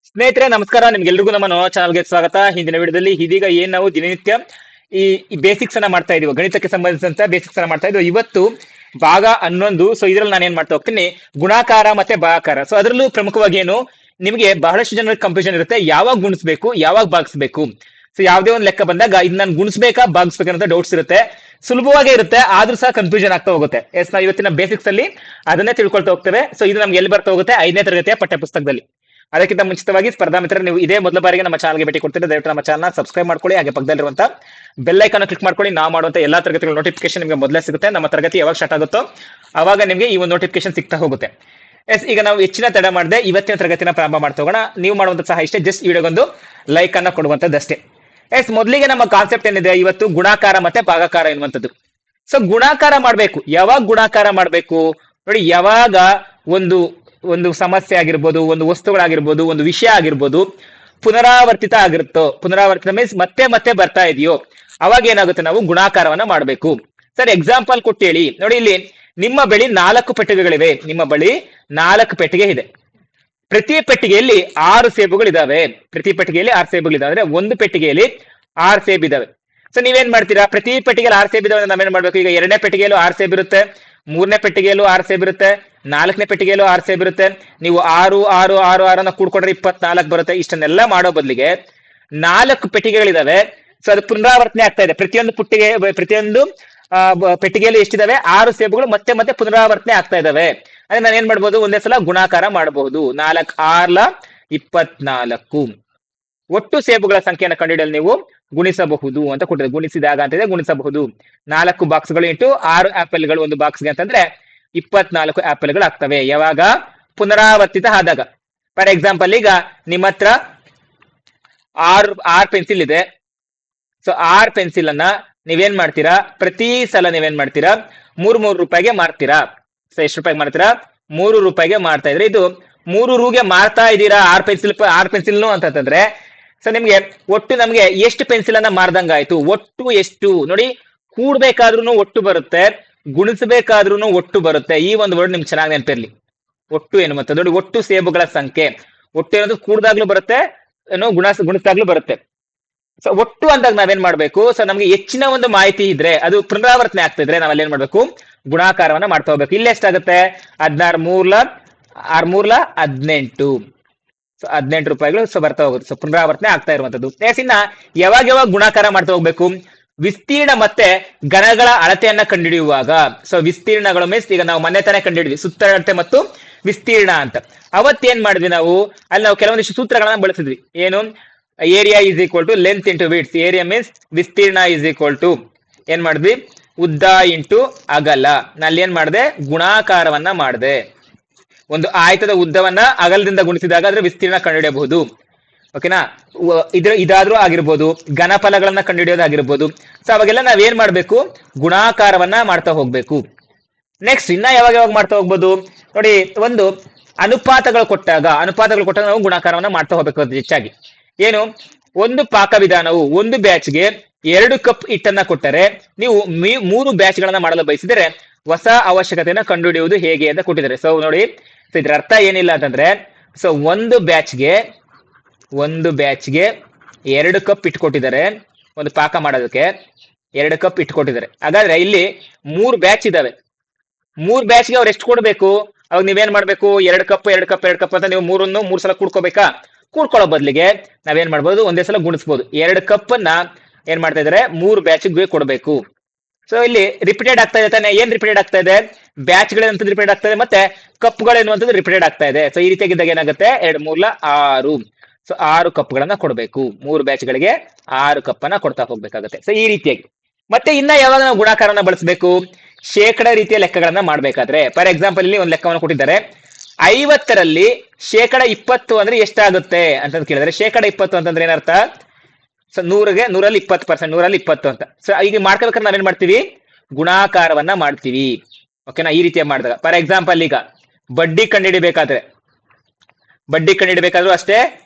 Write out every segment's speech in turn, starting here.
ಸ್ನೇಹಿತರೆ ನಮಸ್ಕಾರ, ನಿಮ್ಗೆಲ್ರಿಗೂ ನಮ್ಮ ಚಾನಲ್ಗೆ ಸ್ವಾಗತ. ಹಿಂದಿನ ವಿಡಿಯೋದಲ್ಲಿ ಇದೀಗ ಏನ್ ನಾವು ದಿನನಿತ್ಯ ಈ ಬೇಸಿಕ್ಸ್ ಅನ್ನ ಮಾಡ್ತಾ ಇದೀವಿ, ಗಣಿತಕ್ಕೆ ಸಂಬಂಧಿಸಿದಂತ ಬೇಸಿಕ್ಸ್ ಅನ್ನ ಮಾಡ್ತಾ ಇದ್ವಿ. ಇವತ್ತು ಭಾಗ 11. ಸೊ ಇದ್ರಲ್ಲಿ ನಾನು ಏನ್ ಮಾಡ್ತಾ ಹೋಗ್ತೀನಿ, ಗುಣಾಕಾರ ಮತ್ತೆ ಭಾಗಾಕಾರ. ಸೊ ಅದರಲ್ಲೂ ಪ್ರಮುಖವಾಗಿ ಏನು, ನಿಮಗೆ ಬಹಳಷ್ಟು ಜನರಿಗೆ ಕನ್ಫ್ಯೂಷನ್ ಇರುತ್ತೆ, ಯಾವಾಗ ಗುಣಿಸ್ಬೇಕು ಯಾವಾಗ ಭಾಗಿಸ್ಬೇಕು. ಸೊ ಯಾವ್ದೇ ಒಂದು ಲೆಕ್ಕ ಬಂದಾಗ ಇದನ್ನ ನಾನು ಗುಣಿಸ್ಬೇಕಾ ಭಾಗಿಸ್ಬೇಕಂತ ಡೌಟ್ಸ್ ಇರುತ್ತೆ. ಸುಲಭವಾಗೇ ಇರುತ್ತೆ, ಆದ್ರೂ ಸಹ ಕನ್ಫ್ಯೂಷನ್ ಆಗ್ತಾ ಹೋಗುತ್ತೆ. ಎಸ್, ನಾವು ಇವತ್ತಿನ ಬೇಸಿಕ್ಸ್ ಅಲ್ಲಿ ಅದನ್ನೇ ತಿಳ್ಕೊಳ್ತಾ ಹೋಗ್ತೇವೆ. ಸೊ ಇದು ನಮ್ಗೆ ಎಲ್ಲಿ ಬರ್ತಾ ಹೋಗುತ್ತೆ, 5ನೇ ತರಗತಿಯ ಪಠ್ಯ ಪುಸ್ತಕದಲ್ಲಿ. ಅದಕ್ಕಿಂತ ಮುಂಚಿತವಾಗಿ ಸ್ಪರ್ಧಾ ಮಿತ್ರರು, ನೀವು ಇದೇ ಮೊದಲ ಬಾರಿಗೆ ನಮ್ಮ ಚಾನಲ್ಗೆ ಭೇಟಿ ಕೊಡ್ತೀರಾ, ದಯವಿಟ್ಟು ನಮ್ಮ ಚಾನಲ್ ಸಬ್ಸ್ಕ್ರೈಬ್ ಮಾಡ್ಕೊಳ್ಳಿ. ಹಾಗೆ ಪಕ್ಕದಲ್ಲಿರುವಂತ ಬೆಲ್ ಐಕಾನ್ ಕ್ಲಿಕ್ ಮಾಡ್ಕೊಳ್ಳಿ. ನಾವು ಮಾಡುವಂತ ಎಲ್ಲಾ ತರಗತಿಗಳ ನೋಟಿಫಿಕೇಶನ್ ನಿಮಗೆ ಮೊದಲೇ ಸಿಗುತ್ತೆ. ನಮ್ಮ ತರಗತಿ ಯಾವಾಗ ಸ್ಟಾರ್ಟ್ ಆಗುತ್ತೋ ಅವಾಗ ನಿಮಗೆ ಈ ಒಂದು ನೋಟಿಫಿಕೇಶನ್ ಸಿಗ್ತಾ ಹೋಗುತ್ತೆ. ಎಸ್, ಈಗ ನಾವು ಹೆಚ್ಚಿನ ತಡ ಮಾಡದೆ ಇವತ್ತಿನ ತರಗತಿನ ಪ್ರಾರಂಭ ಮಾಡ್ತಾ ಹೋಗೋಣ. ನೀವು ಮಾಡುವಂತ ಸಹ ಇಷ್ಟೇ, ಜಸ್ಟ್ ವಿಡಿಯೋಗೊಂದು ಲೈಕ್ ಅನ್ನ ಕೊಡುವಂತದ್ದಷ್ಟೇ. ಎಸ್, ಮೊದಲಿಗೆ ನಮ್ಮ ಕಾನ್ಸೆಪ್ಟ್ ಏನಿದೆ ಇವತ್ತು, ಗುಣಾಕಾರ ಮತ್ತೆ ಭಾಗಾಕಾರ ಎನ್ನುವಂಥದ್ದು. ಸೊ ಗುಣಾಕಾರ ಮಾಡ್ಬೇಕು, ಯಾವಾಗ ಗುಣಾಕಾರ ಮಾಡ್ಬೇಕು ನೋಡಿ, ಯಾವಾಗ ಒಂದು ಒಂದು ಸಮಸ್ಯೆ ಆಗಿರ್ಬೋದು, ಒಂದು ವಸ್ತುಗಳಾಗಿರ್ಬೋದು, ಒಂದು ವಿಷಯ ಆಗಿರ್ಬೋದು ಪುನರಾವರ್ತಿತ ಆಗಿರುತ್ತೋ, ಪುನರಾವರ್ತಿತ ಮೀನ್ಸ್ ಮತ್ತೆ ಮತ್ತೆ ಬರ್ತಾ ಇದೆಯೋ, ಅವಾಗ ಏನಾಗುತ್ತೆ, ನಾವು ಗುಣಾಕಾರವನ್ನ ಮಾಡಬೇಕು. ಸರ್ ಎಕ್ಸಾಂಪಲ್ ಕೊಟ್ಟು ಹೇಳಿ ನೋಡಿ. ಇಲ್ಲಿ ನಿಮ್ಮ ಬಳಿ 4 ಪೆಟ್ಟಿಗೆಗಳಿವೆ, ನಿಮ್ಮ ಬಳಿ 4 ಪೆಟ್ಟಿಗೆ ಇದೆ. ಪ್ರತಿ ಪೆಟ್ಟಿಗೆಯಲ್ಲಿ 6 ಸೇಬುಗಳಿದಾವೆ. ಪ್ರತಿ ಪೆಟ್ಟಿಗೆಯಲ್ಲಿ 6 ಸೇಬುಗಳಿದಾವೆ ಅಂದ್ರೆ ಒಂದು ಪೆಟ್ಟಿಗೆಯಲ್ಲಿ 6 ಸೇಬು ಇದಾವೆ. ಸೊ ನೀವೇನ್ ಮಾಡ್ತೀರಾ, ಪ್ರತಿ ಪೆಟ್ಟಿಗೆಯಲ್ಲಿ 6 ಸೇಬು ಇದಾವೆ, ನಾವೇನ್ ಮಾಡ್ಬೇಕು, ಈಗ 2ನೇ ಪೆಟ್ಟಿಗೆಯಲ್ಲೂ 6 ಸೇಬು ಇರುತ್ತೆ, 3ನೇ ಪೆಟ್ಟಿಗೆಯಲ್ಲೂ 6 ಸೇಬು ಇರುತ್ತೆ, 4ನೇ ಪೆಟ್ಟಿಗೆಯಲ್ಲೂ 6 ಸೇಬು ಇರುತ್ತೆ. ನೀವು 6 6 6 6 ಕೂಡ್ಕೊಂಡ್ರೆ 24 ಬರುತ್ತೆ. ಇಷ್ಟನ್ನೆಲ್ಲ ಮಾಡೋ ಬದಲಿಗೆ 4 ಪೆಟ್ಟಿಗೆಗಳಿದಾವೆ. ಸೊ ಅದು ಪುನರಾವರ್ತನೆ ಆಗ್ತಾ ಇದೆ. ಪ್ರತಿಯೊಂದು ಪೆಟ್ಟಿಗೆಯಲ್ಲಿ ಎಷ್ಟಿದಾವೆ, 6 ಸೇಬುಗಳು ಮತ್ತೆ ಮತ್ತೆ ಪುನರಾವರ್ತನೆ ಆಗ್ತಾ ಇದಾವೆ. ಅದೇ ನಾನು ಏನ್ ಮಾಡ್ಬೋದು, ಒಂದೇ ಸಲ ಗುಣಾಕಾರ ಮಾಡಬಹುದು. 4 6 24. ಒಟ್ಟು ಸೇಬುಗಳ ಸಂಖ್ಯೆಯನ್ನು ಕಂಡುಹಿಡಿಯಲು ನೀವು ಗುಣಿಸಬಹುದು ಅಂತ ಕೊಟ್ಟಿದೆ. ಗುಣಿಸಿದಾಗ ಅಂತ ಇದೆ, ಗುಣಿಸಬಹುದು. 4 ಬಾಕ್ಸ್ಗಳು ಇಂಟು 6 ಆಪಲ್ಗಳು ಒಂದು ಬಾಕ್ಸ್ಗೆ ಅಂತಂದ್ರೆ 24 ಆಪಲ್ಗಳು ಆಗ್ತವೆ. ಯಾವಾಗ, ಪುನರಾವರ್ತಿತ ಆದಾಗ. ಫಾರ್ ಎಕ್ಸಾಂಪಲ್, ಈಗ ನಿಮ್ಮ ಹತ್ರ 6 ಪೆನ್ಸಿಲ್ ಇದೆ. ಸೊ 6 ಪೆನ್ಸಿಲ್ ಅನ್ನ ನೀವೇನ್ ಮಾಡ್ತೀರಾ, ಪ್ರತಿ ಸಲ ನೀವೇನ್ ಮಾಡ್ತೀರಾ, 3 ರೂಪಾಯಿಗೆ ಮಾರ್ತೀರಾ. ಸೊ ಎಷ್ಟು ರೂಪಾಯಿಗೆ ಮಾರ್ತೀರಾ, 3 ರೂಪಾಯಿಗೆ ಮಾರ್ತಾ ಇದ್ರೆ, ಇದು 3 ರೂಗೆ ಮಾರ್ತಾ ಇದ್ದೀರಾ 6 ಪೆನ್ಸಿಲ್ನು ಅಂತಂದ್ರೆ, ಸೊ ನಿಮ್ಗೆ ಒಟ್ಟು ನಮ್ಗೆ ಎಷ್ಟು ಪೆನ್ಸಿಲ್ ಅನ್ನ ಮಾರ್ದಂಗಾಯ್ತು, ಒಟ್ಟು ಎಷ್ಟು ನೋಡಿ. ಕೂಡ್ಬೇಕಾದ್ರೂ ಒಟ್ಟು ಬರುತ್ತೆ, ಗುಣಿಸಬೇಕಾದ್ರೂ ಒಟ್ಟು ಬರುತ್ತೆ. ಈ ಒಂದು ವರ್ಡ್ ನಿಮ್ಗೆ ಚೆನ್ನಾಗಿ ನೆನಪಿರ್ಲಿ. ಒಟ್ಟು ಏನು ಮತ್ತೆ ನೋಡಿ, ಒಟ್ಟು ಸೇಬುಗಳ ಸಂಖ್ಯೆ. ಒಟ್ಟು ಏನಂದ್ರೆ ಕೂಡ್ದಾಗ್ಲೂ ಬರುತ್ತೆ, ಏನೋ ಗುಣಿಸ್ದಾಗ್ಲೂ ಬರುತ್ತೆ. ಸೊ ಒಟ್ಟು ಅಂದಾಗ ನಾವೇನ್ ಮಾಡ್ಬೇಕು, ಸೊ ನಮ್ಗೆ ಹೆಚ್ಚಿನ ಒಂದು ಮಾಹಿತಿ ಇದ್ರೆ, ಅದು ಪುನರಾವರ್ತನೆ ಆಗ್ತಾ ಇದ್ರೆ, ನಾವ್ ಅಲ್ಲೇನ್ ಮಾಡ್ಬೇಕು, ಗುಣಾಕಾರವನ್ನ ಮಾಡ್ತಾ ಹೋಗ್ಬೇಕು. ಇಲ್ಲಿ ಎಷ್ಟಾಗುತ್ತೆ, 16 3 18. ಸೊ 18 ರೂಪಾಯಿಗಳು ಸೊ ಬರ್ತಾ ಹೋಗುತ್ತೆ. ಸೊ ಪುನರಾವರ್ತನೆ ಆಗ್ತಾ ಇರುವಂತದ್ದು. ಇನ್ನ ಯಾವಾಗ ಗುಣಾಕಾರ ಮಾಡ್ತಾ ಹೋಗ್ಬೇಕು, ವಿಸ್ತೀರ್ಣ ಮತ್ತೆ ಘನಗಳ ಅಳತೆಯನ್ನ ಕಂಡುಹಿಡಿಯುವಾಗ. ಸೊ ವಿಸ್ತೀರ್ಣಗಳು ಮೀನ್ಸ್, ಈಗ ನಾವು ಮೊನ್ನೆ ತಾನೇ ಕಂಡುಹಿಡಿದ್ವಿ ಸುತ್ತಳತೆ ಮತ್ತು ವಿಸ್ತೀರ್ಣ ಅಂತ. ಅವತ್ತೇನ್ ಮಾಡಿದ್ವಿ ನಾವು, ಅಲ್ಲಿ ನಾವು ಕೆಲವೊಂದಿಷ್ಟು ಸೂತ್ರಗಳನ್ನ ಬಳಸಿದ್ವಿ. ಏನು, area is equal to length into width. Area means ವಿಸ್ತೀರ್ಣ ಈಸ್ ಈಕ್ವಲ್ ಟು ಏನ್ ಮಾಡಿದ್ವಿ, ಉದ್ದ ಇಂಟು ಅಗಲ. ನಲ್ಲಿ ಏನ್ ಮಾಡಿದೆ, ಗುಣಾಕಾರವನ್ನ ಮಾಡಿದೆ. ಒಂದು ಆಯತದ ಉದ್ದವನ್ನ ಅಗಲದಿಂದ ಗುಣಿಸಿದಾಗ ಅದ್ರ ವಿಸ್ತೀರ್ಣ ಕಂಡುಹಿಡಿಯಬಹುದು. ಓಕೆನಾ, ಇದಾದ್ರೂ ಆಗಿರ್ಬೋದು, ಘನಫಲಗಳನ್ನ ಕಂಡುಹಿಡಿಯೋದಾಗಿರ್ಬೋದು. ಸೊ ಅವಾಗೆಲ್ಲ ನಾವೇನ್ ಮಾಡ್ಬೇಕು, ಗುಣಾಕಾರವನ್ನ ಮಾಡ್ತಾ ಹೋಗ್ಬೇಕು. ನೆಕ್ಸ್ಟ್ ಇನ್ನ ಯಾವಾಗ ಮಾಡ್ತಾ ಹೋಗ್ಬೋದು ನೋಡಿ, ಒಂದು ಅನುಪಾತಗಳು ಕೊಟ್ಟಾಗ ನಾವು ಗುಣಾಕಾರವನ್ನ ಮಾಡ್ತಾ ಹೋಗ್ಬೇಕು. ಅದು ಹೆಚ್ಚಾಗಿ ಏನು, ಒಂದು ಪಾಕ ವಿಧಾನವು ಒಂದು ಬ್ಯಾಚ್ಗೆ 2 ಕಪ್ ಹಿಟ್ಟನ್ನ ಕೊಟ್ಟರೆ, ನೀವು 3 ಬ್ಯಾಚ್ಗಳನ್ನ ಮಾಡಲು ಬಯಸಿದರೆ ಹೊಸ ಅವಶ್ಯಕತೆಯನ್ನ ಕಂಡುಹಿಡಿಯುವುದು ಹೇಗೆ ಅಂತ ಕೊಟ್ಟಿದ್ದಾರೆ. ಸೊ ನೋಡಿ, ಇದ್ರ ಅರ್ಥ ಏನಿಲ್ಲ ಅಂತಂದ್ರೆ, ಸೊ ಒಂದು ಬ್ಯಾಚ್ಗೆ 2 ಕಪ್ ಇಟ್ಕೊಟ್ಟಿದ್ದಾರೆ. ಒಂದು ಪಾಕ ಮಾಡೋದಕ್ಕೆ 2 ಕಪ್ ಇಟ್ಕೊಟ್ಟಿದ್ದಾರೆ. ಹಾಗಾದ್ರೆ ಇಲ್ಲಿ 3 ಬ್ಯಾಚ್ ಇದಾವೆ. 3 ಬ್ಯಾಚ್ಗೆ ಅವ್ರು ಎಷ್ಟು ಕೊಡ್ಬೇಕು, ಅವಾಗ ನೀವೇನ್ ಮಾಡ್ಬೇಕು, 2 ಕಪ್ ಅಂತ ನೀವು 3 ಸಲ ಕೂಡ್ಕೋಬೇಕಾ. ಕೂಡ್ಕೊಳ್ಳೋ ಬದಲಿಗೆ ನಾವೇನ್ ಮಾಡ್ಬೋದು, ಒಂದೇ ಸಲ ಗುಣಿಸ್ಬೋದು. 2 ಕಪ್ ಅನ್ನ ಏನ್ ಮಾಡ್ತಾ ಇದಾರೆ, 3 ಬ್ಯಾಚ್ಗೆ ಕೊಡ್ಬೇಕು. ಸೊ ಇಲ್ಲಿ ರಿಪೀಟೆಡ್ ಆಗ್ತಾ ಇದೆ ತಾನೆ. ಏನ್ ರಿಪೀಟೆಡ್ ಆಗ್ತಾ ಇದೆ, ಬ್ಯಾಚ್ಗಳೇನಂತದ್ದು ರಿಪೀಟೆಡ್ ಆಗ್ತಾ ಇದೆ, ಮತ್ತೆ ಕಪ್ಗಳು ಎನ್ನುವಂಥದ್ದು ರಿಪೀಟೆಡ್ ಆಗ್ತಾ ಇದೆ. ಸೊ ಈ ರೀತಿಯಾಗಿದ್ದಾಗ ಏನಾಗುತ್ತೆ, 2 3 6. ಸೊ 6 ಕಪ್ಗಳನ್ನ ಕೊಡ್ಬೇಕು. 3 ಬ್ಯಾಚ್ಗಳಿಗೆ 6 ಕಪ್ ಅನ್ನ ಕೊಡ್ತಾ ಹೋಗ್ಬೇಕಾಗತ್ತೆ. ಸೊ ಈ ರೀತಿಯಾಗಿ ಮತ್ತೆ ಇನ್ನ ಯಾವಾಗ ನಾವು ಗುಣಾಕಾರನ ಬಳಸಬೇಕು, ಶೇಕಡ ರೀತಿಯ ಲೆಕ್ಕಗಳನ್ನ ಮಾಡ್ಬೇಕಾದ್ರೆ. ಫಾರ್ ಎಕ್ಸಾಂಪಲ್, ಇಲ್ಲಿ ಒಂದು ಲೆಕ್ಕವನ್ನು ಕೊಟ್ಟಿದ್ದಾರೆ, 50ರಲ್ಲಿ ಶೇಕಡ 20 ಅಂದ್ರೆ ಎಷ್ಟಾಗುತ್ತೆ ಅಂತ ಕೇಳಿದ್ರೆ, ಶೇಕಡ 20 ಅಂತಂದ್ರೆ ಏನರ್ಥ, ಸೊ 100ರಲ್ಲಿ 20%, 100ರಲ್ಲಿ 20 ಅಂತ. ಸೊ ಈಗ ಮಾಡ್ಕೋಬೇಕಾದ್ರೆ ನಾವೇನ್ ಮಾಡ್ತೀವಿ, ಗುಣಾಕಾರವನ್ನ ಮಾಡ್ತೀವಿ. ಓಕೆನಾ, ಈ ರೀತಿಯಾಗಿ ಮಾಡಿದಾಗ. ಫಾರ್ ಎಕ್ಸಾಂಪಲ್, ಈಗ ಬಡ್ಡಿ ಕಂಡುಹಿಡಿಬೇಕಾದ್ರೂ ಅಷ್ಟೇ,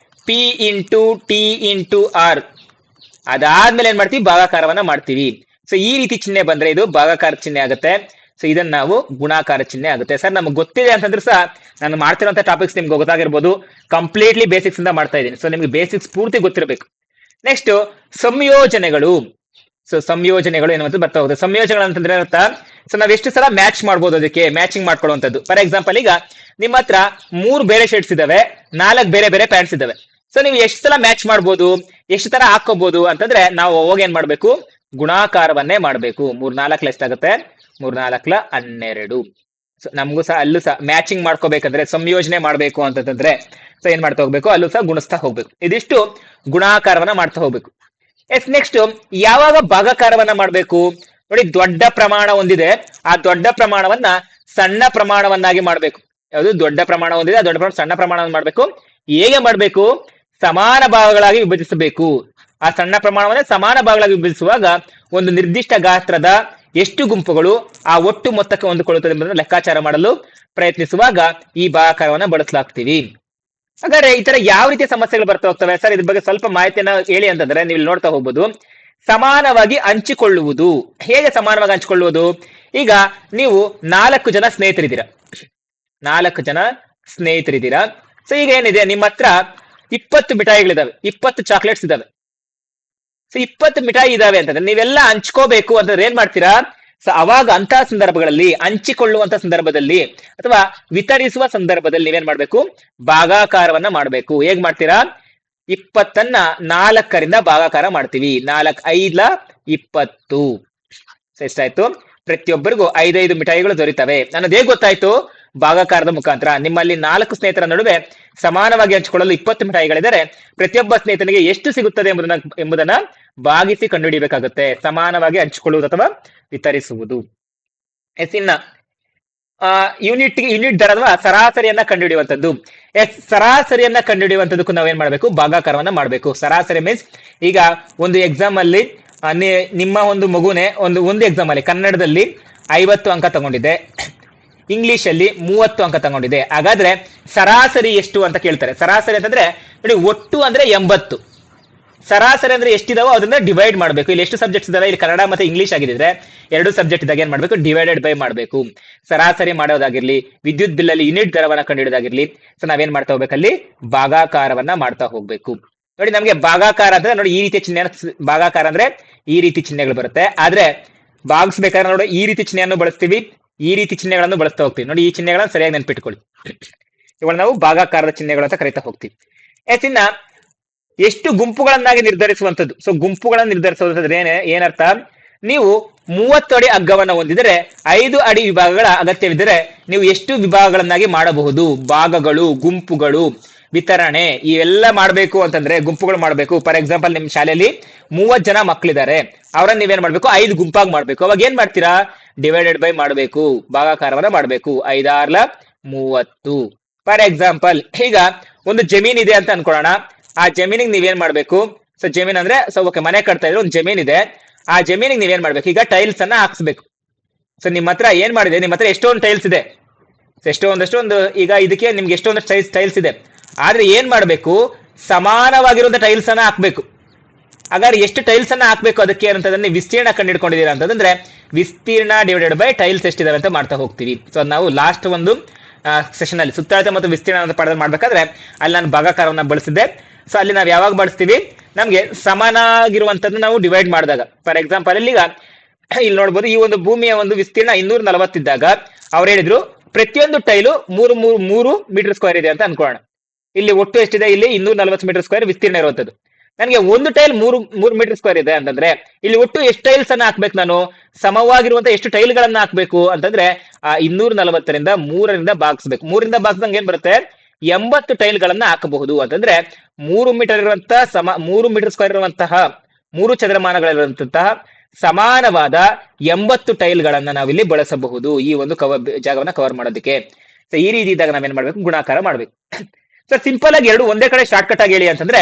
P into T into R. ಅದಾದ್ಮೇಲೆ ಏನ್ ಮಾಡ್ತೀವಿ, ಭಾಗಾಕಾರವನ್ನ ಮಾಡ್ತೀವಿ. ಸೊ ಈ ರೀತಿ ಚಿಹ್ನೆ ಬಂದ್ರೆ ಇದು ಭಾಗಾಕಾರ ಚಿಹ್ನೆ ಆಗುತ್ತೆ. ಸೊ ಇದನ್ನ ನಾವು ಗುಣಾಕಾರ ಚಿಹ್ನೆ ಆಗುತ್ತೆ. ಸರ್ ನಮ್ಗೆ ಗೊತ್ತಿದೆ ಅಂತಂದ್ರೆ ಸಹ ನಾನು ಮಾಡ್ತಿರೋಂಥ ಟಾಪಿಕ್ಸ್ ನಿಮ್ಗೆ ಗೊತ್ತಾಗಿರ್ಬೋದು. ಕಂಪ್ಲೀಟ್ಲಿ ಬೇಸಿಕ್ಸ್ ಇಂದ ಮಾಡ್ತಾ ಇದ್ದೀನಿ. ಸೊ ನಿಮ್ಗೆ ಬೇಸಿಕ್ಸ್ ಪೂರ್ತಿ ಗೊತ್ತಿರಬೇಕು. ನೆಕ್ಸ್ಟ್ ಸಂಯೋಜನೆಗಳು. ಸೊ ಸಂಯೋಜನೆಗಳು ಏನುವಂತ ಬರ್ತಾ ಹೋಗುತ್ತೆ. ಸಂಯೋಜನೆಗಳು ಅಂತಂದ್ರೆ ಅರ್ಥ, ಸೊ ನಾವ್ ಎಷ್ಟು ಸಲ ಮ್ಯಾಚ್ ಮಾಡ್ಬೋದು, ಅದಕ್ಕೆ ಮ್ಯಾಚಿಂಗ್ ಮಾಡ್ಕೊಳ್ಳುವಂಥದ್ದು. ಫಾರ್ ಎಕ್ಸಾಂಪಲ್, ಈಗ ನಿಮ್ಮ ಹತ್ರ 3 ಬೇರೆ ಶರ್ಟ್ಸ್ ಇದಾವೆ, 4 ಬೇರೆ ಬೇರೆ ಪ್ಯಾಂಟ್ಸ್ ಇದಾವೆ. ಸೊ ನೀವು ಎಷ್ಟು ಸಲ ಮ್ಯಾಚ್ ಮಾಡ್ಬೋದು, ಎಷ್ಟು ತರ ಹಾಕೋಬಹುದು ಅಂತಂದ್ರೆ ನಾವು ಅವಾಗ ಏನ್ ಮಾಡ್ಬೇಕು, ಗುಣಾಕಾರವನ್ನೇ ಮಾಡ್ಬೇಕು. 3 4 ಎಷ್ಟಾಗುತ್ತೆ, 3 4 12. ಸೊ ನಮಗೂ ಸಹ ಅಲ್ಲೂ ಸಹ ಮ್ಯಾಚಿಂಗ್ ಮಾಡ್ಕೋಬೇಕಂದ್ರೆ, ಸಂಯೋಜನೆ ಮಾಡ್ಬೇಕು ಅಂತಂದ್ರೆ ಸೊ ಏನ್ ಮಾಡ್ತಾ ಹೋಗ್ಬೇಕು, ಅಲ್ಲೂ ಸಹ ಗುಣಿಸ್ತಾ ಹೋಗ್ಬೇಕು. ಇದಿಷ್ಟು ಗುಣಾಕಾರವನ್ನ ಮಾಡ್ತಾ ಹೋಗ್ಬೇಕು. ನೆಕ್ಸ್ಟ್ ಯಾವಾಗ ಭಾಗಾಕಾರವನ್ನ ಮಾಡ್ಬೇಕು ನೋಡಿ, ದೊಡ್ಡ ಪ್ರಮಾಣ ಹೊಂದಿದೆ, ಆ ದೊಡ್ಡ ಪ್ರಮಾಣವನ್ನ ಸಣ್ಣ ಪ್ರಮಾಣವನ್ನಾಗಿ ಮಾಡ್ಬೇಕು. ಯಾವುದು ದೊಡ್ಡ ಪ್ರಮಾಣ ಹೊಂದಿದೆ, ಆ ದೊಡ್ಡ ಪ್ರಮಾಣ ಸಣ್ಣ ಪ್ರಮಾಣವನ್ನು ಮಾಡ್ಬೇಕು. ಹೇಗೆ ಮಾಡ್ಬೇಕು, ಸಮಾನ ಭಾಗಗಳಾಗಿ ವಿಭಜಿಸಬೇಕು. ಆ ಸಣ್ಣ ಪ್ರಮಾಣವನ್ನ ಸಮಾನ ಭಾಗಗಳಾಗಿ ವಿಭಜಿಸುವಾಗ ಒಂದು ನಿರ್ದಿಷ್ಟ ಗಾತ್ರದ ಎಷ್ಟು ಗುಂಪುಗಳು ಆ ಒಟ್ಟು ಮೊತ್ತಕ್ಕೆ ಹೊಂದಿಕೊಳ್ಳುತ್ತದೆ ಎಂಬುದನ್ನು ಲೆಕ್ಕಾಚಾರ ಮಾಡಲು ಪ್ರಯತ್ನಿಸುವಾಗ ಈ ಭಾಗಾಕಾರವನ್ನ ಬಳಸಲಾಗ್ತೀವಿ. ಹಾಗಾದ್ರೆ ಈ ತರ ಯಾವ ರೀತಿಯ ಸಮಸ್ಯೆಗಳು ಬರ್ತಾ ಹೋಗ್ತವೆ ಸರ್, ಇದ್ರ ಬಗ್ಗೆ ಸ್ವಲ್ಪ ಮಾಹಿತಿಯನ್ನ ಹೇಳಿ ಅಂತಂದ್ರೆ ನೀವು ಇಲ್ಲಿ ನೋಡ್ತಾ ಹೋಗ್ಬೋದು. ಸಮಾನವಾಗಿ ಹಂಚಿಕೊಳ್ಳುವುದು. ಹೇಗೆ ಸಮಾನವಾಗಿ ಹಂಚಿಕೊಳ್ಳುವುದು? ಈಗ ನೀವು 4 ಜನ ಸ್ನೇಹಿತರಿದ್ದೀರಾ, 4 ಜನ ಸ್ನೇಹಿತರಿದ್ದೀರಾ. ಸೊ ಈಗ ಏನಿದೆ, ನಿಮ್ಮ ಹತ್ರ 20 ಮಿಠಾಯಿಗಳಿದಾವೆ, 20 ಚಾಕ್ಲೇಟ್ಸ್ ಇದಾವೆ. ಸೊ 20 ಮಿಠಾಯಿ ಇದಾವೆ ಅಂತಂದ್ರೆ ನೀವೆಲ್ಲ ಹಂಚ್ಕೋಬೇಕು ಅಂತಂದ್ರೆ ಏನ್ ಮಾಡ್ತೀರಾ? ಸೊ ಅವಾಗ ಅಂತಹ ಸಂದರ್ಭಗಳಲ್ಲಿ, ಹಂಚಿಕೊಳ್ಳುವಂತ ಸಂದರ್ಭದಲ್ಲಿ ಅಥವಾ ವಿತರಿಸುವ ಸಂದರ್ಭದಲ್ಲಿ ನೀವೇನ್ ಮಾಡ್ಬೇಕು, ಭಾಗಾಕಾರವನ್ನ ಮಾಡ್ಬೇಕು. ಹೇಗ್ ಮಾಡ್ತೀರಾ? 20ನ್ನ 4ರಿಂದ ಭಾಗಾಕಾರ ಮಾಡ್ತೀವಿ. 4 5 20. ಸೊ ಎಷ್ಟಾಯ್ತು? ಪ್ರತಿಯೊಬ್ಬರಿಗೂ 5 ಮಿಠಾಯಿಗಳು ದೊರೀತವೆ. ನನ್ನದು ಹೇಗ್ ಗೊತ್ತಾಯ್ತು? ಭಾಗಾಕಾರದ ಮುಖಾಂತರ. ನಿಮ್ಮಲ್ಲಿ 4 ಸ್ನೇಹಿತರ ನಡುವೆ ಸಮಾನವಾಗಿ ಹಂಚಿಕೊಳ್ಳಲು 20 ಮಿಠಾಯಿಗಳಿದ್ದಾರೆ. ಪ್ರತಿಯೊಬ್ಬ ಸ್ನೇಹಿತನಿಗೆ ಎಷ್ಟು ಸಿಗುತ್ತದೆ ಎಂಬುದನ್ನ ಭಾಗಿಸಿ ಕಂಡುಹಿಡಿಯಬೇಕಾಗುತ್ತೆ. ಸಮಾನವಾಗಿ ಹಂಚಿಕೊಳ್ಳುವುದು ಅಥವಾ ವಿತರಿಸುವುದು. ಇನ್ನ ಯೂನಿಟ್ ದರ ಅಥವಾ ಸರಾಸರಿಯನ್ನ ಕಂಡುಹಿಡಿಯುವಂಥದ್ದು. ಸರಾಸರಿಯನ್ನ ಕಂಡುಹಿಡಿಯುವಂಥದ್ದಕ್ಕೂ ನಾವೇನ್ ಮಾಡ್ಬೇಕು, ಭಾಗಾಕಾರವನ್ನ ಮಾಡ್ಬೇಕು. ಸರಾಸರಿ ಮೀನ್ಸ್, ಈಗ ಒಂದು ಎಕ್ಸಾಮ್ ಅಲ್ಲಿ ನಿಮ್ಮ ಒಂದು ಮಗುನೆ ಒಂದು ಎಕ್ಸಾಮ್ ಅಲ್ಲಿ ಕನ್ನಡದಲ್ಲಿ 50 ಅಂಕ ತಗೊಂಡಿದೆ, ಇಂಗ್ಲಿಷ್ ಅಲ್ಲಿ 30 ಅಂಕ ತಗೊಂಡಿದೆ. ಹಾಗಾದ್ರೆ ಸರಾಸರಿ ಎಷ್ಟು ಅಂತ ಕೇಳ್ತಾರೆ. ಸರಾಸರಿ ಅಂತಂದ್ರೆ ನೋಡಿ, ಒಟ್ಟು ಅಂದ್ರೆ 80. ಸರಾಸರಿ ಅಂದ್ರೆ ಎಷ್ಟಿದಾವೋ ಅದನ್ನ ಡಿವೈಡ್ ಮಾಡ್ಬೇಕು. ಇಲ್ಲಿ ಎಷ್ಟು ಸಬ್ಜೆಕ್ಟ್ಸ್ ಇದಾವೆ, ಇಲ್ಲಿ ಕನ್ನಡ ಮತ್ತೆ ಇಂಗ್ಲಿಷ್ ಆಗಿದ್ರೆ 2 ಸಬ್ಜೆಕ್ಟ್ ಇದ್ದಾಗ ಏನ್ ಮಾಡ್ಬೇಕು, ಡಿವೈಡೆಡ್ ಬೈ ಮಾಡ್ಬೇಕು. ಸರಾಸರಿ ಮಾಡೋದಾಗಿರ್ಲಿ, ವಿದ್ಯುತ್ ಬಿಲ್ ಅಲ್ಲಿ ಯೂನಿಟ್ ದರವನ್ನ ಕಂಡುಹಿಡಿಯೋದಾಗಿರ್ಲಿ, ಸೊ ನಾವೇನ್ ಮಾಡ್ತಾ ಹೋಗ್ಬೇಕಲ್ಲಿ, ಭಾಗಾಕಾರವನ್ನ ಮಾಡ್ತಾ ಹೋಗ್ಬೇಕು. ನೋಡಿ, ನಮ್ಗೆ ಭಾಗಾಕಾರ ಅಂದ್ರೆ ನೋಡಿ ಈ ರೀತಿಯ ಚಿಹ್ನೆ, ಭಾಗಾಕಾರ ಅಂದ್ರೆ ಈ ರೀತಿ ಚಿಹ್ನೆಗಳು ಬರುತ್ತೆ. ಆದ್ರೆ ಭಾಗಿಸ್ಬೇಕಾದ್ರೆ ನೋಡಿ ಈ ರೀತಿ ಚಿಹ್ನೆಯನ್ನು ಬಳಸ್ತೀವಿ, ಈ ರೀತಿ ಚಿಹ್ನೆಗಳನ್ನು ಬಳಸ್ತಾ ಹೋಗ್ತೀವಿ. ನೋಡಿ, ಈ ಚಿಹ್ನೆಗಳನ್ನು ಸರಿಯಾಗಿ ನೆನ್ಪಿಟ್ಕೊಳ್ಳಿ. ಇವಾಗ ನಾವು ಭಾಗಾಕಾರದ ಚಿಹ್ನೆಗಳು ಅಂತ ಕರಿತಾ ಹೋಗ್ತೀವಿ. ಇನ್ನ ಎಷ್ಟು ಗುಂಪುಗಳನ್ನಾಗಿ ನಿರ್ಧರಿಸುವಂಥದ್ದು. ಸೊ ಗುಂಪುಗಳನ್ನು ನಿರ್ಧರಿಸುವಂತಂದ್ರೆ ಏನರ್ಥ? ನೀವು 30 ಅಡಿ ಹಗ್ಗವನ್ನ ಹೊಂದಿದರೆ 5 ಅಡಿ ವಿಭಾಗಗಳ ಅಗತ್ಯವಿದ್ದರೆ ನೀವು ಎಷ್ಟು ವಿಭಾಗಗಳನ್ನಾಗಿ ಮಾಡಬಹುದು? ಭಾಗಗಳು, ಗುಂಪುಗಳು, ವಿತರಣೆ ಇವೆಲ್ಲ ಮಾಡ್ಬೇಕು ಅಂತಂದ್ರೆ ಗುಂಪುಗಳು ಮಾಡ್ಬೇಕು. ಫಾರ್ ಎಕ್ಸಾಂಪಲ್, ನಿಮ್ ಶಾಲೆಯಲ್ಲಿ 30 ಜನ ಮಕ್ಕಳಿದ್ದಾರೆ, ಅವ್ರನ್ನ ನೀವೇನ್ ಮಾಡ್ಬೇಕು, 5 ಗುಂಪಾಗಿ ಮಾಡ್ಬೇಕು. ಅವಾಗ ಏನ್ ಮಾಡ್ತೀರಾ? ಡಿವೈಡೆಡ್ ಬೈ ಮಾಡ್ಬೇಕು, ಭಾಗಾಕಾರವನ್ನ ಮಾಡ್ಬೇಕು. 5 6 30. ಫಾರ್ ಎಕ್ಸಾಂಪಲ್, ಈಗ ಒಂದು ಜಮೀನ್ ಇದೆ ಅಂತ ಅನ್ಕೊಳ್ಳೋಣ. ಆ ಜಮೀನಿಗೆ ನೀವೇನ್ ಮಾಡ್ಬೇಕು? ಸೊ ಜಮೀನ್ ಅಂದ್ರೆ ಮನೆ ಕಟ್ತಾ ಇದ್ರೆ ಒಂದು ಜಮೀನ್ ಇದೆ. ಆ ಜಮೀನಿಗೆ ನೀವೇನ್ ಮಾಡ್ಬೇಕು? ಈಗ ಟೈಲ್ಸ್ ಅನ್ನ ಹಾಕ್ಸ್ಬೇಕು. ಸೊ ನಿಮ್ಮ ಹತ್ರ ಏನ್ ಮಾಡಿದೆ, ನಿಮ್ಮ ಹತ್ರ ಎಷ್ಟೊಂದು ಟೈಲ್ಸ್ ಇದೆ, ಒಂದು ಈಗ ಇದಕ್ಕೆ ನಿಮ್ಗೆ ಎಷ್ಟೊಂದು ಟೈಲ್ಸ್ ಇದೆ. ಆದ್ರೆ ಏನ್ ಮಾಡ್ಬೇಕು? ಸಮಾನವಾಗಿರುವಂತ ಟೈಲ್ಸ್ ಅನ್ನ ಹಾಕ್ಬೇಕು. ಹಾಗಾದ್ರೆ ಎಷ್ಟು ಟೈಲ್ಸ್ ಅನ್ನ ಹಾಕ್ಬೇಕು ಅದಕ್ಕೆ ಅಂತಂದ್ರೆ ವಿಸ್ತೀರ್ಣ ಕಂಡುಹಿಡ್ಕೊಂಡಿದ್ದೀರಾ ಅಂತಂದ್ರೆ ವಿಸ್ತೀರ್ಣ ಡಿವೈಡೆಡ್ ಬೈ ಟೈಲ್ಸ್ ಎಷ್ಟಿದಾವೆ ಅಂತ ಮಾಡ್ತಾ ಹೋಗ್ತೀವಿ. ಸೊ ನಾವು ಲಾಸ್ಟ್ ಒಂದು ಸೆಷನ್ ಅಲ್ಲಿ ಸುತ್ತಳತೆ ಮತ್ತು ವಿಸ್ತೀರ್ಣ ಅಂತ ಪಡೆದ ಮಾಡ್ಬೇಕಾದ್ರೆ ಅಲ್ಲಿ ನಾನು ಭಾಗಾಕಾರವನ್ನ ಬಳಸಿದ್ದೆ. ಸೊ ಅಲ್ಲಿ ನಾವು ಯಾವಾಗ ಬಳಸ್ತೀವಿ? ನಮ್ಗೆ ಸಮನಾಗಿರುವಂತದ್ದು ನಾವು ಡಿವೈಡ್ ಮಾಡಿದಾಗ. ಫಾರ್ ಎಕ್ಸಾಂಪಲ್, ಇಲ್ಲಿ ನೋಡ್ಬೋದು, ಈ ಒಂದು ಭೂಮಿಯ ಒಂದು ವಿಸ್ತೀರ್ಣ 240 ಇದ್ದಾಗ ಅವ್ರು ಹೇಳಿದ್ರು ಪ್ರತಿಯೊಂದು ಟೈಲು 3 ಮೀಟರ್ ಸ್ಕ್ವೇರ್ ಇದೆ ಅಂತ ಅನ್ಕೊಳ್ಳೋಣ. ಇಲ್ಲಿ ಒಟ್ಟು ಎಷ್ಟಿದೆ? ಇಲ್ಲಿ 240 ಮೀಟರ್ ಸ್ಕ್ವೇರ್ ವಿಸ್ತೀರ್ಣ ಇರುವಂತದ್ದು. ನನಗೆ ಒಂದು ಟೈಲ್ 3 ಮೀಟರ್ ಸ್ಕ್ವೇರ್ ಇದೆ ಅಂತಂದ್ರೆ ಇಲ್ಲಿ ಒಟ್ಟು ಎಷ್ಟು ಟೈಲ್ಸ್ ಅನ್ನ ಹಾಕ್ಬೇಕು? ನಾನು ಸಮವಾಗಿರುವಂತ ಎಷ್ಟು ಟೈಲ್ಗಳನ್ನ ಹಾಕ್ಬೇಕು ಅಂತಂದ್ರೆ 240ರಿಂದ 3ರಿಂದ ಭಾಗಿಸ್ಬೇಕು. 3ರಿಂದ ಭಾಗಿಸಿದಂಗೆ ಏನ್ ಬರುತ್ತೆ? 80 ಟೈಲ್ಗಳನ್ನ ಹಾಕಬಹುದು. ಅಂತಂದ್ರೆ 3 ಮೀಟರ್ ಇರುವಂತಹ 3 ಮೀಟರ್ ಸ್ಕ್ವೇರ್ ಇರುವಂತಹ 3 ಚದರಮಾನಗಳಿರುವಂತಹ ಸಮಾನವಾದ 80 ಟೈಲ್ಗಳನ್ನ ನಾವಿಲ್ಲಿ ಬಳಸಬಹುದು ಈ ಒಂದು ಜಾಗವನ್ನ ಕವರ್ ಮಾಡೋದಕ್ಕೆ. ಸೊ ಈ ರೀತಿ ಇದ್ದಾಗ ನಾವೇನ್ ಮಾಡ್ಬೇಕು? ಗುಣಾಕಾರ ಮಾಡ್ಬೇಕು. ಸೊ ಸಿಂಪಲ್ ಆಗಿ ಎರಡು ಒಂದೇ ಕಡೆ ಶಾರ್ಟ್ ಕಟ್ ಆಗಿ ಹೇಳಿ ಅಂತಂದ್ರೆ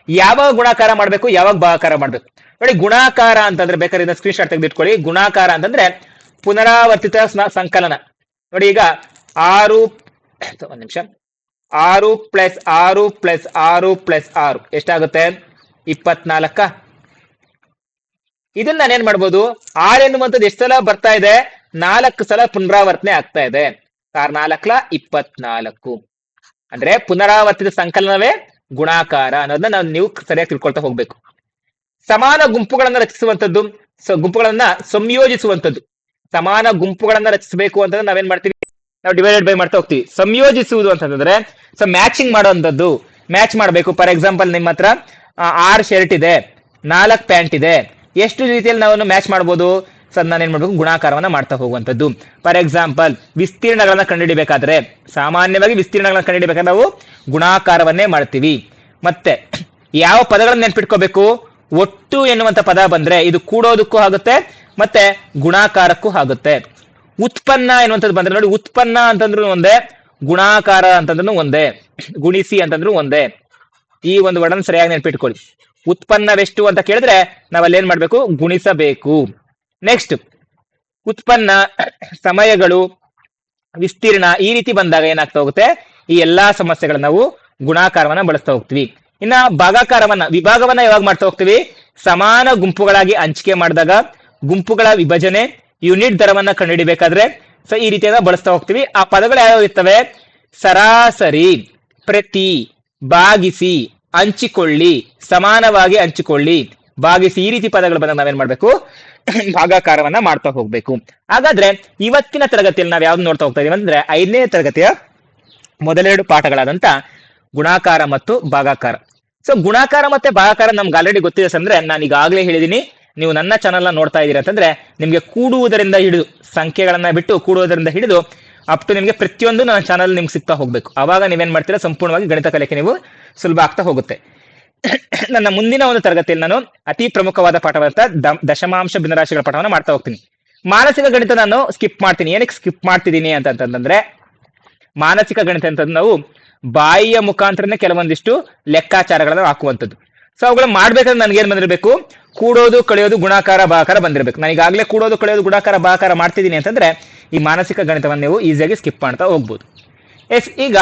ಯಾವಾಗ ಗುಣಾಕಾರ ಮಾಡ್ಬೇಕು, ಯಾವಾಗ ಭಾಗಾಕಾರ ಮಾಡ್ಬೇಕು? ನೋಡಿ, ಗುಣಾಕಾರ ಅಂತಂದ್ರೆ ಬೇಕಾದ್ರೆ ಸ್ಕ್ರೀನ್ ಶಾಟ್ ತೆಗೆದಿಟ್ಕೊಳ್ಳಿ. ಗುಣಾಕಾರ ಅಂತಂದ್ರೆ ಪುನರಾವರ್ತಿತ ಸಂಕಲನ. ನೋಡಿ, ಈಗ 6 + 6 + 6 + 6 ಎಷ್ಟಾಗುತ್ತೆ? 24. ಇದನ್ನ ನಾನೇನ್ ಮಾಡ್ಬೋದು? 6 ಎನ್ನುವಂಥದ್ದು ಎಷ್ಟು ಸಲ ಬರ್ತಾ ಇದೆ? 4 ಸಲ ಪುನರಾವರ್ತನೆ ಆಗ್ತಾ ಇದೆ. 4 ಅಂದ್ರೆ ಪುನರಾವರ್ತಿತ ಸಂಕಲನವೇ ಗುಣಾಕಾರ ಅನ್ನೋದನ್ನ ನೀವು ಸರಿಯಾಗಿ ತಿಳ್ಕೊಳ್ತಾ ಹೋಗ್ಬೇಕು. ಸಮಾನ ಗುಂಪುಗಳನ್ನ ರಚಿಸುವಂತದ್ದು, ಗುಂಪುಗಳನ್ನ ಸಂಯೋಜಿಸುವಂತದ್ದು. ಸಮಾನ ಗುಂಪುಗಳನ್ನ ರಚಿಸಬೇಕು ಅಂತಂದ್ರೆ ನಾವೇನ್ ಮಾಡ್ತೀವಿ, ನಾವು ಡಿವೈಡೆಡ್ ಬೈ ಮಾಡ್ತಾ ಹೋಗ್ತೀವಿ. ಸಂಯೋಜಿಸುವುದು ಅಂತಂದ್ರೆ ಮ್ಯಾಚಿಂಗ್ ಮಾಡುವಂತದ್ದು. ಮ್ಯಾಚ್ ಮಾಡಬೇಕು. ಫಾರ್ ಎಕ್ಸಾಂಪಲ್ ನಿಮ್ಮ ಹತ್ರ 6 ಶರ್ಟ್ ಇದೆ, 4 ಪ್ಯಾಂಟ್ ಇದೆ, ಎಷ್ಟು ರೀತಿಯಲ್ಲಿ ನಾವು ಮ್ಯಾಚ್ ಮಾಡ್ಬೋದು? ನಾನು ಏನ್ ಮಾಡ್ಬೇಕು, ಗುಣಾಕಾರವನ್ನ ಮಾಡ್ತಾ ಹೋಗುವಂತದ್ದು. ಫಾರ್ ಎಕ್ಸಾಂಪಲ್ ವಿಸ್ತೀರ್ಣಗಳನ್ನ ಕಂಡುಹಿಡಿಬೇಕಾದ್ರೆ, ಸಾಮಾನ್ಯವಾಗಿ ವಿಸ್ತೀರ್ಣಗಳನ್ನ ಕಂಡುಹಿಡಿಬೇಕಾದ್ರೆ ನಾವು ಗುಣಾಕಾರವನ್ನೇ ಮಾಡ್ತೀವಿ. ಮತ್ತೆ ಯಾವ ಪದಗಳನ್ನ ನೆನ್ಪಿಟ್ಕೋಬೇಕು? ಒಟ್ಟು ಎನ್ನುವಂತ ಪದ ಬಂದ್ರೆ ಇದು ಕೂಡೋದಕ್ಕೂ ಆಗುತ್ತೆ ಮತ್ತೆ ಗುಣಾಕಾರಕ್ಕೂ ಆಗುತ್ತೆ. ಉತ್ಪನ್ನ ಎನ್ನುವಂಥದ್ದು ಬಂದ್ರೆ ನೋಡಿ, ಉತ್ಪನ್ನ ಅಂತಂದ್ರು ಒಂದೇ, ಗುಣಾಕಾರ ಅಂತಂದ್ರು ಒಂದೇ, ಗುಣಿಸಿ ಅಂತಂದ್ರು ಒಂದೇ. ಈ ಒಂದು ವರ್ಡನ್ನ ಸರಿಯಾಗಿ ನೆನ್ಪಿಟ್ಕೊಳ್ಳಿ. ಉತ್ಪನ್ನವೆಷ್ಟು ಅಂತ ಕೇಳಿದ್ರೆ ನಾವಲ್ಲಿ ಏನ್ ಮಾಡ್ಬೇಕು, ಗುಣಿಸಬೇಕು. ನೆಕ್ಸ್ಟ್ ಉತ್ಪನ್ನ, ಸಮಯಗಳು, ವಿಸ್ತೀರ್ಣ ಈ ರೀತಿ ಬಂದಾಗ ಏನಾಗ್ತಾ ಹೋಗುತ್ತೆ, ಈ ಎಲ್ಲಾ ಸಮಸ್ಯೆಗಳನ್ನ ನಾವು ಗುಣಾಕಾರವನ್ನ ಬಳಸ್ತಾ ಹೋಗ್ತೀವಿ. ಇನ್ನ ಭಾಗಾಕಾರವನ್ನ, ವಿಭಾಗವನ್ನ ಯಾವಾಗ ಮಾಡ್ತಾ ಹೋಗ್ತೀವಿ? ಸಮಾನ ಗುಂಪುಗಳಾಗಿ ಹಂಚಿಕೆ ಮಾಡಿದಾಗ, ಗುಂಪುಗಳ ವಿಭಜನೆ, ಯೂನಿಟ್ ದರವನ್ನ ಕಂಡುಹಿಡಿಬೇಕಾದ್ರೆ ಈ ರೀತಿಯಾದ ಬಳಸ್ತಾ ಹೋಗ್ತೀವಿ. ಆ ಪದಗಳು ಯಾವ್ಯಾವ ಇರ್ತವೆ? ಸರಾಸರಿ, ಪ್ರತಿ, ಭಾಗಿಸಿ, ಹಂಚಿಕೊಳ್ಳಿ, ಸಮಾನವಾಗಿ ಹಂಚಿಕೊಳ್ಳಿ, ಭಾಗಿಸಿ, ಈ ರೀತಿ ಪದಗಳು ಬಂದಾಗ ನಾವೇನ್ ಮಾಡ್ಬೇಕು, ಭಾಗಾಕಾರವನ್ನ ಮಾಡ್ತಾ ಹೋಗ್ಬೇಕು. ಹಾಗಾದ್ರೆ ಇವತ್ತಿನ ತರಗತಿಯಲ್ಲಿ ನಾವ್ ಯಾವ್ದು ನೋಡ್ತಾ ಹೋಗ್ತಾ ಇದೀವಿ ಅಂದ್ರೆ 5ನೇ ತರಗತಿಯ ಮೊದಲೆರಡು ಪಾಠಗಳಾದಂತ ಗುಣಾಕಾರ ಮತ್ತು ಭಾಗಾಕಾರ. ಗುಣಾಕಾರ ಮತ್ತೆ ಭಾಗಾಕಾರ ನಮ್ಗೆ ಆಲ್ರೆಡಿ ಗೊತ್ತಿದೆ ಅಂದ್ರೆ ನಾನು ಈಗಾಗಲೇ ಹೇಳಿದೀನಿ. ನೀವು ನನ್ನ ಚಾನಲ್ ನೋಡ್ತಾ ಇದ್ದೀರಾ ಅಂತಂದ್ರೆ ನಿಮ್ಗೆ ಕೂಡುವುದರಿಂದ ಹಿಡಿದು, ಸಂಖ್ಯೆಗಳನ್ನ ಬಿಟ್ಟು ಕೂಡುವುದರಿಂದ ಹಿಡಿದು ಅಪ್ ಟು ನಿಮ್ಗೆ ಪ್ರತಿಯೊಂದು ನನ್ನ ಚಾನಲ್ ನಿಮ್ಗೆ ಸಿಗ್ತಾ ಹೋಗ್ಬೇಕು. ಅವಾಗ ನೀವೇನ್ ಮಾಡ್ತೀರಾ, ಸಂಪೂರ್ಣವಾಗಿ ಗಣಿತ ಕಲಿಕೆ ನೀವು ಸುಲಭ ಆಗ್ತಾ ಹೋಗುತ್ತೆ. ನನ್ನ ಮುಂದಿನ ಒಂದು ತರಗತಿಯಲ್ಲಿ ನಾನು ಅತಿ ಪ್ರಮುಖವಾದ ಪಾಠವಾದ ದಶಮಾಂಶ ಭಿನ್ನರಾಶಿಗಳ ಪಾಠವನ್ನು ಮಾಡ್ತಾ ಹೋಗ್ತೀನಿ. ಮಾನಸಿಕ ಗಣಿತ ನಾನು ಸ್ಕಿಪ್ ಮಾಡ್ತೀನಿ. ಏನಕ್ಕೆ ಸ್ಕಿಪ್ ಮಾಡ್ತಿದ್ದೀನಿ ಅಂತಂದ್ರೆ, ಮಾನಸಿಕ ಗಣಿತ ಅಂತಂದ್ರೆ ನಾವು ಬಾಯಿಯ ಮುಖಾಂತರನೇ ಕೆಲವೊಂದಿಷ್ಟು ಲೆಕ್ಕಾಚಾರಗಳನ್ನ ಹಾಕುವಂಥದ್ದು. ಅವುಗಳನ್ನ ಮಾಡ್ಬೇಕಾದ್ರೆ ನನ್ಗೇನ್ ಬಂದಿರಬೇಕು, ಕೂಡೋದು ಕಳೆಯೋದು ಗುಣಾಕಾರ ಭಾಗಾಕಾರ ಬಂದಿರಬೇಕು. ನಾನು ಈಗಾಗಲೇ ಕೂಡೋದು ಕಳೆಯೋದು ಗುಣಾಕಾರ ಭಾಗಾಕಾರ ಮಾಡ್ತಿದ್ದೀನಿ ಅಂತಂದ್ರೆ ಈ ಮಾನಸಿಕ ಗಣಿತವನ್ನು ನೀವು ಈಸಿಯಾಗಿ ಸ್ಕಿಪ್ ಮಾಡ್ತಾ ಹೋಗ್ಬೋದು. ಈಗ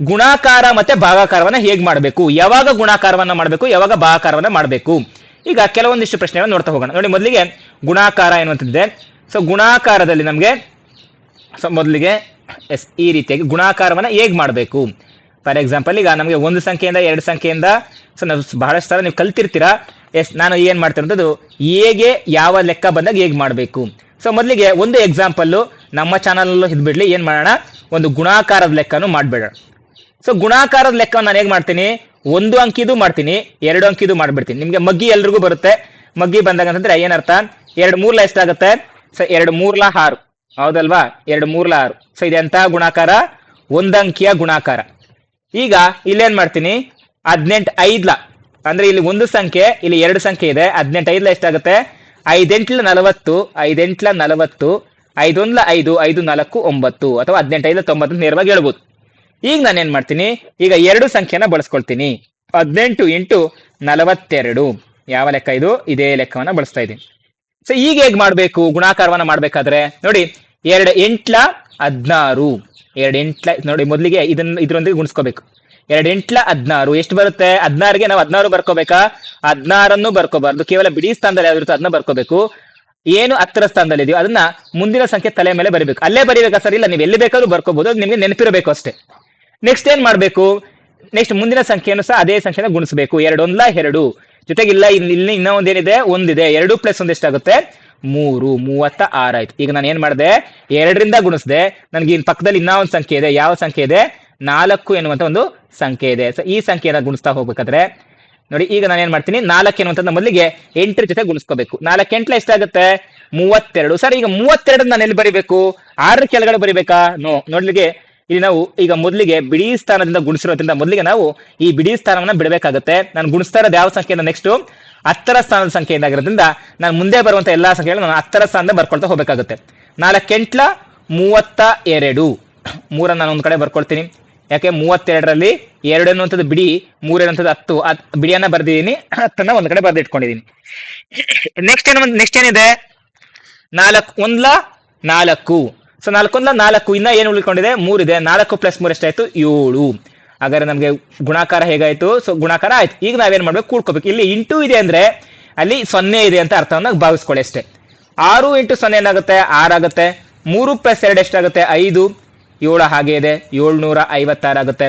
ಗುಣಾಕಾರ ಮತ್ತೆ ಭಾಗಾಕಾರವನ್ನ ಹೇಗ್ ಮಾಡಬೇಕು, ಯಾವಾಗ ಗುಣಾಕಾರವನ್ನ ಮಾಡಬೇಕು, ಯಾವಾಗ ಭಾಗಾಕಾರವನ್ನ ಮಾಡಬೇಕು, ಈಗ ಕೆಲವೊಂದಿಷ್ಟು ಪ್ರಶ್ನೆಗಳನ್ನ ನೋಡ್ತಾ ಹೋಗೋಣ. ನೋಡಿ, ಮೊದಲಿಗೆ ಗುಣಾಕಾರ ಎನ್ನುವಂಥದ್ದಿದೆ. ಗುಣಾಕಾರದಲ್ಲಿ ನಮ್ಗೆ ಮೊದಲಿಗೆ ಈ ರೀತಿಯಾಗಿ ಗುಣಾಕಾರವನ್ನ ಹೇಗ್ ಮಾಡಬೇಕು. ಫಾರ್ ಎಕ್ಸಾಂಪಲ್ ಈಗ ನಮಗೆ 1 ಸಂಖ್ಯೆಯಿಂದ 2 ಸಂಖ್ಯೆಯಿಂದ ನಾವು ಬಹಳಷ್ಟು ಸಲ ನೀವು ಕಲ್ತಿರ್ತೀರಾ. ನಾನು ಏನ್ ಮಾಡ್ತಿರೋದು, ಹೇಗೆ ಯಾವ ಲೆಕ್ಕ ಬಂದಾಗ ಹೇಗ್ ಮಾಡಬೇಕು. ಮೊದಲಿಗೆ ಒಂದು ಎಕ್ಸಾಂಪಲ್ ನಮ್ಮ ಚಾನಲ್ ಇದ್ಬಿಡ್ಲಿ, ಏನ್ ಮಾಡೋಣ, ಒಂದು ಗುಣಾಕಾರದ ಲೆಕ್ಕನು ಮಾಡ್ಬೇಡ. ಗುಣಾಕಾರದ ಲೆಕ್ಕ ನಾನು ಹೇಗ್ ಮಾಡ್ತೀನಿ, 1 ಅಂಕಿದು ಮಾಡ್ತೀನಿ, 2 ಅಂಕಿದು ಮಾಡ್ಬಿಡ್ತೀನಿ. ನಿಮ್ಗೆ ಮಗ್ಗಿ ಎಲ್ರಿಗೂ ಬರುತ್ತೆ. ಮಗ್ಗಿ ಬಂದಾಗ ಅಂತಂದ್ರೆ ಏನರ್ಥ, 2 3 ಎಷ್ಟಾಗುತ್ತೆ? 2 3 6, ಹೌದಲ್ವಾ? 2 3 6. ಇದೆಂತ ಗುಣಾಕಾರ? 1 ಅಂಕಿಯ ಗುಣಾಕಾರ. ಈಗ ಇಲ್ಲೇನ್ ಮಾಡ್ತೀನಿ, 18 5 ಅಂದ್ರೆ ಇಲ್ಲಿ 1 ಸಂಖ್ಯೆ, ಇಲ್ಲಿ 2 ಸಂಖ್ಯೆ ಇದೆ. 18 5 ಎಷ್ಟಾಗುತ್ತೆ? 5 8 40, 5 8 40, 5 1 5, 5 4 9, ಅಥವಾ 18 5 90 ನೇರವಾಗಿ ಹೇಳ್ಬೋದು. ಈಗ ನಾನು ಏನ್ ಮಾಡ್ತೀನಿ, ಈಗ 2 ಸಂಖ್ಯೆನ ಬಳಸ್ಕೊಳ್ತೀನಿ. 18 × 42 ಯಾವ ಲೆಕ್ಕ ಇದು? ಇದೇ ಲೆಕ್ಕವನ್ನ ಬಳಸ್ತಾ ಇದ್ದೀನಿ. ಈಗ ಹೇಗ್ ಮಾಡ್ಬೇಕು ಗುಣಾಕಾರವನ್ನ ಮಾಡ್ಬೇಕಾದ್ರೆ, ನೋಡಿ, 2 8 16, 2 8 ನೋಡಿ, ಮೊದಲಿಗೆ ಇದ್ರೊಂದಿಗೆ ಗುಣಿಸ್ಕೋಬೇಕು. 2 8 16 ಎಷ್ಟು ಬರುತ್ತೆ? 16ಗೆ ನಾವು 16 ಬರ್ಕೋಬೇಕಾ? 16 ಬರ್ಕೋಬಾರ್ದು, ಕೇವಲ ಬಿಡಿ ಸ್ಥಾನದಲ್ಲಿ ಯಾವ್ದಿರುತ್ತೋ ಅದನ್ನ ಬರ್ಕೋಬೇಕು. ಏನು ಹತ್ತರ ಸ್ಥಾನದಲ್ಲಿ ಇದೆಯೋ ಅದನ್ನ ಮುಂದಿನ ಸಂಖ್ಯೆ ತಲೆ ಮೇಲೆ ಬರಿಬೇಕು. ಅಲ್ಲೇ ಬರಿಬೇಕಾ ಸರ್? ಇಲ್ಲ, ನೀವು ಎಲ್ಲಿ ಬೇಕಾದ್ರೂ ಬರ್ಕೋಬಹುದು, ಅದು ನಿಮ್ಗೆ ನೆನಪಿರಬೇಕು ಅಷ್ಟೇ. ನೆಕ್ಸ್ಟ್ ಏನ್ ಮಾಡ್ಬೇಕು, ನೆಕ್ಸ್ಟ್ ಮುಂದಿನ ಸಂಖ್ಯೆಯನ್ನು ಸಹ ಅದೇ ಸಂಖ್ಯೆನ ಗುಣಿಸಬೇಕು. 2 1 2 ಜೊತೆಗಿಲ್ಲ, ಇಲ್ಲಿ ಇನ್ನೂ ಒಂದೇನಿದೆ, 1 ಇದೆ. 2 + 1 ಎಷ್ಟಾಗುತ್ತೆ? 3, 36 ಆಯ್ತು. ಈಗ ನಾನು ಏನ್ ಮಾಡಿದೆ, 2ರಿಂದ ಗುಣಿಸಿದೆ. ನನಗೆ ಇಲ್ಲಿ ಪಕ್ಕದಲ್ಲಿ ಇನ್ನೂ ಒಂದು ಸಂಖ್ಯೆ ಇದೆ. ಯಾವ ಸಂಖ್ಯೆ ಇದೆ? 4 ಎನ್ನುವಂತ ಒಂದು ಸಂಖ್ಯೆ ಇದೆ. ಈ ಸಂಖ್ಯೆಯನ್ನ ಗುಣಿಸ್ತಾ ಹೋಗ್ಬೇಕಾದ್ರೆ ನೋಡಿ, ಈಗ ನಾನು ಏನ್ ಮಾಡ್ತೀನಿ, 4 ಎನ್ನುವಂತ ಮೊದಲಿಗೆ 8 ಜೊತೆ ಗುಣಿಸ್ಕೋಬೇಕು. 4 8 ಎಷ್ಟಾಗುತ್ತೆ? 32. ಸರ್, ಈಗ 32 ನಾನು ಎಲ್ಲಿ ಬರಿಬೇಕು? 6 ಕೆಳಗಡೆ ಬರಿಬೇಕಾ? ನೋಡ್ಲಿಕ್ಕೆ ಇಲ್ಲಿ ನಾವು ಈಗ ಮೊದಲಿಗೆ ಬಿಡಿ ಸ್ಥಾನದಿಂದ ಗುಣಿಸಿರೋದ್ರಿಂದ ಮೊದಲಿಗೆ ನಾವು ಈ ಬಿಡಿ ಸ್ಥಾನವನ್ನ ಬಿಡಬೇಕಾಗುತ್ತೆ. ನಾನು ಗುಣಿಸ್ತಾ ಇರೋದು ಯಾವ ಸಂಖ್ಯೆಯಿಂದ? ನೆಕ್ಸ್ಟ್ 10ರ ಸ್ಥಾನದ ಸಂಖ್ಯೆಯಿಂದ ಆಗಿರೋದ್ರಿಂದ ನಾನು ಮುಂದೆ ಬರುವಂತ ಎಲ್ಲಾ ಸಂಖ್ಯೆಗಳು ನಾನು 10ರ ಸ್ಥಾನದಿಂದ ಬರ್ಕೊಳ್ತಾ ಹೋಗ್ಬೇಕಾಗುತ್ತೆ. 4 8 32, 3 ನಾನು ಒಂದ್ ಕಡೆ ಬರ್ಕೊಳ್ತೀನಿ. ಯಾಕೆ? 32ರಲ್ಲಿ 2 ಅನ್ನುವಂಥದ್ದು ಬಿಡಿ, 3 ಅನ್ನುವಂಥದ್ದು 10. ಬಿಡಿಯನ್ನ ಬರ್ದಿದ್ದೀನಿ, 10ನ್ನ ಒಂದ್ ಕಡೆ ಬರ್ದಿಟ್ಕೊಂಡಿದ್ದೀನಿ. ನೆಕ್ಸ್ಟ್ ಏನಿದೆ? 4 1 4. 4 1 4, ಇನ್ನ ಏನು ಉಳ್ಕೊಂಡಿದೆ? 3 ಇದೆ. 4 + 3 ಎಷ್ಟಾಯ್ತು? 7. ಹಾಗಾದ್ರೆ ನಮ್ಗೆ ಗುಣಾಕಾರ ಹೇಗಾಯ್ತು? ಗುಣಾಕಾರ ಆಯ್ತು. ಈಗ ನಾವೇನ್ ಮಾಡ್ಬೇಕು? ಕೂಡ್ಕೋಬೇಕು. ಇಲ್ಲಿ ಇಂಟು ಇದೆ ಅಂದ್ರೆ ಅಲ್ಲಿ 0 ಇದೆ ಅಂತ ಅರ್ಥವನ್ನ ಭಾವಿಸ್ಕೊಳ್ಳಿ ಅಷ್ಟೇ. 6 × 0 ಏನಾಗುತ್ತೆ? 6 ಆಗುತ್ತೆ. 3+2 ಎಷ್ಟಾಗುತ್ತೆ 5, 7 ಹಾಗೆ ಇದೆ 756 ಆಗುತ್ತೆ.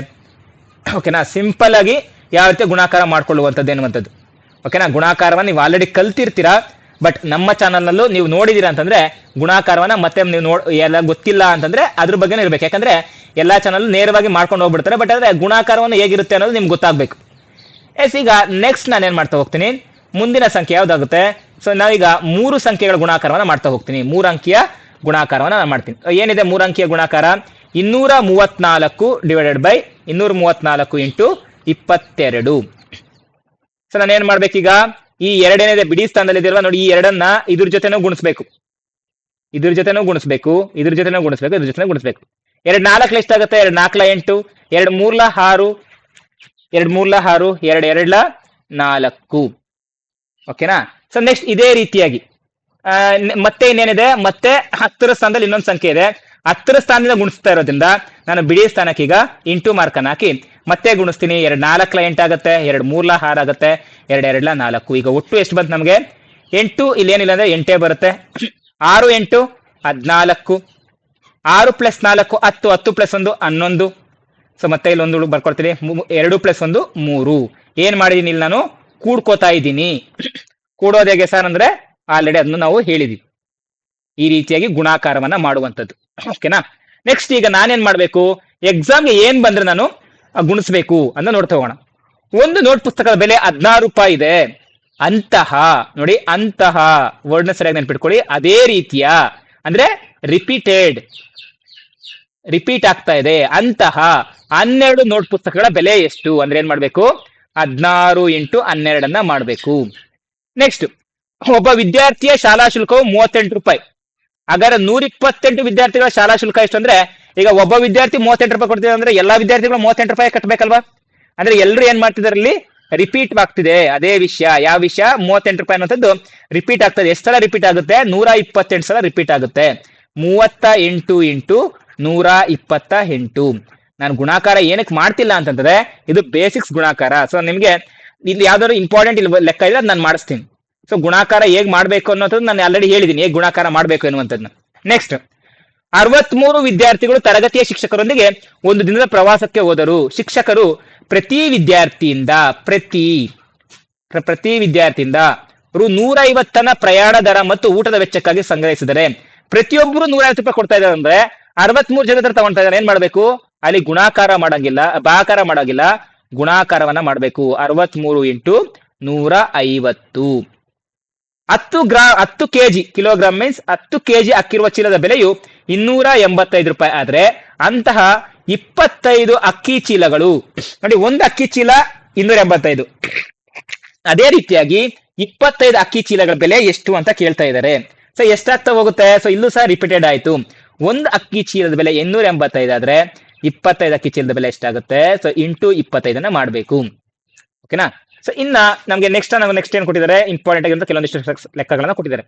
ಓಕೆನಾ, ಸಿಂಪಲ್ ಆಗಿ ಯಾವ ರೀತಿ ಗುಣಾಕಾರ ಮಾಡ್ಕೊಳ್ಳುವಂಥದ್ದು ಎನ್ನುವಂಥದ್ದು. ಓಕೆನಾ, ಗುಣಾಕಾರವನ್ನು ನೀವು ಆಲ್ರೆಡಿ ಕಲ್ತಿರ್ತೀರಾ, ಬಟ್ ನಮ್ಮ ಚಾನಲ್ನಲ್ಲೂ ನೀವು ನೋಡಿದೀರಾ ಅಂತಂದ್ರೆ ಗುಣಾಕಾರವನ್ನ ಮತ್ತೆ ನೀವು ಎಲ್ಲ ಗೊತ್ತಿಲ್ಲ ಅಂತಂದ್ರೆ ಅದ್ರ ಬಗ್ಗೆನೇ ಇರ್ಬೇಕು. ಯಾಕಂದ್ರೆ ಎಲ್ಲಾ ಚಾನಲ್ ನೇರವಾಗಿ ಮಾಡ್ಕೊಂಡು ಹೋಗ್ಬಿಡ್ತಾರೆ, ಬಟ್ ಆದ್ರೆ ಗುಣಾಕಾರವನ್ನು ಹೇಗಿರುತ್ತೆ ಅನ್ನೋದು ನಿಮ್ಗೆ ಗೊತ್ತಾಗ್ಬೇಕು. ಈಗ ನೆಕ್ಸ್ಟ್ ನಾನು ಏನ್ ಮಾಡ್ತಾ ಹೋಗ್ತೀನಿ, ಮುಂದಿನ ಸಂಖ್ಯೆ ಯಾವ್ದಾಗುತ್ತೆ. ಸೊ ನಾವೀಗ 3 ಸಂಖ್ಯೆಗಳ ಗುಣಾಕಾರವನ್ನ ಮಾಡ್ತಾ ಹೋಗ್ತೀನಿ. 3 ಅಂಕಿಯ ಗುಣಾಕಾರವನ್ನ ನಾನು ಮಾಡ್ತೀನಿ. ಏನಿದೆ 3 ಅಂಕಿಯ ಗುಣಾಕಾರ? 234 ಡಿವೈಡೆಡ್ ಬೈ 234 ಇಂಟು 22. ಸೊ ನಾನು ಏನ್ ಮಾಡ್ಬೇಕೀಗ, ಈ ಎರಡೇನಿದೆ ಬಿಡಿ ಸ್ಥಾನದಲ್ಲಿ ಇದೆಯಲ್ವಾ ನೋಡಿ, ಈ ಎರಡನ್ನ ಇದ್ರ ಜೊತೆನೂ ಗುಣಿಸ್ಬೇಕು, ಇದ್ರ ಜೊತೆನೂ ಗುಣಿಸ್ಬೇಕು, ಇದ್ರ ಜೊತೆನೂ ಗುಣಿಸ್ಬೇಕು, ಇದ್ರ ಜೊತೆ ಗುಣಿಸ್ಬೇಕು. 2 4 ಎಷ್ಟಾಗುತ್ತೆ? 2 4 8, 2 3 6, 2 3 6, 2 2 4. ಓಕೆನಾ. ಸೊ ನೆಕ್ಸ್ಟ್ ಇದೇ ರೀತಿಯಾಗಿ ಮತ್ತೆ ಇನ್ನೇನಿದೆ, ಮತ್ತೆ 10ರ ಸ್ಥಾನದಲ್ಲಿ ಇನ್ನೊಂದು ಸಂಖ್ಯೆ ಇದೆ. 10ರ ಸ್ಥಾನದಿಂದ ಗುಣಿಸ್ತಾ ಇರೋದ್ರಿಂದ ನಾನು ಬಿಡಿ ಸ್ಥಾನಕ್ಕೆ ಈಗ ಇಂಟು ಮಾರ್ಕನ್ನು ಹಾಕಿ ಮತ್ತೆ ಗುಣಿಸ್ತೀನಿ. 2 4 8 ಆಗುತ್ತೆ, 2 3 6 ಆಗುತ್ತೆ, 2 2 4. ಈಗ ಒಟ್ಟು ಎಷ್ಟು ಬಂತು ನಮಗೆ? 8. ಇಲ್ಲೇನಿಲ್ಲ ಅಂದ್ರೆ 8 ಬರುತ್ತೆ. 6 8 14, 6 + 4 10, 10 + 1 11. ಸೊ ಮತ್ತೆ ಇಲ್ಲೊಂದು ಬರ್ಕೊಡ್ತೀನಿ, 2 + 1 3. ಏನ್ ಮಾಡಿದೀನಿ ಇಲ್ಲಿ ನಾನು? ಕೂಡ್ಕೋತಾ ಇದ್ದೀನಿ. ಕೂಡೋದು ಹೇಗೆ ಸರ್ ಅಂದ್ರೆ ಆಲ್ರೆಡಿ ಅದನ್ನು ನಾವು ಹೇಳಿದೀವಿ, ಈ ರೀತಿಯಾಗಿ ಗುಣಾಕಾರವನ್ನ ಮಾಡುವಂಥದ್ದು. ಓಕೆನಾ. ನೆಕ್ಸ್ಟ್ ಈಗ ನಾನೇನ್ ಮಾಡ್ಬೇಕು, ಎಕ್ಸಾಮ್ಗೆ ಏನ್ ಬಂದ್ರೆ ನಾನು ಗುಣಿಸ್ಬೇಕು ಅಂತ ನೋಡ್ತಾ ಹೋಗೋಣ. ಒಂದು ನೋಟ್ ಪುಸ್ತಕದ ಬೆಲೆ 16 ರೂಪಾಯಿ ಇದೆ. ಅಂತಹ ನೋಡಿ, ಅಂತಹ ವರ್ಡ್ನ ಸರಿಯಾಗಿ ನೆನ್ಪಿಟ್ಕೊಳ್ಳಿ. ಅದೇ ರೀತಿಯ ಅಂದ್ರೆ ರಿಪೀಟ್ ಆಗ್ತಾ ಇದೆ. ಅಂತಹ 12 ನೋಟ್ ಪುಸ್ತಕಗಳ ಬೆಲೆ ಎಷ್ಟು ಅಂದ್ರೆ ಏನ್ ಮಾಡ್ಬೇಕು? 16 × 12 ಮಾಡ್ಬೇಕು. ನೆಕ್ಸ್ಟ್, ಒಬ್ಬ ವಿದ್ಯಾರ್ಥಿಯ ಶಾಲಾ ಶುಲ್ಕವು 38 ರೂಪಾಯಿ. ಹಾಗಾದ್ರೆ 128 ವಿದ್ಯಾರ್ಥಿಗಳ ಶಾಲಾ ಶುಲ್ಕ ಎಷ್ಟು ಅಂದ್ರೆ, ಈಗ ಒಬ್ಬ ವಿದ್ಯಾರ್ಥಿ 38 ರೂಪಾಯಿ ಕೊಡ್ತಿದ್ದಾರೆ ಅಂದ್ರೆ ಎಲ್ಲಾ ವಿದ್ಯಾರ್ಥಿಗಳು 38 ರೂಪಾಯಿ ಕಟ್ಟಬೇಕಲ್ವಾ? ಅಂದ್ರೆ ಎಲ್ಲರೂ ಏನ್ ಮಾಡ್ತಿದಾರೆ ಇಲ್ಲಿ? ರಿಪೀಟ್ ಆಗ್ತಿದೆ ಅದೇ ವಿಷಯ. ಯಾವ ವಿಷಯ? 38 ರೂಪಾಯಿ ಅನ್ನೋಂಥದ್ದು ರಿಪೀಟ್ ಆಗ್ತದೆ. ಎಷ್ಟು ಸಲ ರಿಪೀಟ್ ಆಗುತ್ತೆ? 128 ಸಲ ರಿಪೀಟ್ ಆಗುತ್ತೆ. 38 × 128. ನಾನು ಗುಣಾಕಾರ ಏನಕ್ಕೆ ಮಾಡ್ತಿಲ್ಲ ಅಂತಂದ್ರೆ ಇದು ಬೇಸಿಕ್ಸ್ ಗುಣಾಕಾರ. ಸೊ ನಿಮ್ಗೆ ಇಲ್ಲಿ ಯಾವ್ದಾದ್ರು ಇಂಪಾರ್ಟೆಂಟ್ ಇಲ್ಲಿ ಲೆಕ್ಕ ಇದೆ ಅದು ನಾನು ಮಾಡಿಸ್ತೀನಿ. ಸೊ ಗುಣಾಕಾರ ಹೇಗ್ ಮಾಡ್ಬೇಕು ಅನ್ನೋದು ನಾನು ಆಲ್ರೆಡಿ ಹೇಳಿದೀನಿ, ಹೇಗೆ ಗುಣಾಕಾರ ಮಾಡ್ಬೇಕು ಎನ್ನುವಂಥದ್ದನ್ನ. ನೆಕ್ಸ್ಟ್, 63 ವಿದ್ಯಾರ್ಥಿಗಳು ತರಗತಿಯ ಶಿಕ್ಷಕರೊಂದಿಗೆ ಒಂದು ದಿನದ ಪ್ರವಾಸಕ್ಕೆ ಹೋದರು. ಶಿಕ್ಷಕರು ಪ್ರತಿ ವಿದ್ಯಾರ್ಥಿಯಿಂದ ರು 150 ಪ್ರಯಾಣ ದರ ಮತ್ತು ಊಟದ ವೆಚ್ಚಕ್ಕಾಗಿ ಸಂಗ್ರಹಿಸಿದರೆ ಪ್ರತಿಯೊಬ್ಬರು 150 ರೂಪಾಯಿ ಕೊಡ್ತಾ ಇದ್ದಾರೆ ಅಂದ್ರೆ 63 ಜನ ತಗೊಳ್ತಾ ಇದ್ದಾರೆ. ಏನ್ ಮಾಡ್ಬೇಕು? ಅಲ್ಲಿ ಗುಣಾಕಾರ ಮಾಡಂಗಿಲ್ಲ, ಭಾಗಾಕಾರ ಮಾಡಂಗಿಲ್ಲ, ಗುಣಾಕಾರವನ್ನ ಮಾಡ್ಬೇಕು. 63 × 150. 10 kg ಕಿಲೋಗ್ರಾಮ್ ಮೀನ್ಸ್ 10 kg ಅಕ್ಕಿರುವ ಚೀಲದ ಬೆಲೆಯು 285 ರೂಪಾಯಿ ಆದ್ರೆ ಅಂತಹ 25 ಅಕ್ಕಿ ಚೀಲಗಳು ನೋಡಿ, ಒಂದು ಅಕ್ಕಿ ಚೀಲ 285. ಅದೇ ರೀತಿಯಾಗಿ 25 ಅಕ್ಕಿ ಚೀಲಗಳ ಬೆಲೆ ಎಷ್ಟು ಅಂತ ಕೇಳ್ತಾ ಇದ್ದಾರೆ. ಸೊ ಎಷ್ಟಾಗ್ತಾ ಹೋಗುತ್ತೆ? ಸೊ ಇಲ್ಲೂ ಸಹ ರಿಪೀಟೆಡ್ ಆಯ್ತು. ಒಂದು ಅಕ್ಕಿ ಚೀಲದ ಬೆಲೆ 285 ಆದ್ರೆ 25 ಅಕ್ಕಿ ಚೀಲದ ಬೆಲೆ ಎಷ್ಟಾಗುತ್ತೆ? ಸೊ ಇಂಟು 25 ಮಾಡ್ಬೇಕು. ಓಕೆನಾ. ಸೊ ಇನ್ನ ನಮ್ಗೆ ನೆಕ್ಸ್ಟ್ ಏನ್ ಕೊಟ್ಟಿದ್ದಾರೆ? ಇಂಪಾರ್ಟೆಂಟ್ ಆಗಿರೋ ಕೆಲವೊಂದಿಷ್ಟು ಲೆಕ್ಕಗಳನ್ನ ಕೊಟ್ಟಿದ್ದಾರೆ.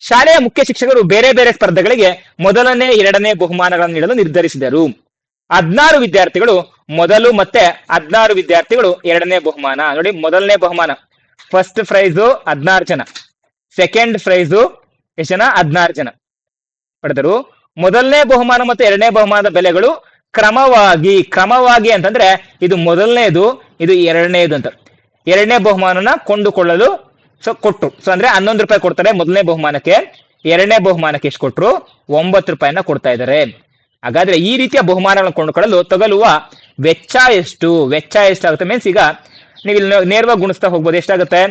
ಶಾಲೆಯ ಮುಖ್ಯ ಶಿಕ್ಷಕರು ಬೇರೆ ಬೇರೆ ಸ್ಪರ್ಧೆಗಳಿಗೆ 1ನೇ 2ನೇ ಬಹುಮಾನಗಳನ್ನು ನೀಡಲು ನಿರ್ಧರಿಸಿದರು. 16 ವಿದ್ಯಾರ್ಥಿಗಳು ಮೊದಲು ಮತ್ತೆ 16 ವಿದ್ಯಾರ್ಥಿಗಳು 2ನೇ ಬಹುಮಾನ. ನೋಡಿ, ಮೊದಲನೇ ಬಹುಮಾನ ಫಸ್ಟ್ ಪ್ರೈಸು 16 ಜನ, ಸೆಕೆಂಡ್ ಪ್ರೈಸು ಎಷ್ಟು ಜನ? 16 ಜನ ಪಡೆದರು. ಮೊದಲನೇ ಬಹುಮಾನ ಮತ್ತು 2ನೇ ಬಹುಮಾನದ ಬೆಲೆಗಳು ಕ್ರಮವಾಗಿ ಅಂತಂದ್ರೆ ಇದು ಮೊದಲನೇದು, ಇದು 2ನೇದು ಅಂತ. 2ನೇ ಬಹುಮಾನನ ಕೊಂಡುಕೊಳ್ಳಲು ಕೊಟ್ರು. ಸೊ ಅಂದ್ರೆ 11 ರೂಪಾಯಿ ಕೊಡ್ತಾರೆ ಮೊದಲನೇ ಬಹುಮಾನಕ್ಕೆ. 2ನೇ ಬಹುಮಾನಕ್ಕೆ ಎಷ್ಟು ಕೊಟ್ರು? 9 ರೂಪಾಯಿನ ಕೊಡ್ತಾ ಇದ್ದಾರೆ. ಹಾಗಾದ್ರೆ ಈ ರೀತಿಯ ಬಹುಮಾನಗಳನ್ನು ಕೊಂಡುಕೊಳ್ಳಲು ತಗಲುವ ವೆಚ್ಚ ಎಷ್ಟು? ವೆಚ್ಚ ಎಷ್ಟಾಗುತ್ತೆ ಮೀನ್ಸ್ ಈಗ ನೀವು ಇಲ್ಲಿ ನೇರವಾಗಿ ಗುಣಿಸ್ತಾ ಹೋಗ್ಬೋದು. ಎಷ್ಟಾಗುತ್ತೆ?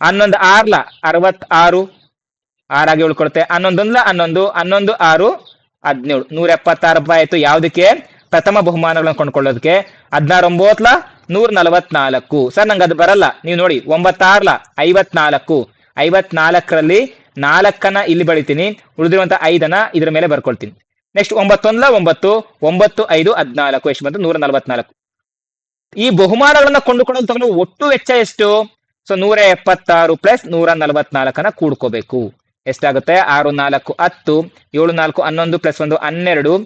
11 6 66 6 ಉಳ್ಕೊಳುತ್ತೆ. 11 11 11 6 17 176 ರೂಪಾಯಿ ಆಯ್ತು. ಯಾವ್ದಕ್ಕೆ? ಪ್ರಥಮ ಬಹುಮಾನಗಳನ್ನು ಕೊಂಡ್ಕೊಳ್ಳೋದಕ್ಕೆ. 16 9 144. ಸರ್ ನಂಗೆ ಅದು ಬರಲ್ಲ, ನೀವು ನೋಡಿ 9 6 54. 54ರಲ್ಲಿ 4 ಇಲ್ಲಿ ಬಳಿತೀನಿ, ಉಳಿದಿರುವಂತ 5 ಇದ್ರ ಮೇಲೆ ಬರ್ಕೊಳ್ತೀನಿ. ನೆಕ್ಸ್ಟ್ 9 1 9 9 5 14 ಎಷ್ಟು ಬಂತು? 144. ಈ ಬಹುಮಾನಗಳನ್ನ ಕೊಂಡುಕೊಳ್ಳಲು ತಗೊಂಡು ಒಟ್ಟು ವೆಚ್ಚ ಎಷ್ಟು? So 176 plus 144 ಕೂಡ್ಕೋಬೇಕು. ಎಷ್ಟಾಗುತ್ತೆ? 6 4 10 7 4 11 ಪ್ಲಸ್ 1 12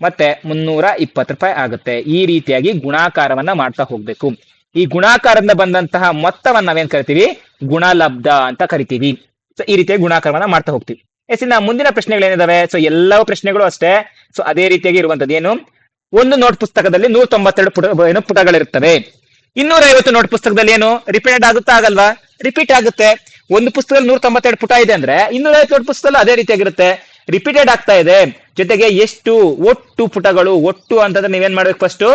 ಮತ್ತೆ 320 ರೂಪಾಯಿ ಆಗುತ್ತೆ. ಈ ರೀತಿಯಾಗಿ ಗುಣಾಕಾರವನ್ನ ಮಾಡ್ತಾ ಹೋಗ್ಬೇಕು. ಈ ಗುಣಾಕಾರದಿಂದ ಬಂದಂತಹ ಮೊತ್ತವನ್ನ ನಾವೇನ್ ಕರಿತೀವಿ? ಗುಣಲಬ್ಧ ಅಂತ ಕರಿತೀವಿ. ಸೊ ಈ ರೀತಿಯಾಗಿ ಗುಣಾಕಾರವನ್ನ ಮಾಡ್ತಾ ಹೋಗ್ತೀವಿ. ಇನ್ನು ಮುಂದಿನ ಪ್ರಶ್ನೆಗಳು ಏನಿದಾವೆ, ಸೊ ಎಲ್ಲವೂ ಪ್ರಶ್ನೆಗಳು ಅಷ್ಟೇ. ಸೊ ಅದೇ ರೀತಿಯಾಗಿ ಇರುವಂತದ್ದು ಏನು, ಒಂದು ನೋಟ್ ಪುಸ್ತಕದಲ್ಲಿ 192 ಪುಟಗಳಿರುತ್ತವೆ. 250 ನೋಟ್ ಪುಸ್ತಕದಲ್ಲಿ ಏನು ರಿಪೀಟೆಡ್ ಆಗುತ್ತಾ ಆಗಲ್ವಾ? ರಿಪೀಟ್ ಆಗುತ್ತೆ. ಒಂದು ಪುಸ್ತಕದಲ್ಲಿ 192 ಪುಟ ಇದೆ ಅಂದ್ರೆ 250 ನೋಟ್ ಪುಸ್ತಕದಲ್ಲಿ ಅದೇ ರೀತಿಯಾಗಿರುತ್ತೆ, ರಿಪೀಟೆಡ್ ಆಗ್ತಾ ಇದೆ. ಜೊತೆಗೆ ಎಷ್ಟು ಒಟ್ಟು ಪುಟಗಳು, ಒಟ್ಟು ಅಂತಂದ್ರೆ ನೀವೇನ್ ಮಾಡ್ಬೇಕು, ಫಸ್ಟ್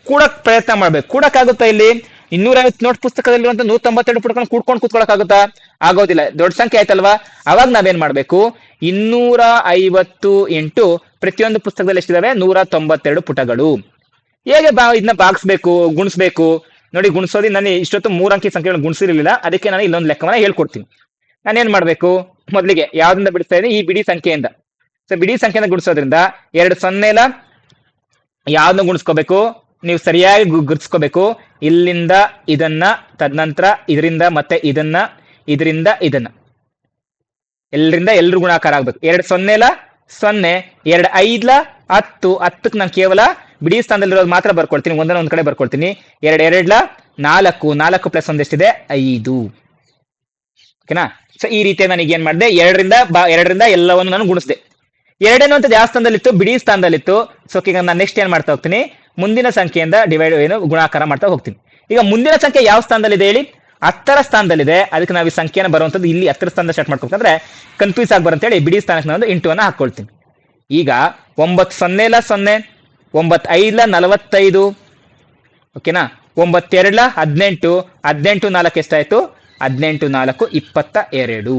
ಕೂಡಕ್ ಪ್ರಯತ್ನ ಮಾಡ್ಬೇಕು. ಕೂಡಕ್ಕಾಗುತ್ತಾ ಇಲ್ಲಿ 250 ನೋಟ್ ಪುಸ್ತಕದಲ್ಲಿ 192 ಪುಟಗಳನ್ನು ಕೂಡ್ಕೊಂಡು ಕೂತ್ಕೊಳಕ್ಕಾಗುತ್ತಾ? ಆಗೋದಿಲ್ಲ, ದೊಡ್ಡ ಸಂಖ್ಯೆ ಆಯ್ತಲ್ವಾ. ಅವಾಗ ನಾವೇನ್ ಮಾಡ್ಬೇಕು, 250 ಇಂಟು ಪ್ರತಿಯೊಂದು ಪುಸ್ತಕದಲ್ಲಿ ಎಷ್ಟಿದಾವೆ, 192 ಪುಟಗಳು. ಹೇಗೆ ಇದನ್ನ ಭಾಗಿಸ್ಬೇಕು, ಗುಣಿಸ್ಬೇಕು ನೋಡಿ. ಗುಣಿಸೋದಿ ನಾನು ಇಷ್ಟೊತ್ತು 3 ಅಂಕಿ ಸಂಖ್ಯೆಗಳನ್ನು ಗುಣಿಸಿರ್ಲಿಲ್ಲ, ಅದಕ್ಕೆ ನಾನು ಇಲ್ಲೊಂದು ಲೆಕ್ಕವನ್ನ ಹೇಳ್ಕೊಡ್ತೀನಿ. ನಾನೇನ್ ಮಾಡ್ಬೇಕು, ಮೊದಲಿಗೆ ಯಾವ್ದಿಂದ ಬಿಡಿಸ್ತಾ ಇದ್ದೀನಿ, ಈ ಬಿಡಿ ಸಂಖ್ಯೆಯಿಂದ. ಸೊ ಬಿಡಿ ಸಂಖ್ಯೆಯಿಂದ ಗುಣಿಸೋದ್ರಿಂದ 2 ಸೊನ್ನೆಲ ಯಾವ್ದನ್ನ ಗುಣಿಸ್ಕೋಬೇಕು, ನೀವು ಸರಿಯಾಗಿ ಗುರ್ಸ್ಕೋಬೇಕು. ಇಲ್ಲಿಂದ ಇದನ್ನ, ತದನಂತರ ಇದರಿಂದ, ಮತ್ತೆ ಇದನ್ನ, ಇದರಿಂದ ಇದನ್ನ, ಎಲ್ಲರಿಂದ ಎಲ್ರು ಗುಣಾಕಾರ ಆಗ್ಬೇಕು. 2 ಸೊನ್ನೆಲ 0, 2 5ಲ 10, 10ಕ್ಕೆ ನಾನು ಕೇವಲ ಬಿಡಿ ಸ್ಥಾನದಲ್ಲಿರೋದು ಮಾತ್ರ ಬರ್ಕೊಳ್ತೀನಿ, ಒಂದ್ ಕಡೆ ಬರ್ಕೊಳ್ತೀನಿ. 2 2ಲ 4, 4 ಪ್ಲಸ್ 1 ಎಷ್ಟಿದೆ, 5. ಓಕೆನಾ? ಸೊ ಈ ರೀತಿ ನನಗೆ ಏನ್ ಮಾಡಿದೆ, ಎರಡರಿಂದ ಎಲ್ಲವನ್ನು ನಾನು ಗುಣಿಸಿದೆ. 2 ಅಂತ ಯಾವ ಸ್ಥಾನದಲ್ಲಿತ್ತು, ಬಿಡಿ ಸ್ಥಾನದಲ್ಲಿತ್ತು. ಸೊ ಈಗ ನಾನು ನೆಕ್ಸ್ಟ್ ಏನ್ ಮಾಡ್ತಾ ಹೋಗ್ತೀನಿ, ಮುಂದಿನ ಸಂಖ್ಯೆಯಿಂದ ಗುಣಾಕಾರ ಮಾಡ್ತಾ ಹೋಗ್ತೀನಿ. ಈಗ ಮುಂದಿನ ಸಂಖ್ಯೆ ಯಾವ ಸ್ಥಾನದಲ್ಲಿದೆ ಹೇಳಿ, 10ರ ಸ್ಥಾನದಲ್ಲಿದೆ. ಅದಕ್ಕೆ ನಾವು ಈ ಸಂಖ್ಯೆಯನ್ನು ಬರುವಂತದ್ದು ಇಲ್ಲಿ 10ರ ಸ್ಥಾನದ ಸ್ಟಾರ್ಟ್ ಮಾಡ್ಬೇಕಂದ್ರೆ ಕನ್ಫ್ಯೂಸ್ ಆಗಿ ಬರಂತ ಹೇಳಿ ಬಿಡಿ ಸ್ಥಾನಕ್ಕೆ ನಾನು ಇಂಟು ಅನ್ನ ಹಾಕೊಳ್ತೀನಿ. ಈಗ 9 ಸೊನ್ನೆಲ 0, 9 5ಲ 45, ಓಕೆನಾ? 9 2ಲ 18, 18 4 ಎಷ್ಟಾಯ್ತು, 18 4 22.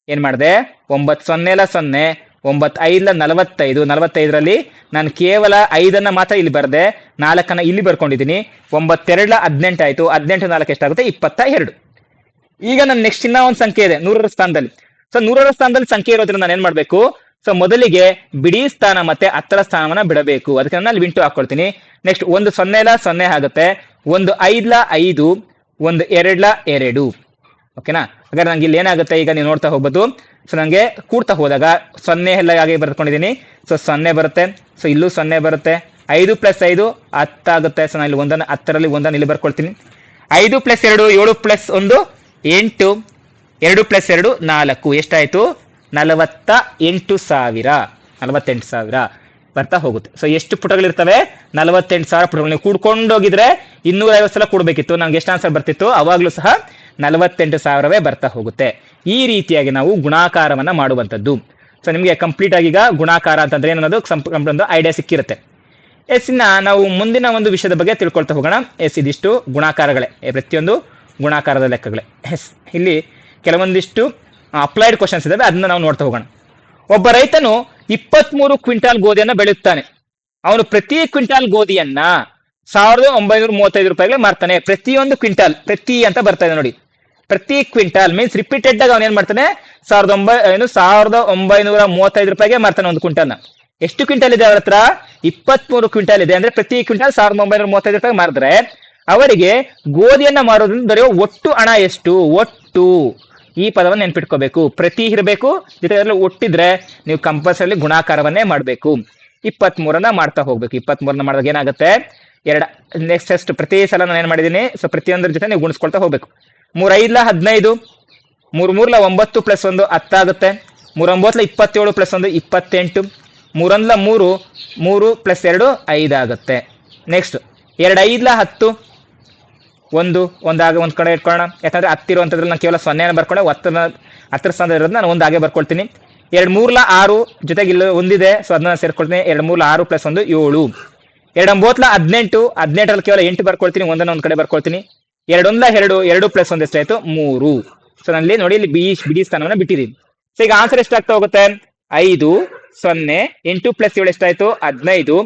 ಏನ್ ಮಾಡಿದೆ, 9 ಸೊನ್ನೆಲ 0, 9 5ಲ 45, 45ರಲ್ಲಿ ನಾನು ಕೇವಲ 5ಅನ್ನ ಮಾತ್ರ ಇಲ್ಲಿ ಬರ್ದೆ, 4ಅನ್ನ ಇಲ್ಲಿ ಬರ್ಕೊಂಡಿದ್ದೀನಿ. 9 2ಲ 18 ಆಯ್ತು, 18 4 ಎಷ್ಟಾಗುತ್ತೆ, 22. ಈಗ ನನ್ನ ನೆಕ್ಸ್ಟ್ ಇನ್ನ ಒಂದು ಸಂಖ್ಯೆ ಇದೆ 100ರ ಸ್ಥಾನದಲ್ಲಿ. ಸೊ 100ರ ಸ್ಥಾನದಲ್ಲಿ ಸಂಖ್ಯೆ ಇರೋದ್ರಿಂದ ನಾನು ಏನ್ ಮಾಡ್ಬೇಕು, ಸೊ ಮೊದಲಿಗೆ ಬಿಡಿ ಸ್ಥಾನ ಮತ್ತೆ 10ರ ಸ್ಥಾನವನ್ನ ಬಿಡಬೇಕು. ಅದಕ್ಕೆ ನಾನು ಅಲ್ಲಿ ಇಂಟು ಹಾಕೊಳ್ತೀನಿ. ನೆಕ್ಸ್ಟ್ 1 ಸೊನ್ನೆಲ 0 ಆಗುತ್ತೆ, 1 5ಲ 5, 1 2ಲ 2. ಓಕೆನಾ? ಹಾಗಾದ್ರೆ ನಂಗೆ ಇಲ್ಲಿ ಏನಾಗುತ್ತೆ, ಈಗ ನೀವು ನೋಡ್ತಾ ಹೋಗ್ಬೋದು. ಸೊ ನಂಗೆ ಕೂಡ್ತಾ ಹೋದಾಗ 0 ಎಲ್ಲ ಹಾಗೆ ಬರ್ಕೊಂಡಿದ್ದೀನಿ. ಸೊ 0 ಬರುತ್ತೆ, ಸೊ ಇಲ್ಲೂ 0 ಬರುತ್ತೆ. 5 + 5 10 ಆಗುತ್ತೆ. ಸೊ ನಾನು ಇಲ್ಲಿ 10ರಲ್ಲಿ 1 ಇಲ್ಲಿ ಬರ್ಕೊಳ್ತೀನಿ. 5 + 2 7 + 1 8, 2 + 2 4, ಎಷ್ಟಾಯ್ತು, 48,000 ಬರ್ತಾ ಹೋಗುತ್ತೆ. ಸೊ ಎಷ್ಟು ಪುಟಗಳಿರ್ತವೆ, 48,000 ಪುಟಗಳು. ನೀವು ಕೂಡ್ಕೊಂಡೋಗಿದ್ರೆ 250 ಸಲ ಕೂಡ್ಬೇಕಿತ್ತು, ನಮ್ಗೆ ಎಷ್ಟು ಆನ್ಸರ್ ಬರ್ತಿತ್ತು, ಅವಾಗ್ಲೂ ಸಹ 48,000ವೇ ಬರ್ತಾ ಹೋಗುತ್ತೆ. ಈ ರೀತಿಯಾಗಿ ನಾವು ಗುಣಾಕಾರವನ್ನ ಮಾಡುವಂಥದ್ದು. ಸೊ ನಿಮಗೆ ಕಂಪ್ಲೀಟ್ ಆಗಿ ಈಗ ಗುಣಾಕಾರ ಅಂತಂದ್ರೆ ಏನನ್ನೋದು ಒಂದು ಐಡಿಯಾ ಸಿಕ್ಕಿರುತ್ತೆ. ಇನ್ನ ನಾವು ಮುಂದಿನ ಒಂದು ವಿಷಯದ ಬಗ್ಗೆ ತಿಳ್ಕೊಳ್ತಾ ಹೋಗೋಣ. ಇದಿಷ್ಟು ಗುಣಾಕಾರಗಳೇ, ಪ್ರತಿಯೊಂದು ಗುಣಾಕಾರದ ಲೆಕ್ಕಗಳೇ. ಇಲ್ಲಿ ಕೆಲವೊಂದಿಷ್ಟು ಅಪ್ಲೈಡ್ ಕ್ವಶನ್ಸ್ ಇದಾವೆ, ಅದನ್ನ ನಾವು ನೋಡ್ತಾ ಹೋಗೋಣ. ಒಬ್ಬ ರೈತನು 23 ಕ್ವಿಂಟಾಲ್ ಗೋಧಿಯನ್ನ ಬೆಳೆಯುತ್ತಾನೆ. ಅವನು ಪ್ರತಿ ಕ್ವಿಂಟಾಲ್ ಗೋಧಿಯನ್ನ 1935 ರೂಪಾಯಿಗೆ ಮಾರ್ತಾನೆ. ಪ್ರತಿಯೊಂದು ಕ್ವಿಂಟಾಲ್, ಪ್ರತಿ ಅಂತ ಬರ್ತಾ ಇದೆ ನೋಡಿ, ಪ್ರತಿ ಕ್ವಿಂಟಾಲ್ ಮೀನ್ಸ್ ರಿಪೀಟೆಡ್ ಆಗಿ ಅವನು ಏನ್ ಮಾಡ್ತಾನೆ, 1935 ರೂಪಾಯಿಗೆ ಮಾರ್ತಾನೆ ಒಂದು ಕ್ವಿಂಟಾಲ್ನ. ಎಷ್ಟು ಕ್ವಿಂಟಾಲ್ ಇದೆ ಅವ್ರ ಹತ್ರ, 23 ಕ್ವಿಂಟಾಲ್ ಇದೆ. ಅಂದ್ರೆ ಪ್ರತಿ ಕ್ವಿಂಟಾಲ್ 1935 ರೂಪಾಯಿ ಮಾರಿದ್ರೆ ಅವರಿಗೆ ಗೋಧಿಯನ್ನ ಮಾರೋದ್ರಿಂದ ದೊರೆಯುವ ಒಟ್ಟು ಹಣ ಎಷ್ಟು, ಒಟ್ಟು ಈ ಪದವನ್ನು ನೆನ್ಪಿಟ್ಕೋಬೇಕು. ಪ್ರತಿ ಇರಬೇಕು, ಜೊತೆಗೆ ಒಟ್ಟಿದ್ರೆ ನೀವು ಕಂಪಲ್ಸರಿ ಗುಣಾಕಾರವನ್ನೇ ಮಾಡಬೇಕು. 23 ಮಾಡ್ತಾ ಹೋಗ್ಬೇಕು. 23 ಮಾಡಿದಾಗ ಏನಾಗುತ್ತೆ, ನೆಕ್ಸ್ಟ್ ಪ್ರತಿ ಸಲ ನಾನು ಏನ್ ಮಾಡಿದೀನಿ, ಸೊ ಪ್ರತಿಯೊಂದರ ಜೊತೆ ನೀವು ಗುಣಿಸ್ಕೊಳ್ತಾ ಹೋಗ್ಬೇಕು. 3 5ಲ 15, 3 3ಲ 9 + 1 10 ಆಗುತ್ತೆ. 3 9ಲ 27 + 1 28, 3 1ಲ 3, 3 + 2 5 ಆಗುತ್ತೆ. ನೆಕ್ಸ್ಟ್ 2 5ಲ 10, ಒಂದಾಗ ಒಂದ್ ಕಡೆ ಇಟ್ಕೊಳ್ಳೋಣ. ಯಾಕಂದ್ರೆ 10 ಇರುವಂತದ್ರಲ್ಲಿ ನಾನು ಕೇವಲ 0 ಬರ್ಕೊಂಡೆ, 10ರ ಸ್ಥಾನ ಇರೋದು ನಾನು 1 ಹಾಗೆ ಬರ್ಕೊಳ್ತೀನಿ. 2 3ಲ 6, ಜೊತೆಗೆ ಇಲ್ಲಿ ಒಂದಿದೆ, ಸೊ ಅದನ್ನ ಸೇರ್ಕೊಳ್ತೀನಿ. 2 3ಲ 6 + 1 7. 2 9ಲ 18, 18ರಲ್ಲಿ ಕೇವಲ 8 ಬರ್ಕೊಳ್ತೀನಿ, 1 ಒಂದ್ ಕಡೆ ಬರ್ಕೊಳ್ತೀನಿ. 2 1ಲ 2, 2 + 1 ಎಷ್ಟಾಯ್ತು, 3. ಸೊ ನಲ್ಲಿ ನೋಡಿ ಇಲ್ಲಿ ಬಿಡಿ ಸ್ಥಾನವನ್ನ ಬಿಟ್ಟಿದ್ದೀನಿ. ಸೊ ಈಗ ಆನ್ಸರ್ ಎಷ್ಟಾಗ್ತಾ ಹೋಗುತ್ತೆ, 5 0 8 + 7 ಎಷ್ಟಾಯ್ತು, 15.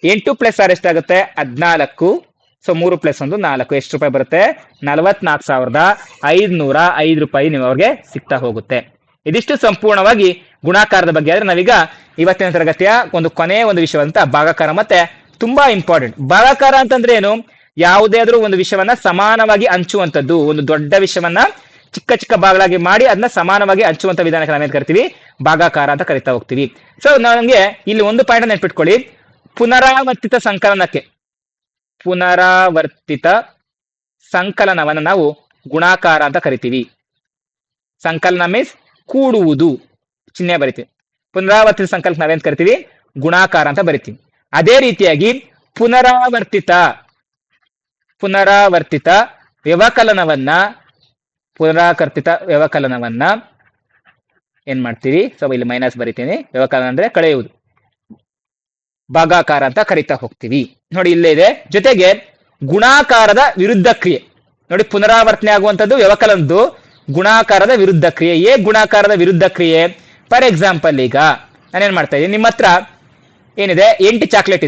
8 + 6 ಎಷ್ಟಾಗುತ್ತೆ, 14. ಸೊ 3 + 1 4. ಎಷ್ಟು ರೂಪಾಯಿ ಬರುತ್ತೆ, 44,505 ರೂಪಾಯಿ ನೀವು ಅವ್ರಿಗೆ ಸಿಗ್ತಾ ಹೋಗುತ್ತೆ. ಇದಿಷ್ಟು ಸಂಪೂರ್ಣವಾಗಿ ಗುಣಾಕಾರದ ಬಗ್ಗೆ. ಆದ್ರೆ ನಾವೀಗ ಇವತ್ತಿನ ತರಗತಿಯ ಒಂದು ಕೊನೆಯ ಒಂದು ವಿಷಯವಂತ ಭಾಗಾಕಾರ. ಮತ್ತೆ ತುಂಬಾ ಇಂಪಾರ್ಟೆಂಟ್ ಭಾಗಾಕಾರ ಅಂತಂದ್ರೆ ಏನು, ಯಾವುದೇ ಆದ್ರೂ ಒಂದು ವಿಷಯವನ್ನ ಸಮಾನವಾಗಿ ಹಂಚುವಂಥದ್ದು. ಒಂದು ದೊಡ್ಡ ವಿಷಯವನ್ನ ಚಿಕ್ಕ ಚಿಕ್ಕ ಭಾಗಗಳಾಗಿ ಮಾಡಿ ಅದನ್ನ ಸಮಾನವಾಗಿ ಹಂಚುವಂತ ವಿಧಾನಕ್ಕೆ ನಾವೇನ್ ಕರಿತೀವಿ, ಭಾಗಾಕಾರ ಅಂತ ಕರಿತಾ ಹೋಗ್ತೀವಿ. ಸೊ ನನಗೆ ಇಲ್ಲಿ ಒಂದು ಪಾಯಿಂಟ್ ನೆನ್ಪಿಟ್ಕೊಳ್ಳಿ, ಪುನರಾವರ್ತಿತ ಸಂಕಲನವನ್ನ ನಾವು ಗುಣಾಕಾರ ಅಂತ ಕರಿತೀವಿ. ಸಂಕಲನ ಮೀನ್ಸ್ ಕೂಡುವುದು ಚಿಹ್ನೆ ಬರಿತೀವಿ. ಪುನರಾವರ್ತಿತ ಸಂಕಲ್ಪ ನಾವೇನ್ ಕರಿತೀವಿ? ಗುಣಾಕಾರ ಅಂತ ಬರಿತೀವಿ. ಅದೇ ರೀತಿಯಾಗಿ ಪುನರಾವರ್ತಿತ ವ್ಯವಕಲನವನ್ನ ಏನ್ ಮಾಡ್ತೀವಿ? ಸೊ ಇಲ್ಲಿ ಮೈನಸ್ ಬರಿತೀನಿ. ವ್ಯವಕಲನ ಅಂದ್ರೆ ಕಳೆಯುವುದು, ಭಾಗಾಕಾರ ಅಂತ ಕರಿತಾ ಹೋಗ್ತೀವಿ. ನೋಡಿ ಇಲ್ಲೇ ಇದೆ. ಜೊತೆಗೆ ಗುಣಾಕಾರದ ವಿರುದ್ಧ ಕ್ರಿಯೆ ನೋಡಿ, ಪುನರಾವರ್ತನೆ ಆಗುವಂತದ್ದು ವ್ಯವಕಲನದ್ದು, ಗುಣಾಕಾರದ ವಿರುದ್ಧ ಕ್ರಿಯೆ. ಗುಣಾಕಾರದ ವಿರುದ್ಧ ಕ್ರಿಯೆ ಫಾರ್ ಎಕ್ಸಾಂಪಲ್, ಈಗ ನಾನೇನ್ ಮಾಡ್ತಾ ಇದ್ದೀನಿ, ನಿಮ್ಮ ಹತ್ರ ಏನಿದೆ 8 ಚಾಕ್ಲೇಟ್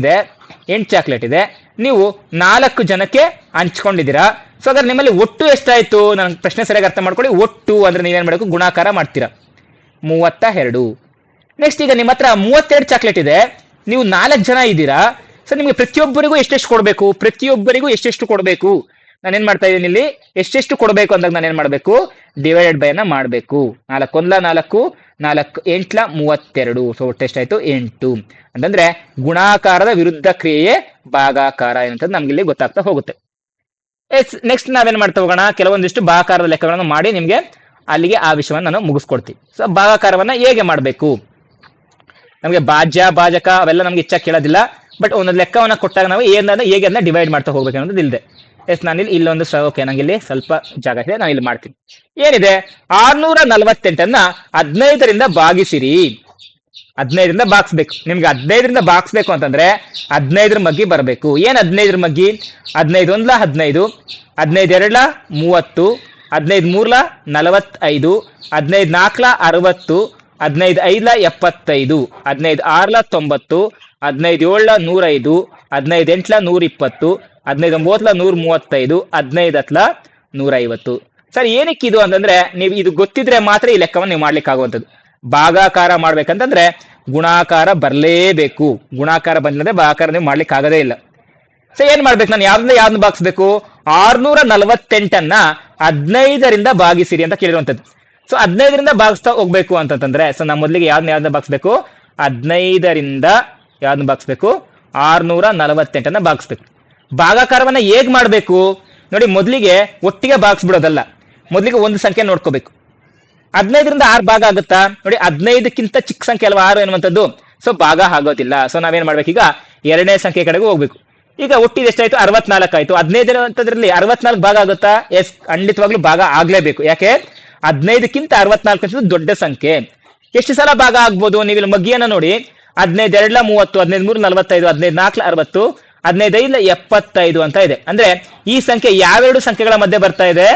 ಇದೆ, ನೀವು 4 ಜನಕ್ಕೆ ಹಂಚ್ಕೊಂಡಿದ್ದೀರಾ. ಸೊ ಹಾಗಾದ್ರೆ ನಿಮ್ಮಲ್ಲಿ ಒಟ್ಟು ಎಷ್ಟಾಯ್ತು? ನನ್ನ ಪ್ರಶ್ನೆ ಸರಿಯಾಗಿ ಅರ್ಥ ಮಾಡ್ಕೊಳ್ಳಿ. ಒಟ್ಟು ಅಂದ್ರೆ ನೀವೇನ್ ಮಾಡಬೇಕು? ಗುಣಾಕಾರ ಮಾಡ್ತೀರಾ, 32. ನೆಕ್ಸ್ಟ್ ಈಗ ನಿಮ್ಮ ಹತ್ರ 32 ಚಾಕ್ಲೇಟ್ ಇದೆ, ನೀವು 4 ಜನ ಇದ್ದೀರಾ. ಸೊ ನಿಮ್ಗೆ ಪ್ರತಿಯೊಬ್ಬರಿಗೂ ಎಷ್ಟೆಷ್ಟು ಕೊಡಬೇಕು? ನಾನೇನ್ ಮಾಡ್ತಾ ಇದ್ದೀನಿ ಇಲ್ಲಿ, ಎಷ್ಟೆಷ್ಟು ಕೊಡಬೇಕು ಅಂದಾಗ ನಾನೇನ್ ಮಾಡ್ಬೇಕು? ಡಿವೈಡೆಡ್ ಬೈ ಅನ್ನ ಮಾಡ್ಬೇಕು. 4 1 4, 4 8 32. ಸೊ ಒಟ್ಟು ಎಷ್ಟಾಯ್ತು? 8. ಅಂತಂದ್ರೆ ಗುಣಾಕಾರದ ವಿರುದ್ಧ ಕ್ರಿಯೆಯೇ ಭಾಗಾಕಾರ ಏನಂತದ್ದು ನಮ್ಗೆ ಇಲ್ಲಿ ಗೊತ್ತಾಗ್ತಾ ಹೋಗುತ್ತೆ. ನೆಕ್ಸ್ಟ್ ನಾವೇನ್ ಮಾಡ್ತಾ ಹೋಗೋಣ, ಕೆಲವೊಂದಿಷ್ಟು ಭಾಗಾಕಾರದ ಲೆಕ್ಕಗಳನ್ನು ಮಾಡಿ ನಿಮ್ಗೆ ಅಲ್ಲಿಗೆ ಆ ವಿಷಯವನ್ನು ನಾನು ಮುಗಿಸ್ಕೊಡ್ತೀನಿ. ಸೊ ಭಾಗಾಕಾರವನ್ನ ಹೇಗೆ ಮಾಡಬೇಕು? ನಮಗೆ ಭಾಜ್ಯ ಭಾಜಕ ಅವೆಲ್ಲ ನಮ್ಗೆ ಇಚ್ಛಾ ಕೇಳೋದಿಲ್ಲ. ಬಟ್ ಒಂದೊಂದು ಲೆಕ್ಕವನ್ನ ಕೊಟ್ಟಾಗ ನಾವು ಹೇಗೆ ಅದನ್ನ ಡಿವೈಡ್ ಮಾಡ್ತಾ ಹೋಗ್ಬೇಕು ಅನ್ನೋದು ಇಲ್ಲಿದೆ. ನಾನಿಲ್ಲಿ ಇಲ್ಲೊಂದು ಓಕೆ, ನಂಗೆ ಇಲ್ಲಿ ಸ್ವಲ್ಪ ಜಾಗ ಇದೆ, ನಾನು ಇಲ್ಲಿ ಮಾಡ್ತೀನಿ. ಏನಿದೆ? 648 15ರಿಂದ ಭಾಗಿಸಿರಿ. 15ರಿಂದ ಭಾಗಿಸ್ಬೇಕು. ನಿಮ್ಗೆ 15ರಿಂದ ಭಾಗಿಸ್ಬೇಕು ಅಂತಂದ್ರೆ 15ರ ಮಗ್ಗಿ ಬರಬೇಕು. ಏನ್ 15ರ ಮಗ್ಗಿ? 15 1 15, 15 2 30, 15 3 45, 15 4 60, 15 5 75, 15 6 90, 15 7 105, 15 8 120, 15 9 135, 15 150. ಸರ್ ಏನಕ್ಕೆ ಇದು ಅಂತಂದ್ರೆ, ನೀವು ಇದು ಗೊತ್ತಿದ್ರೆ ಮಾತ್ರ ಈ ಲೆಕ್ಕವನ್ನು ನೀವು ಮಾಡ್ಲಿಕ್ಕೆ ಆಗುವಂಥದ್ದು. ಭಾಗಾಕಾರ ಮಾಡ್ಬೇಕಂತಂದ್ರೆ ಗುಣಾಕಾರ ಬರಲೇಬೇಕು. ಗುಣಾಕಾರ ಬಂದ್ರೆ ಭಾಗಾಕಾರ ನೀವು ಮಾಡ್ಲಿಕ್ಕೆ ಆಗದೇ ಇಲ್ಲ. ಸೊ ಏನ್ ಮಾಡ್ಬೇಕು? ನಾನು ಯಾವ್ದನ್ನ ಭಾಗಿಸ್ಬೇಕು? 648 15ರಿಂದ ಭಾಗಿಸಿರಿ ಅಂತ ಕೇಳಿರುವಂಥದ್ದು. ಸೊ 15ರಿಂದ ಭಾಗಿಸ್ತಾ ಹೋಗ್ಬೇಕು ಅಂತಂದ್ರೆ, ಸೊ ನಾವು ಮೊದಲಿಗೆ ಯಾವ್ದನ್ನ ಭಾಗಿಸ್ಬೇಕು? 15ರಿಂದ ಯಾವ್ದನ್ನ ಭಾಗಿಸ್ಬೇಕು? 648 ಭಾಗಿಸ್ಬೇಕು. ಭಾಗಾಕಾರವನ್ನ ಹೇಗ್ ಮಾಡ್ಬೇಕು ನೋಡಿ, ಮೊದಲಿಗೆ ಒಟ್ಟಿಗೆ ಭಾಗಿಸ್ಬಿಡೋದಲ್ಲ, ಮೊದಲಿಗೆ ಒಂದು ಸಂಖ್ಯೆ ನೋಡ್ಕೋಬೇಕು. 15ರಿಂದ 6 ಭಾಗ ಆಗುತ್ತಾ ನೋಡಿ? 15ಕ್ಕಿಂತ ಚಿಕ್ಕ ಸಂಖ್ಯೆ ಅಲ್ವಾ 6 ಎನ್ನುವಂಥದ್ದು. ಸೊ ಭಾಗ ಆಗೋದಿಲ್ಲ. ಸೊ ನಾವೇನ್ ಮಾಡ್ಬೇಕು? ಈಗ ಎರಡನೇ ಸಂಖ್ಯೆ ಕಡೆಗೂ ಹೋಗ್ಬೇಕು. ಈಗ ಒಟ್ಟಿಗೆ ಎಷ್ಟಾಯ್ತು? 64 ಆಯ್ತು. 15 ಅಂತದ್ರಲ್ಲಿ 64 ಭಾಗ ಆಗುತ್ತಾ? ಎಸ್, ಖಂಡಿತವಾಗ್ಲೂ ಭಾಗ ಆಗ್ಲೇಬೇಕು. ಯಾಕೆ? 15ಕ್ಕಿಂತ 64 ದೊಡ್ಡ ಸಂಖ್ಯೆ. ಎಷ್ಟು ಸಲ ಭಾಗ ಆಗ್ಬೋದು? ನೀವು ಇಲ್ಲಿ ಮಗ್ಗಿಯನ್ನ ನೋಡಿ, 15 2 30, 15 3 45, 15 4 60, 15 5 75 ಅಂತ ಇದೆ. ಅಂದ್ರೆ ಈ ಸಂಖ್ಯೆ ಯಾವೆರಡು ಸಂಖ್ಯೆಗಳ ಮಧ್ಯೆ ಬರ್ತಾ ಇದೆ?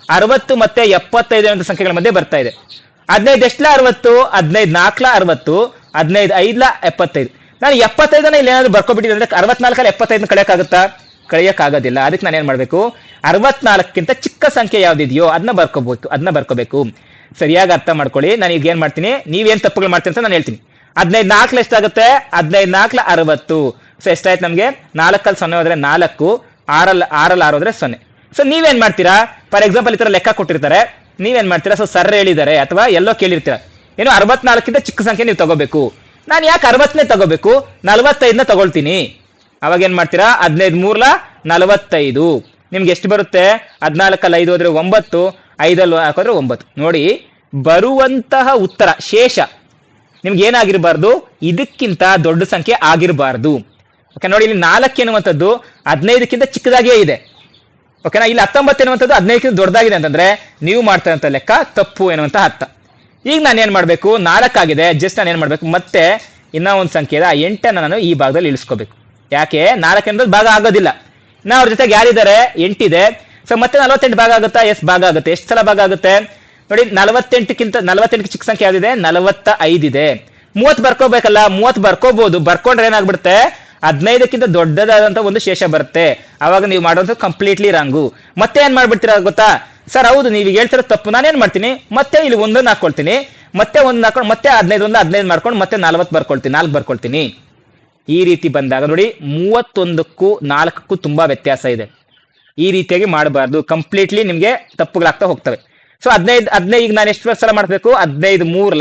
60 ಮತ್ತೆ 75 ಅನ್ನೋ ಸಂಖ್ಯೆಗಳ ಮಧ್ಯೆ ಬರ್ತಾ ಇದೆ. 15 ಎಷ್ಟು 60, 15 4 60, 15 5 75. ನಾನು 75 ಇಲ್ಲಿ ಏನಾದ್ರು ಬರ್ಕೊಬಿಟ್ಟಿದ್ರೆ ಅಂದ್ರೆ 64 75 ಕಳೆಯಕ್ಕಾಗುತ್ತಾ? ಕಳೆಯಕ್ಕಾಗೋದಿಲ್ಲ. ಅದಕ್ಕೆ ನಾನು ಏನ್ ಮಾಡ್ಬೇಕು? 64ಕ್ಕಿಂತ ಚಿಕ್ಕ ಸಂಖ್ಯೆ ಯಾವ್ದಿದೆಯೋ ಅದನ್ನ ಬರ್ಕೋಬೇಕು. ಸರಿಯಾಗಿ ಅರ್ಥ ಮಾಡ್ಕೊಳ್ಳಿ. ನಾನು ಈಗ ಏನ್ ಮಾಡ್ತೀನಿ, ನೀವೇನ್ ತಪ್ಪುಗಳು ಮಾಡ್ತೀನಿ ಅಂತ ನಾನು ಹೇಳ್ತೀನಿ. 15 4 ಎಷ್ಟಾಗುತ್ತೆ? 15 4 60. ಸೊ ಎಷ್ಟಾಯ್ತು ನಮ್ಗೆ? 4 0 ಹೋದ್ರೆ 4, 6 ಹೋದ್ರೆ 0. ಸೊ ನೀವೇನ್ ಮಾಡ್ತೀರಾ? ಫಾರ್ ಎಕ್ಸಾಂಪಲ್ ಈ ತರ ಲೆಕ್ಕ ಕೊಟ್ಟಿರ್ತಾರೆ, ನೀವೇನ್ ಮಾಡ್ತೀರಾ? ಸೊ ಸರ್ ಹೇಳಿದ್ದಾರೆ ಅಥವಾ ಎಲ್ಲೋ ಕೇಳಿರ್ತೀರಾ, ಏನು 64ಕ್ಕಿಂತ ಚಿಕ್ಕ ಸಂಖ್ಯೆ ನೀವು ತಗೋಬೇಕು. ನಾನು ಯಾಕೆ 60ನೇ ತಗೋಬೇಕು? 45ನ ತಗೊಳ್ತೀನಿ. ಅವಾಗ ಏನ್ ಮಾಡ್ತೀರಾ? 15 3 45. ನಿಮ್ಗೆ ಎಷ್ಟು ಬರುತ್ತೆ? 14 5 ಹೋದ್ರೆ 9, 5 ಹಾಕೋದ್ರೆ 9. ನೋಡಿ, ಬರುವಂತಹ ಉತ್ತರ ಶೇಷ ನಿಮ್ಗೆ ಏನಾಗಿರ್ಬಾರ್ದು? ಇದಕ್ಕಿಂತ ದೊಡ್ಡ ಸಂಖ್ಯೆ ಆಗಿರಬಾರ್ದು. ಓಕೆ ನೋಡಿ, ಇಲ್ಲಿ 4 ಎನ್ನುವಂಥದ್ದು 15ಕ್ಕಿಂತ ಚಿಕ್ಕದಾಗಿಯೇ ಇದೆ. ಓಕೆನಾ? ಇಲ್ಲಿ 19 ಎನ್ನುವಂಥದ್ದು 15ಕ್ಕಿಂತ ದೊಡ್ಡದಾಗಿದೆ ಅಂತಂದ್ರೆ ನೀವು ಮಾಡ್ತಾ ಇರುವಂತ ಲೆಕ್ಕ ತಪ್ಪು ಎನ್ನುವಂತ ಅರ್ಥ. ಈಗ ನಾನು ಏನ್ ಮಾಡ್ಬೇಕು? 4 ಆಗಿದೆ, ಜಸ್ಟ್ ನಾನು ಏನ್ ಮಾಡ್ಬೇಕು? ಮತ್ತೆ ಇನ್ನ ಒಂದು ಸಂಖ್ಯೆ ಇದೆ, ಆ 8 ನಾನು ಈ ಭಾಗದಲ್ಲಿ ಇಳಿಸ್ಕೋಬೇಕು. ಯಾಕೆ? 4 ಎನ್ನುವುದು ಭಾಗ ಆಗೋದಿಲ್ಲ. ಇನ್ನ ಅವ್ರ ಜೊತೆಗೆ ಯಾರಿದ್ದಾರೆ? 8 ಇದೆ. ಸೊ ಮತ್ತೆ 48 ಭಾಗ ಆಗುತ್ತಾ? ಎಸ್, ಭಾಗ ಆಗುತ್ತೆ. ಎಷ್ಟು ಸಲ ಭಾಗ ಆಗುತ್ತೆ ನೋಡಿ? 48 ಚಿಕ್ಕ ಸಂಖ್ಯೆ ಯಾವ್ದಿದೆ? 45 ಇದೆ. 30 ಬರ್ಕೋಬೇಕಲ್ಲ, 30 ಬರ್ಕೋಬಹುದು. ಬರ್ಕೊಂಡ್ರೆ ಏನಾಗ್ಬಿಡುತ್ತೆ? 15ಕ್ಕಿಂತ ದೊಡ್ಡದಾದಂತ ಒಂದು ಶೇಷ ಬರುತ್ತೆ. ಅವಾಗ ನೀವು ಮಾಡುವಂತ ಕಂಪ್ಲೀಟ್ಲಿ ರಾಂಗು. ಮತ್ತೆ ಏನ್ ಮಾಡ್ಬಿಡ್ತೀರಾ ಗೊತ್ತಾ? ಸರ್ ಹೌದು, ನೀವು ಹೇಳ್ತಿರೋ ತಪ್ಪು. ನಾನೇನ್ ಮಾಡ್ತೀನಿ? ಮತ್ತೆ ಇಲ್ಲಿ 1 ಹಾಕೊಳ್ತೀನಿ, ಮತ್ತೆ 1 ಹಾಕೊಂಡು ಮತ್ತೆ 15 15 ಮಾಡ್ಕೊಂಡು ಮತ್ತೆ 4 ಬರ್ಕೊಳ್ತೀನಿ. ಈ ರೀತಿ ಬಂದಾಗ ನೋಡಿ, 31ಕ್ಕೂ 4ಕ್ಕೂ ತುಂಬಾ ವ್ಯತ್ಯಾಸ ಇದೆ. ಈ ರೀತಿಯಾಗಿ ಮಾಡಬಾರ್ದು. ಕಂಪ್ಲೀಟ್ಲಿ ನಿಮ್ಗೆ ತಪ್ಪುಗಳಾಗ್ತಾ ಹೋಗ್ತವೆ. ಸೊ 15 ಈಗ ನಾನು ಎಷ್ಟು ಸಲ ಮಾಡ್ಬೇಕು? 15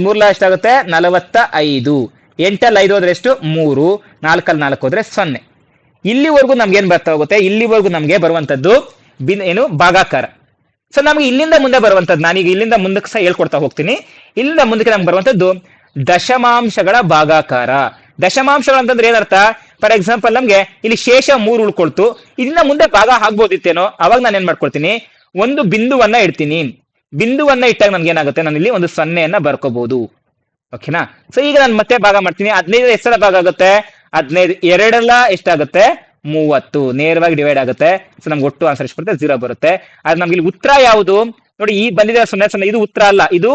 3 ಎಷ್ಟಾಗುತ್ತೆ? 45. 8 5 ಹೋದ್ರೆ ಎಷ್ಟು? 3, 4 4 ಹೋದ್ರೆ 0. ಇಲ್ಲಿವರೆಗೂ ನಮ್ಗೆ ಏನ್ ಬರ್ತಾ ಹೋಗುತ್ತೆ? ಇಲ್ಲಿವರೆಗೂ ನಮ್ಗೆ ಬರುವಂತದ್ದು ಏನು? ಭಾಗಾಕಾರ. ಸೊ ನಮ್ಗೆ ಇಲ್ಲಿಂದ ಮುಂದೆ ಬರುವಂತದ್ದು, ನಾನೀಗ ಇಲ್ಲಿಂದ ಮುಂದಕ್ಕೆ ಸಹ ಹೇಳ್ಕೊಡ್ತಾ ಹೋಗ್ತೀನಿ. ಇಲ್ಲಿಂದ ಮುಂದಕ್ಕೆ ನಮ್ಗೆ ಬರುವಂತದ್ದು ದಶಮಾಂಶಗಳ ಭಾಗಾಕಾರ. ದಶಮಾಂಶಗಳು ಅಂತಂದ್ರೆ ಏನರ್ಥ? ಫಾರ್ ಎಕ್ಸಾಂಪಲ್ ನಮ್ಗೆ ಇಲ್ಲಿ ಶೇಷ 3 ಉಳ್ಕೊಳ್ತು, ಇದನ್ನ ಮುಂದೆ ಭಾಗ ಆಗ್ಬೋದಿತ್ತೇನೋ, ಅವಾಗ ನಾನು ಏನ್ ಮಾಡ್ಕೊಳ್ತೀನಿ, ಒಂದು ಬಿಂದುವನ್ನ ಇಡ್ತೀನಿ. ಬಿಂದುವನ್ನ ಇಟ್ಟಾಗ ನನ್ಗೆ ಏನಾಗುತ್ತೆ, ನಾನು ಇಲ್ಲಿ ಒಂದು 0 ಬರ್ಕೋಬಹುದು. ಓಕೆನಾ? ಸೊ ಈಗ ನಾನು ಮತ್ತೆ ಭಾಗ ಮಾಡ್ತೀನಿ. 15 ಎಷ್ಟು ಸಲ ಭಾಗ ಆಗುತ್ತೆ? 15 2 ಎಷ್ಟಾಗುತ್ತೆ? 30 ನೇರವಾಗಿ ಡಿವೈಡ್ ಆಗುತ್ತೆ. ಸೊ ನಮ್ಗೆ ಒಟ್ಟು ಆನ್ಸರ್ ಎಷ್ಟು ಬರುತ್ತೆ? 0 ಬರುತ್ತೆ. ಆದ್ರೆ ನಮ್ಗೆ ಇಲ್ಲಿ ಉತ್ತರ ಯಾವುದು ನೋಡಿ, ಈ ಬಂದಿದೆ 0 ಇದು ಉತ್ತರ ಅಲ್ಲ, ಇದು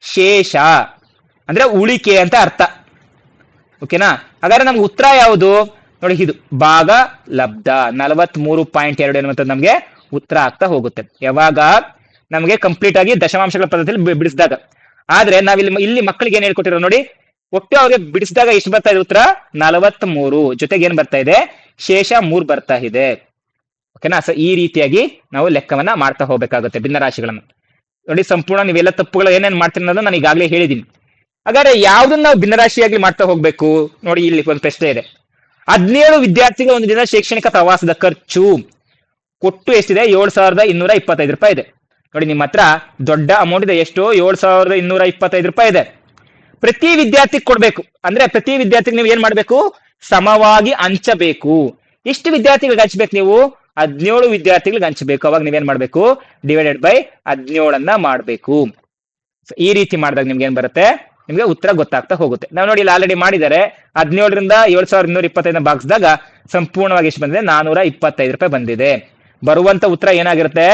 ಶೇಷ ಅಂದ್ರೆ ಉಳಿಕೆ ಅಂತ ಅರ್ಥ. ಓಕೆನಾ? ಹಾಗಾದ್ರೆ ನಮ್ಗೆ ಉತ್ತರ ಯಾವುದು ನೋಡಿ, ಇದು ಭಾಗ ಲಬ್ಧ 43.2 ಎನ್ನುವಂಥದ್ದು ನಮ್ಗೆ ಉತ್ತರ ಆಗ್ತಾ ಹೋಗುತ್ತೆ. ಯಾವಾಗ ನಮಗೆ ಕಂಪ್ಲೀಟ್ ಆಗಿ ದಶಮಾಂಶಗಳ ಪದ್ಧತಿಯಲ್ಲಿ ಬಿಡಿಸಿದಾಗ. ಆದ್ರೆ ಇಲ್ಲಿ ಮಕ್ಕಳಿಗೆ ಏನ್ ಹೇಳ್ಕೊಟ್ಟಿರೋ ನೋಡಿ, ಒಟ್ಟು ಅವ್ರಿಗೆ ಬಿಡಿಸಿದಾಗ ಎಷ್ಟು ಬರ್ತಾ ಇದೆ ಉತ್ತರ? 43. ಜೊತೆಗೆ ಏನ್ ಬರ್ತಾ ಇದೆ? ಶೇಷ 3 ಬರ್ತಾ ಇದೆ. ಓಕೆನಾ? ಸೊ ಈ ರೀತಿಯಾಗಿ ನಾವು ಲೆಕ್ಕವನ್ನ ಮಾಡ್ತಾ ಹೋಗ್ಬೇಕಾಗುತ್ತೆ ಭಿನ್ನರಾಶಿಗಳನ್ನ. ನೋಡಿ, ಸಂಪೂರ್ಣ ನೀವೆಲ್ಲ ತಪ್ಪುಗಳು ಏನೇನ್ ಮಾಡ್ತೀರಿ ಅನ್ನೋದು ನಾನು ಈಗಾಗಲೇ ಹೇಳಿದೀನಿ. ಹಾಗಾದ್ರೆ ಯಾವ್ದನ್ನ ನಾವು ಭಿನ್ನರಾಶಿಯಾಗಿ ಮಾಡ್ತಾ ಹೋಗ್ಬೇಕು ನೋಡಿ, ಇಲ್ಲಿ ಒಂದು ಪ್ರಶ್ನೆ ಇದೆ. 17 ವಿದ್ಯಾರ್ಥಿಗಳ ಒಂದು ದಿನ ಶೈಕ್ಷಣಿಕ ಪ್ರವಾಸದ ಖರ್ಚು ಕೊಟ್ಟು ಎಷ್ಟಿದೆ? 7,225 ರೂಪಾಯಿ ಇದೆ. ನೋಡಿ, ನಿಮ್ಮ ಹತ್ರ ದೊಡ್ಡ ಅಮೌಂಟ್ ಇದೆ. ಎಷ್ಟು? 7,225 ರೂಪಾಯಿ ಇದೆ. ಪ್ರತಿ ವಿದ್ಯಾರ್ಥಿ ಕೊಡ್ಬೇಕು. ಅಂದ್ರೆ ಪ್ರತಿ ವಿದ್ಯಾರ್ಥಿಗೆ ನೀವು ಏನ್ ಮಾಡ್ಬೇಕು? ಸಮವಾಗಿ ಹಂಚಬೇಕು. ಎಷ್ಟು ವಿದ್ಯಾರ್ಥಿಗಳಿಗೆ ಹಂಚ್ಬೇಕು ನೀವು? 17 ವಿದ್ಯಾರ್ಥಿಗಳಿಗೆ ಹಂಚಬೇಕು. ಅವಾಗ ನೀವೇನ್ ಮಾಡ್ಬೇಕು? ಡಿವೈಡೆಡ್ ಬೈ 17 ಮಾಡ್ಬೇಕು. ಈ ರೀತಿ ಮಾಡಿದಾಗ ನಿಮ್ಗೆ ಏನ್ ಬರುತ್ತೆ? ನಿಮ್ಗೆ ಉತ್ತರ ಗೊತ್ತಾಗ್ತಾ ಹೋಗುತ್ತೆ. ನಾವು ನೋಡಿ, ಇಲ್ಲಿ ಆಲ್ರೆಡಿ ಮಾಡಿದ್ದಾರೆ. 17ರಿಂದ 7,225 ಭಾಗಿಸಿದಾಗ ಸಂಪೂರ್ಣವಾಗಿ ಎಷ್ಟು ಬಂದಿದೆ? 425 ರೂಪಾಯಿ ಬಂದಿದೆ. ಬರುವಂತ ಉತ್ತರ ಏನಾಗಿರುತ್ತೆ?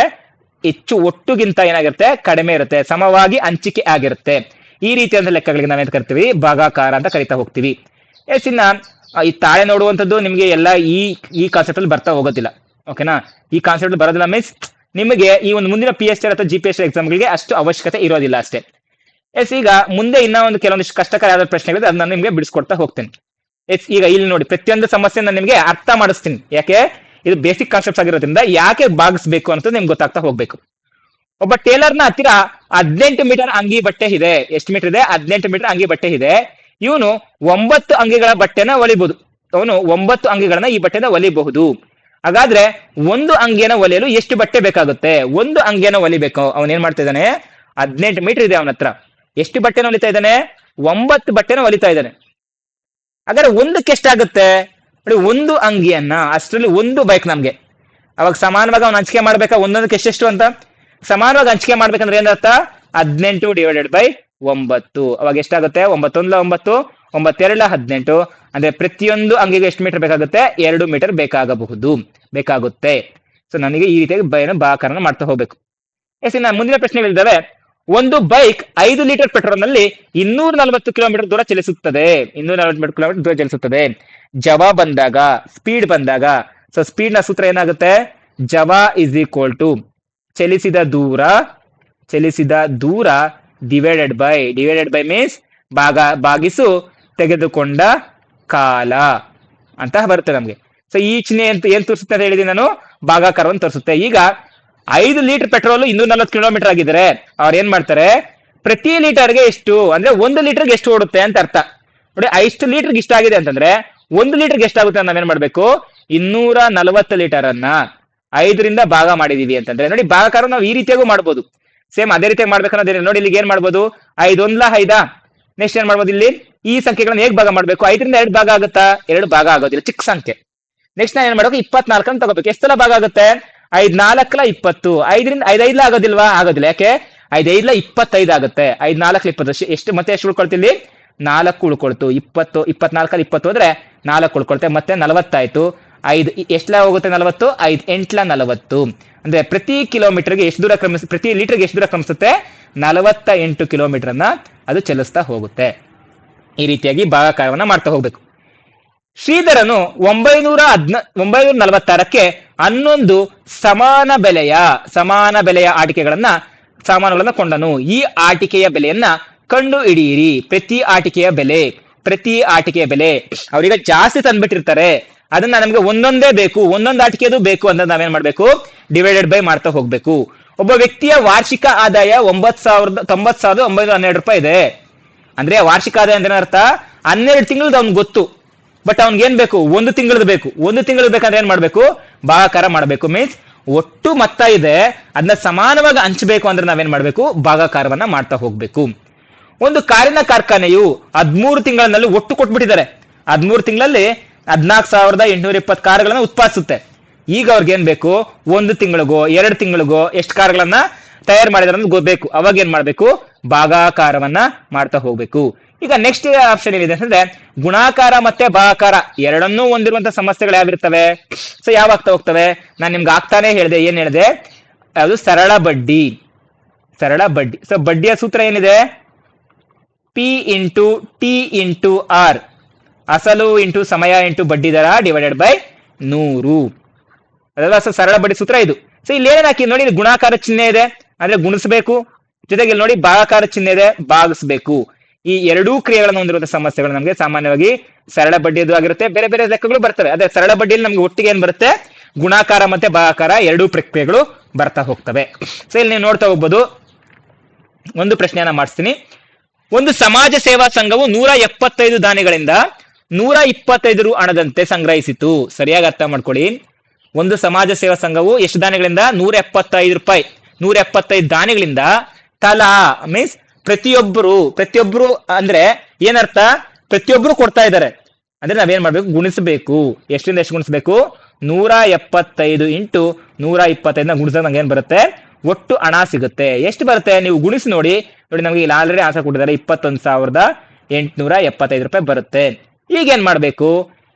ಹೆಚ್ಚು ಒಟ್ಟುಗಿಂತ ಏನಾಗಿರುತ್ತೆ? ಕಡಿಮೆ ಇರುತ್ತೆ. ಸಮವಾಗಿ ಹಂಚಿಕೆ ಆಗಿರುತ್ತೆ. ಈ ರೀತಿಯಾದ ಲೆಕ್ಕಗಳಿಗೆ ನಾವೇನ್ ಕರಿತೀವಿ? ಭಾಗಾಕಾರ ಅಂತ ಕರಿತಾ ಹೋಗ್ತೀವಿ. ಇನ್ನ ಈ ತಾಳೆ ನೋಡುವಂಥದ್ದು ನಿಮ್ಗೆ ಎಲ್ಲ ಈ ಕಾನ್ಸೆಪ್ಟ್ ಅಲ್ಲಿ ಬರ್ತಾ ಹೋಗೋದಿಲ್ಲ. ಓಕೆನಾ? ಈ ಕಾನ್ಸೆಪ್ಟ್ ಬರೋದಿಲ್ಲ ಮೀನ್ಸ್ ನಿಮಗೆ ಈ ಒಂದು ಮುಂದಿನ PSR ಅಥವಾ GPS ಎಕ್ಸಾಮ್ಗಳಿಗೆ ಅಷ್ಟು ಅವಶ್ಯಕತೆ ಇರೋದಿಲ್ಲ ಅಷ್ಟೇ. ಈಗ ಮುಂದೆ ಇನ್ನ ಒಂದು ಕೆಲವೊಂದಿಷ್ಟು ಕಷ್ಟಕರ ಪ್ರಶ್ನೆಗಳಿದೆ, ಅದನ್ನ ನಿಮ್ಗೆ ಬಿಡಿಸ್ಕೊಡ್ತಾ ಹೋಗ್ತೇನೆ. ಈಗ ಇಲ್ಲಿ ನೋಡಿ, ಪ್ರತಿಯೊಂದು ಸಮಸ್ಯೆನ ನಿಮ್ಗೆ ಅರ್ಥ ಮಾಡಿಸ್ತೀನಿ. ಯಾಕೆ? ಇದು ಬೇಸಿಕ್ ಕಾನ್ಸೆಪ್ಟ್ ಆಗಿರೋದ್ರಿಂದ ಯಾಕೆ ಭಾಗಿಸ್ಬೇಕು ಅಂತ ನಿಮ್ಗೆ ಗೊತ್ತಾಗ್ತಾ ಹೋಗ್ಬೇಕು. ಒಬ್ಬ ಟೇಲರ್ನ ಹತ್ತಿರ 18 ಮೀಟರ್ ಅಂಗಿ ಬಟ್ಟೆ ಇದೆ. ಎಷ್ಟು ಮೀಟರ್ ಇದೆ? 18 ಮೀಟರ್ ಅಂಗಿ ಬಟ್ಟೆ ಇದೆ. ಇವನು 9 ಅಂಗಿಗಳ ಬಟ್ಟೆನ ಹೊಲಿಬಹುದು. ಅವನು 9 ಅಂಗಿಗಳನ್ನ ಈ ಬಟ್ಟೆನ ಹೊಲಿಬಹುದು. ಹಾಗಾದ್ರೆ ಒಂದು ಅಂಗಿಯನ್ನು ಹೊಲಿಯಲು ಎಷ್ಟು ಬಟ್ಟೆ ಬೇಕಾಗುತ್ತೆ? ಒಂದು ಅಂಗಿಯನ್ನು ಹೊಲಿಬೇಕು. ಅವನ್ ಏನ್ ಮಾಡ್ತಾ ಇದ್ದಾನೆ? 18 ಮೀಟರ್ ಇದೆ ಅವನ ಹತ್ರ. ಎಷ್ಟು ಬಟ್ಟೆನ ಹೊಲಿತಾ ಇದ್ದಾನೆ? 9 ಬಟ್ಟೆನ ಹೊಲಿತಾ ಇದ್ದಾನೆ. ಹಾಗಾದ್ರೆ ಒಂದಕ್ಕೆ ಎಷ್ಟಾಗುತ್ತೆ ನೋಡಿ? ಒಂದು ಅಂಗಿಯನ್ನ ಅಷ್ಟರಲ್ಲಿ ಒಂದು ಬೈಕ್ ನಮ್ಗೆ. ಅವಾಗ ಸಮಾನವಾಗಿ ಅವ್ನು ಹಂಚಿಕೆ ಮಾಡ್ಬೇಕಾ? ಒಂದೊಂದಕ್ಕೆ ಎಷ್ಟೆಷ್ಟು ಅಂತ ಸಮಾನವಾಗಿ ಹಂಚಿಕೆ ಮಾಡ್ಬೇಕಂದ್ರೆ ಏನರ್ಥ? 18 ಡಿವೈಡೆಡ್ ಬೈ 9. ಅವಾಗ ಎಷ್ಟಾಗುತ್ತೆ? 9 1 9, 9 2 18. ಅಂದ್ರೆ ಪ್ರತಿಯೊಂದು ಅಂಗಿಗೆ ಎಷ್ಟು ಮೀಟರ್ ಬೇಕಾಗುತ್ತೆ? 2 ಮೀಟರ್ ಬೇಕಾಗುತ್ತೆ. ಸೊ ನನಗೆ ಈ ರೀತಿಯಾಗಿ ಭಾಗಾಕಾರನ ಮಾಡ್ತಾ ಹೋಗ್ಬೇಕು. ಇನ್ನು ಮುಂದಿನ ಪ್ರಶ್ನೆಗಳಿದ್ದಾವೆ. ಒಂದು ಬೈಕ್ 5 ಲೀಟರ್ ಪೆಟ್ರೋಲ್ ನಲ್ಲಿ 240 ಕಿಲೋಮೀಟರ್ ದೂರ ಚಲಿಸುತ್ತದೆ. 240 ಕಿಲೋಮೀಟರ್ ದೂರ ಚಲಿಸುತ್ತದೆ. ಜವ ಬಂದಾಗ, ಸ್ಪೀಡ್ ಬಂದಾಗ, ಸೊ ಸ್ಪೀಡ್ ನ ಸೂತ್ರ ಏನಾಗುತ್ತೆ? ಜವ ಇಸ್ ಈಕ್ವಲ್ ಟು ಚಲಿಸಿದ ದೂರ ಡಿವೈಡೆಡ್ ಬೈ ಮೀನ್ಸ್ ಭಾಗಿಸು ತೆಗೆದುಕೊಂಡ ಕಾಲ ಅಂತ ಬರುತ್ತೆ ನಮ್ಗೆ. ಸೊ ಈ ಚಿಹ್ನೆ ಏನ್ ತೋರಿಸುತ್ತೆ ಅಂತ ಹೇಳಿದೀನಿ ನಾನು? ಭಾಗಾಕಾರವನ್ನು ತೋರಿಸುತ್ತೆ. ಈಗ 5 ಲೀಟರ್ ಪೆಟ್ರೋಲ್ 240 ಕಿಲೋಮೀಟರ್ ಆಗಿದ್ರೆ ಅವ್ರು ಏನ್ ಮಾಡ್ತಾರೆ? ಪ್ರತಿ ಲೀಟರ್ಗೆ ಎಷ್ಟು ಅಂದ್ರೆ 1 ಲೀಟರ್ಗೆ ಎಷ್ಟು ಓಡುತ್ತೆ ಅಂತ ಅರ್ಥ. ನೋಡಿ, 5 ಲೀಟರ್ಗೆ ಇಷ್ಟ ಆಗಿದೆ ಅಂತಂದ್ರೆ 1 ಲೀಟರ್ಗೆ ಎಷ್ಟಾಗುತ್ತೆ ಅಂತ ನಾವೇನ್ ಮಾಡ್ಬೇಕು? 240 ಲೀಟರ್ ಅನ್ನ 5ರಿಂದ ಭಾಗ ಮಾಡಿದೀವಿ ಅಂತಂದ್ರೆ ನೋಡಿ, ಭಾಗಾಕಾರ ನಾವು ಈ ರೀತಿಯಾಗೂ ಮಾಡ್ಬೋದು. ಸೇಮ್ ಅದೇ ರೀತಿಯಾಗಿ ಮಾಡ್ಬೇಕನ್ನೋದೇನೆ. ನೋಡಿ, ಇಲ್ಲಿಗೆ ಏನ್ ಮಾಡ್ಬೋದು? 5 1 5. ನೆಕ್ಸ್ಟ್ ಏನ್ ಮಾಡ್ಬೋದು? ಇಲ್ಲಿ ಈ ಸಂಖ್ಯೆಗಳನ್ನ ಹೇಗ್ ಭಾಗ ಮಾಡ್ಬೇಕು? 5ರಿಂದ 2 ಭಾಗ ಆಗುತ್ತಾ? 2 ಭಾಗ ಆಗೋದಿಲ್ಲ, ಚಿಕ್ಕ ಸಂಖ್ಯೆ. ನೆಕ್ಸ್ಟ್ ನಾನು ಏನ್ ಮಾಡ್ಬೇಕು? 24 ಅಂತ ತಗೋಬೇಕು. ಎಷ್ಟು ಸಲ ಭಾಗ ಆಗುತ್ತೆ? 5 4 20. 5ರಿಂದ 5 5 ಆಗೋದಿಲ್ವಾ? ಆಗೋದಿಲ್ಲ. ಯಾಕೆ? 5 5 25 ಆಗುತ್ತೆ. 5 4 20. ಎಷ್ಟು ಮತ್ತೆ ಎಷ್ಟು ಉಳ್ಕೊಳ್ತಿಲ್ಲಿ? 4 ಉಳ್ಕೊಳ್ತು. 20 24 20 ಹೋದ್ರೆ 4 ಉಳ್ಕೊಳ್ತೆ. ಮತ್ತೆ 40 ಆಯ್ತು. 5 ಎಷ್ಟಲ ಹೋಗುತ್ತೆ? 40. 5 8 40. ಅಂದ್ರೆ ಪ್ರತಿ ಕಿಲೋಮೀಟರ್ಗೆ ಎಷ್ಟು ದೂರ ಪ್ರತಿ ಲೀಟರ್ಗೆ ಎಷ್ಟು ದೂರ ಕ್ರಮಿಸುತ್ತೆ? 48 ಕಿಲೋಮೀಟರ್ ಅನ್ನ ಅದು ಚಲಿಸ್ತಾ ಹೋಗುತ್ತೆ. ಈ ರೀತಿಯಾಗಿ ಭಾಗಾಕಾರವನ್ನ ಮಾಡ್ತಾ ಹೋಗ್ಬೇಕು. ಶ್ರೀಧರನು 946ಕ್ಕೆ 11 ಸಮಾನ ಬೆಲೆಯ ಸಾಮಾನುಗಳನ್ನ ಕೊಂಡನು. ಈ ಆಟಿಕೆಯ ಬೆಲೆಯನ್ನ ಕಂಡು ಹಿಡಿಯಿರಿ. ಪ್ರತಿ ಆಟಿಕೆಯ ಬೆಲೆ ಅವ್ರೀಗ ಜಾಸ್ತಿ ತಂದ್ಬಿಟ್ಟಿರ್ತಾರೆ. ಅದನ್ನ ನಮ್ಗೆ ಒಂದೊಂದೇ ಬೇಕು, ಒಂದೊಂದು ಆಟಿಕೆದು ಬೇಕು ಅಂತ ನಾವೇನ್ ಮಾಡ್ಬೇಕು? ಡಿವೈಡೆಡ್ ಬೈ ಮಾಡ್ತಾ ಹೋಗ್ಬೇಕು. ಒಬ್ಬ ವ್ಯಕ್ತಿಯ ವಾರ್ಷಿಕ ಆದಾಯ 90,912 ರೂಪಾಯಿ ಇದೆ. ಅಂದ್ರೆ ವಾರ್ಷಿಕ ಆದಾಯ ಅಂದ್ರೆ ಅರ್ಥ 12 ತಿಂಗಳದ್ದು ಅವ್ನ್ ಗೊತ್ತು. ಬಟ್ ಅವ್ನ್ಗೆ ಏನ್ ಬೇಕು? 1 ತಿಂಗಳದ್ದು ಬೇಕು. 1 ತಿಂಗಳು ಬೇಕಂದ್ರೆ ಏನ್ ಮಾಡ್ಬೇಕು? ಭಾಗಾಕಾರ ಮಾಡ್ಬೇಕು. ಮೀನ್ಸ್ ಒಟ್ಟು ಮೊತ್ತ ಇದೆ, ಅದನ್ನ ಸಮಾನವಾಗಿ ಹಂಚಬೇಕು ಅಂದ್ರೆ ನಾವೇನ್ ಮಾಡ್ಬೇಕು, ಭಾಗಾಕಾರವನ್ನ ಮಾಡ್ತಾ ಹೋಗ್ಬೇಕು. ಒಂದು ಕಾರಿನ ಕಾರ್ಖಾನೆಯು 13 ತಿಂಗಳಲ್ಲಿ ಒಟ್ಟು ಕೊಟ್ಬಿಟ್ಟಿದ್ದಾರೆ, 13 ತಿಂಗಳಲ್ಲಿ 14,820 ಕಾರುಗಳನ್ನ ಉತ್ಪಾದಿಸುತ್ತೆ. ಈಗ ಅವ್ರಿಗೆ ಏನ್ ಬೇಕು, 1 ತಿಂಗಳಿಗೋ 2 ತಿಂಗಳಿಗೋ ಎಷ್ಟು ಕಾರುಗಳನ್ನ ತಯಾರು ಮಾಡಿದಾರೆ ಅಂತ ಗೊತ್ತಬೇಕು. ಅವಾಗ ಏನ್ ಮಾಡ್ಬೇಕು, ಭಾಗಾಕಾರವನ್ನ ಮಾಡ್ತಾ ಹೋಗ್ಬೇಕು. ಈಗ ನೆಕ್ಸ್ಟ್ ಆಪ್ಷನ್ ಏನಿದೆ ಅಂತಂದ್ರೆ, ಗುಣಾಕಾರ ಮತ್ತೆ ಭಾಗಾಕಾರ ಎರಡನ್ನೂ ಹೊಂದಿರುವಂತ ಸಮಸ್ಯೆಗಳು ಯಾವಿರ್ತವೆ. ಸೊ ಯಾವಾಗ್ತಾ ಹೋಗ್ತವೆ, ನಾನು ನಿಮ್ಗೆ ಆಗ್ತಾನೆ ಹೇಳಿದೆ, ಏನ್ ಹೇಳಿದೆ, ಅದು ಸರಳ ಬಡ್ಡಿ. ಸರಳ ಬಡ್ಡಿ. ಸೊ ಬಡ್ಡಿಯ ಸೂತ್ರ ಏನಿದೆ, P into T into R, ಅಸಲು ಇಂಟು ಸಮಯ ಇಂಟು ಬಡ್ಡಿ ದರ ಡಿವೈಡೆಡ್ ಬೈ 100. ಅದಲ್ಲ, ಸೊ ಸರಳ ಬಡ್ಡಿ ಸೂತ್ರ ಇದು. ಸೊ ಇಲ್ಲಿ ಏನೇನು ಹಾಕಿ ನೋಡಿ, ಗುಣಾಕಾರ ಚಿಹ್ನೆ ಇದೆ ಅಂದ್ರೆ ಗುಣಿಸಬೇಕು, ಜೊತೆಗೆ ಇಲ್ಲಿ ನೋಡಿ ಭಾಗಾಕಾರ ಚಿಹ್ನೆ ಇದೆ, ಭಾಗಿಸ್ಬೇಕು. ಈ ಎರಡೂ ಕ್ರಿಯೆಗಳನ್ನು ಹೊಂದಿರುವಂತಹ ಸಮಸ್ಯೆಗಳು ನಮಗೆ ಸಾಮಾನ್ಯವಾಗಿ ಸರಳ ಬಡ್ಡಿಯದು ಆಗಿರುತ್ತೆ. ಬೇರೆ ಬೇರೆ ಲೆಕ್ಕಗಳು ಬರ್ತವೆ. ಅದೇ ಸರಳ ಬಡ್ಡಿಯಲ್ಲಿ ನಮ್ಗೆ ಒಟ್ಟಿಗೆ ಏನ್ ಬರುತ್ತೆ, ಗುಣಾಕಾರ ಮತ್ತೆ ಭಾಗಾಕಾರ ಎರಡೂ ಪ್ರಕ್ರಿಯೆಗಳು ಬರ್ತಾ ಹೋಗ್ತವೆ. ಸೊ ಇಲ್ಲಿ ನೀವು ನೋಡ್ತಾ ಹೋಗ್ಬೋದು. ಒಂದು ಪ್ರಶ್ನೆಯನ್ನ ಮಾಡಿಸ್ತೀನಿ. ಒಂದು ಸಮಾಜ ಸೇವಾ ಸಂಘವು 175 ದಾನಿಗಳಿಂದ 125 ರು ಹಣದಂತೆ ಸಂಗ್ರಹಿಸಿತು. ಸರಿಯಾಗಿ ಅರ್ಥ ಮಾಡ್ಕೊಳ್ಳಿ. ಒಂದು ಸಮಾಜ ಸೇವಾ ಸಂಘವು ಎಷ್ಟು ದಾನಿಗಳಿಂದ, 175 ರೂಪಾಯಿ, 175 ದಾನಿಗಳಿಂದ ತಲಾ ಮೀನ್ಸ್ ಪ್ರತಿಯೊಬ್ಬರು ಅಂದ್ರೆ ಏನರ್ಥ, ಪ್ರತಿಯೊಬ್ರು ಕೊಡ್ತಾ ಇದ್ದಾರೆ ಅಂದ್ರೆ ನಾವೇನ್ ಮಾಡ್ಬೇಕು, ಗುಣಿಸಬೇಕು. ಎಷ್ಟರಿಂದ ಎಷ್ಟು ಗುಣಿಸ್ಬೇಕು, 175 ಇಂಟು 125 ಗುಣಿಸಿದಾಗ ನಂಗೆ ಏನ್ ಬರುತ್ತೆ, ಒಟ್ಟು ಹಣ ಸಿಗುತ್ತೆ. ಎಷ್ಟು ಬರುತ್ತೆ ನೀವು ಗುಣಿಸಿ ನೋಡಿ. ನಮಗೆ ಇಲ್ಲಿ ಆಲ್ರೆಡಿ ಆನ್ಸರ್ ಕೊಟ್ಟಿದ್ದಾರೆ, 21,875 ರೂಪಾಯಿ ಬರುತ್ತೆ. ಈಗ ಏನ್ ಮಾಡ್ಬೇಕು,